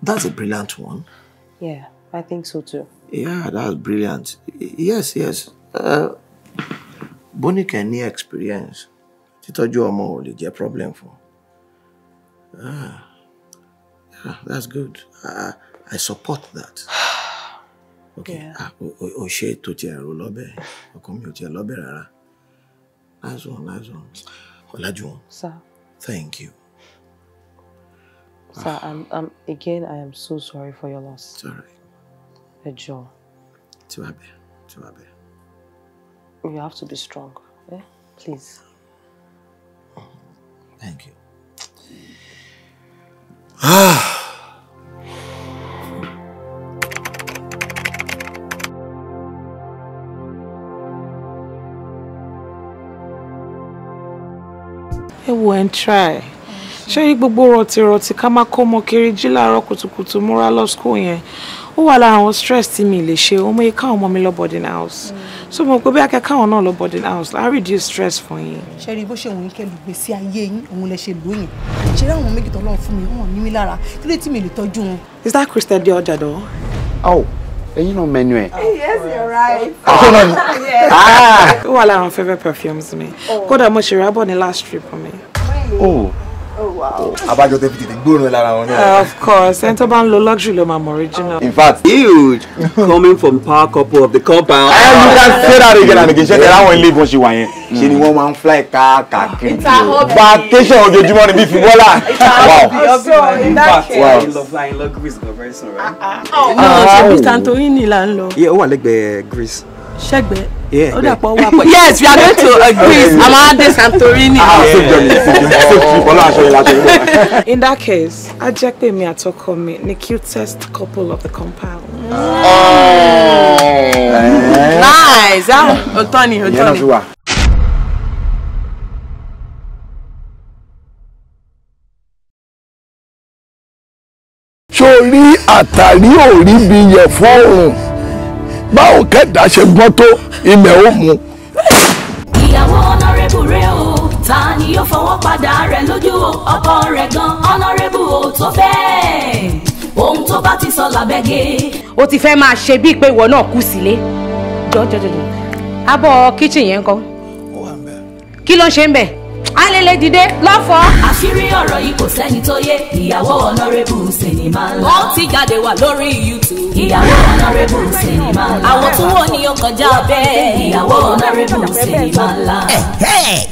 That's a brilliant one. Yeah, I think so too. Yeah, that's brilliant. Yes. Bonike ní experience. Títọ́jú ọmọ ò lè jẹ́ problem fún. Yeah, that's good. I support that. Okay. O ṣe tó ti ẹ̀rọ lọ́bẹ̀. Ọkọ mi ò ti ẹ̀ lọ́bẹ̀ rárá. Nice one. Ọlájúwọ̀n. Sir. Thank you. Sir, again, I am so sorry for your loss. It's all right. Ejo. Tiwabe. You have to be strong, eh? Please. Thank you. Ẹ wo and try. Ṣé rí gbogbo rọ̀tìrọ̀tì ká má kọ́ ọmọ kiri jí láàárọ̀ kùtùkùtù múra lọ school yẹn. Ó wà lára àwọn stress tí mi lè ṣe. Ó mọ iye káwọn ọmọ mi lọ boarding house. So mo pé bí akẹ́ káwọn náà lọ boarding house, I reduce stress for yín. Ṣé rí bó ṣe wọ́n kẹ́ lùgbé sí ayé yín, òun lẹ ṣe lóyìn. Ṣé rí àwọn méjì tó lọ́n fún mi, wọ́n ní mi lára. Kí ló tí mi lè tọ́jú wọn? Is that Christian the ọjà dọ̀? Oh, you know menu ẹ. Yes, you're right. Ó wà lára àwọn favourite perfumes mi. Kódà mo ṣe rábọ̀ ní last trip for me. Oh. Oh wow. Abájọ tẹ́ fi tètè gbóòórùn lára wọn náà. Of course, ẹni tó bá ń lo luxury ló máa mọ original. In fact, huge coming from power couple of the compound. You can say that again and again. Ṣé kẹ́lá àwọn ilé ìbọn ṣe wà yẹn? Ṣé ni wọ́n máa ń fly káàkiri? Vacation ojoojúmọ́ ni bí fi bọ́lá. So in that case. I love flying love Greece go very soon, right? No, ṣe bí Santorini là ń lọ. Yeah, ó wà lẹ́gbẹ̀ẹ́ Greece. Ṣẹ́gbẹ́. Yeah. Ó dàpọ̀ wà pọ̀. Yes, we are going to Greece. I'm at the Santorini. In that case, a jẹ́ pé mi àtọkọ mi ni cutest couple of the compound. Nice. Otoni. Sórí àtàrí òrí bí yẹ fọ́ọ̀rùn. Báwo kẹ́dà ṣe gbọ́n tó ilẹ̀ ó mu. Ìyàwó honorable rẹ̀ o, ta ni yóò fọwọ́ padà rẹ̀ lójú o, ọkọ rẹ̀ gan honorable o tó fẹ́. Ohun tó bá ti sọ làbẹ́gẹ́. O ti fẹ́ máa ṣe bíi pé ìwọ náà kú sílé. Jọjọjọjọ. Abọ́ kitchen yẹn ńkọ́? Kí ló ń ṣe ń bẹ̀? Alele dìde lọ́fọ̀. Àṣírí ọ̀rọ̀ yìí kò sẹ́ni tó yé. Ìyàwó honorable sinimá ńlá. Wọ́n ti jáde wà lórí YouTube. Ìyàwó honorable sinimá ńlá. Àwọn tó wọ́n ní ó kọjá bẹ́ẹ̀. Ìyàwó honorable sinimá ńlá.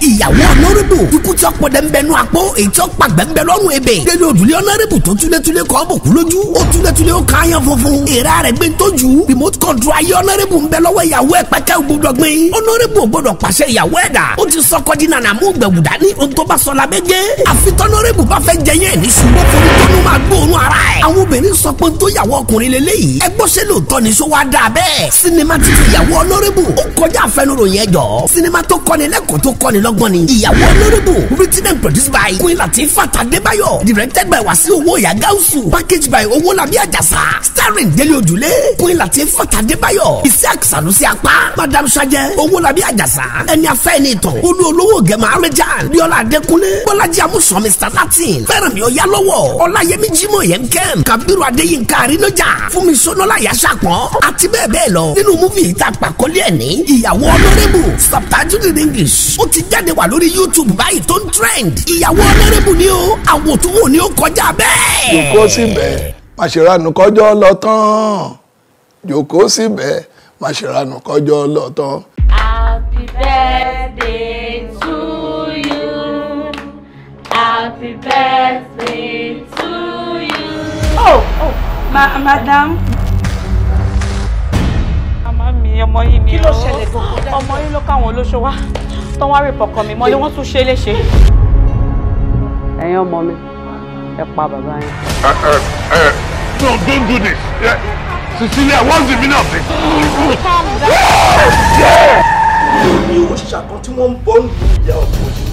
Ìyàwó honorable ikú tí ọ̀pọ̀ dẹ̀ ń bẹnu àpò èyí tí ó pàgbẹ́ ń bẹ lọ́rùn ebè. Délé òdùlé honorable tó túlétúlé kọ́ bòkú lójú. Ó túlétúlé ó káyán funfun. Èèrà rẹ̀ gbé ń tójú. Remote control ayé honorable ń bẹ lọ́wọ́ ìyàwó ẹ̀ pẹ́kẹ́ gbọdọ̀ gbé. Honorable gbọdọ̀ pàṣẹ ìyàwó ẹ̀ dà. Ó ti sọ kọ́dínà nà mú gbẹ̀wùdá ní ohun tó bá sọ lábẹ́gẹ́. Àfi tọ́nọ́rẹ́bù bá fẹ́ jẹ yẹn ní ṣùgbọ́n forí tọ́nú máa gbóòórùn ara ẹ̀. àwọn obìnrin sọ pé tó yàwó ọkùnrin lélẹ́yìí. ẹ gbọ́ ṣé lóòótọ́ ni ṣó wá dáa bẹ́ẹ̀. sinimá títí ìyàwó Honorable ó kọjá àfẹnuròyìn ẹjọ́. sinimá tó kọ́ni lẹ́kọ̀ọ́ tó kọ́ni lọ́gbọ́n ni. ìyàwó Honorable written and produced by Queen Latifat Adébáyọ̀, directed by Wasiu Owóyà Gáúsù, packaged by Owólabí Àjàsà, starring Délé Òdùlé, Queen Latifat Adébáyọ̀, Isiaq Sanusi Apá, Madam Sajẹ, Owólabí Àjàsà, ẹni afẹ́ ní ìtàn, olú olówó gẹ̀mọ́ Arẹ́jà, Bíọ́lá Adékúnlé, Bọ́lájí Amúsàn Mr Latin, Fẹ́rànmi Ọ̀yálọ́wọ́, Ọláyẹmí Jímọ̀ Yẹnkẹ́m, Kabiru Adéyínká Àrínájà, Fúnmi Ṣónọ́lá Yàṣàpọ̀n, àti bẹ́ẹ̀ bẹ́ẹ̀ lọ. nínú múfì yìí tá a pàkọ́lé ẹ̀ ní ìyàwó Honorable, subtitled in English, ó ti jáde wà lórí YouTube báyìí tó ń trend. ìyàwó Honorable ni ó, àwòtúwò ni ó kọjá bẹ́ẹ̀. Jòkó síbẹ̀, màṣẹ̀ránù kọjọ́ lọ tán. Jòkó síbẹ̀, màṣẹ̀ránù kọjọ́ lọ tán. Happy birthday to you. Happy birthday to you. Oh, madam. Màmá mi, ọmọ yìí ni o. Kí ló ṣẹlẹ̀ gbogbo? Ọmọ yìí ló káwọn olóṣó wá. Tó wá rí pọkàn mi mọ́lé, wọ́n tún ṣe léṣe. Ẹ̀yin ọmọ mi, ẹ pa bàbá yín. No, don't do this. Yeah. Cecilia, what's the meaning of this? Calm down. ní owó ṣíṣà kan tí wọ́n ń bọ́ ń lu ìyá ọkọ yìí.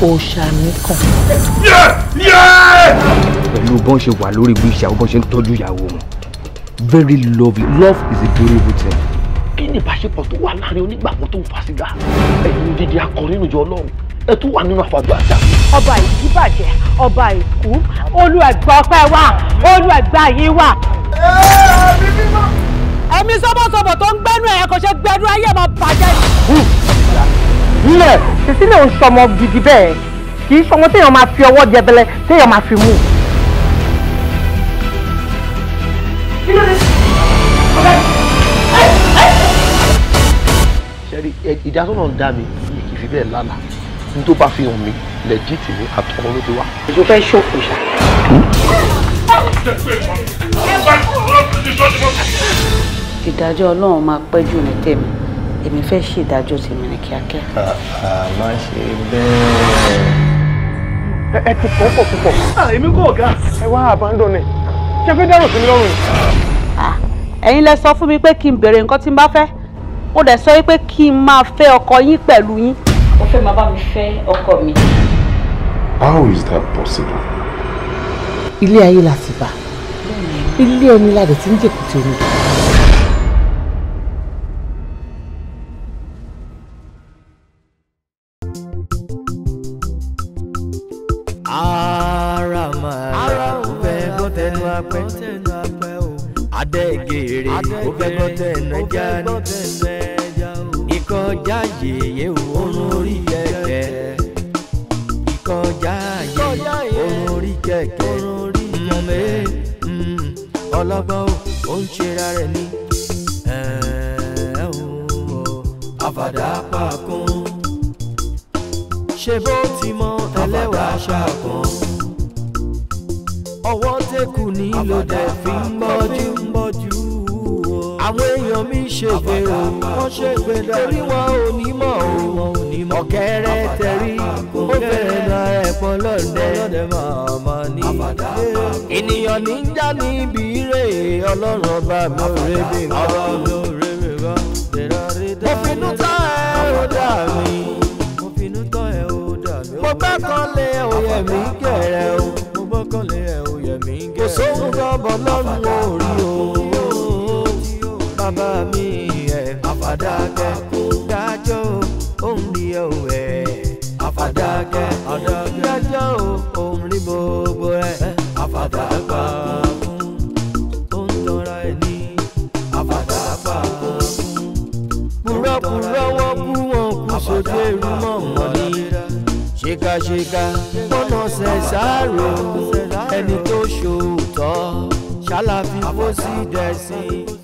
Òòṣà nìkan. Pẹ̀lú bọ́n ṣe wà lórí ibi ìṣàwọ̀ bọ́n ṣe ń tọ́jú ìyàwó wọn. Very lovely. Love is a beautiful thing. Kí ni ìbáṣepọ̀ tó wà láàrin onígbàgbọ́ tó ń fa sìgá? Ẹ̀yin dídí akọrin ìjọ Ọlọ́run. Ẹ tún wà nínú àfàdù àṣà. Ọba ìdíbàjẹ́, ọba ìkú, olùẹ̀gbà ọpẹ́ wà, olùẹ̀gbà yìí wà. Ẹ̀mí sọ́bọ̀sọ́bọ̀ tó ń gbẹ́nu ẹ̀ kò ṣe gbẹ́nu ayé máa bàjẹ́. Nílẹ̀, Cecilia ń sọmọ gidi bẹ́ẹ̀, kì í sọmọ téèyàn máa fi ọwọ́ jẹbẹlẹ téèyàn máa fi mú. Ṣẹ́rí ìdásọ́nà ń dá mi kì í fi bẹ́ẹ̀ lálàá. Ní tó bá fi hàn mí, lẹ́jìtì ní àtọ̀run ló ti wá. Èso fẹ́ ṣòfò ṣá. Ìdájọ́ Ọlọ́run máa pẹ́ jù ní tèmi. Èmi fẹ́ ṣe ìdájọ́ tèmi ní kíákíá. Má ṣe bẹ́ẹ̀. Ẹ ti pọ̀ púpọ̀. Èmi kò ọ̀gá. Ẹ wá abandon ẹ̀. Ṣé fẹ́ dárò sí mi lọ́rùn? Ẹ̀yin lẹ sọ fún mi pé kí n béèrè nǹkan tí n bá fẹ́. Mo dẹ̀ sọ pé kí n máa fẹ́ ọkọ yín pẹ̀lú yín. Ó fẹ́ máa bá mi fẹ́ ọkọ mi. How is that possible? Ilé ayé la sì bá. Ilé ẹni la dẹ̀ ti ń jèkúté omi. Adẹ́gẹ̀rẹ̀ ó fẹ́ gbọ́ tẹ̀nà já ní ìkọjá yèyé òun orí kẹ̀kẹ́ ìkọjá yèyé òun orí kẹ̀kẹ́ ọlọ́gbọ́n ó ń ṣera rẹ̀ ní àfàdà pàkún ṣe bó ti mọ ẹlẹ́wà ṣàkún ọwọ́ tẹ́kù ní ló dẹ̀ fi ń bọ́jú àwọn èèyàn mi ṣègbè o wọ́n ṣègbè torí wọn ò ní mọ̀ o ọ̀kẹ́rẹ́ tẹ̀rí ó bẹ̀rẹ̀ náà ẹ̀ pọ̀ lọ́dẹ màmá ní. ènìyàn ní ń já níbi ire ọlọ́run ọba mi ò rébè bá mo finú tán ẹ̀ ó dà mí mo gbẹ́kànlé òye mi kẹ̀rẹ̀ o kò sóhun dọ́bọ̀ lọ́rùn orí o bàbá mi ẹ̀ àfàdàkẹ́ dájọ́ òun ni ẹ̀ àfàdàkẹ́ dájọ́ òun rí gbogbo ẹ̀ àfàdàgbà ó ń tọ́ra ẹ̀ ní àfàdàgbà púrọ́púrọ́ wọ́n kú wọn kú sóde rúmọ̀ wọn ní ṣèkàṣèkà gbọ́nà ṣẹ̀ṣàrò ẹni tó ṣòótọ́ ṣàlàfi fó sí dẹ̀sìn.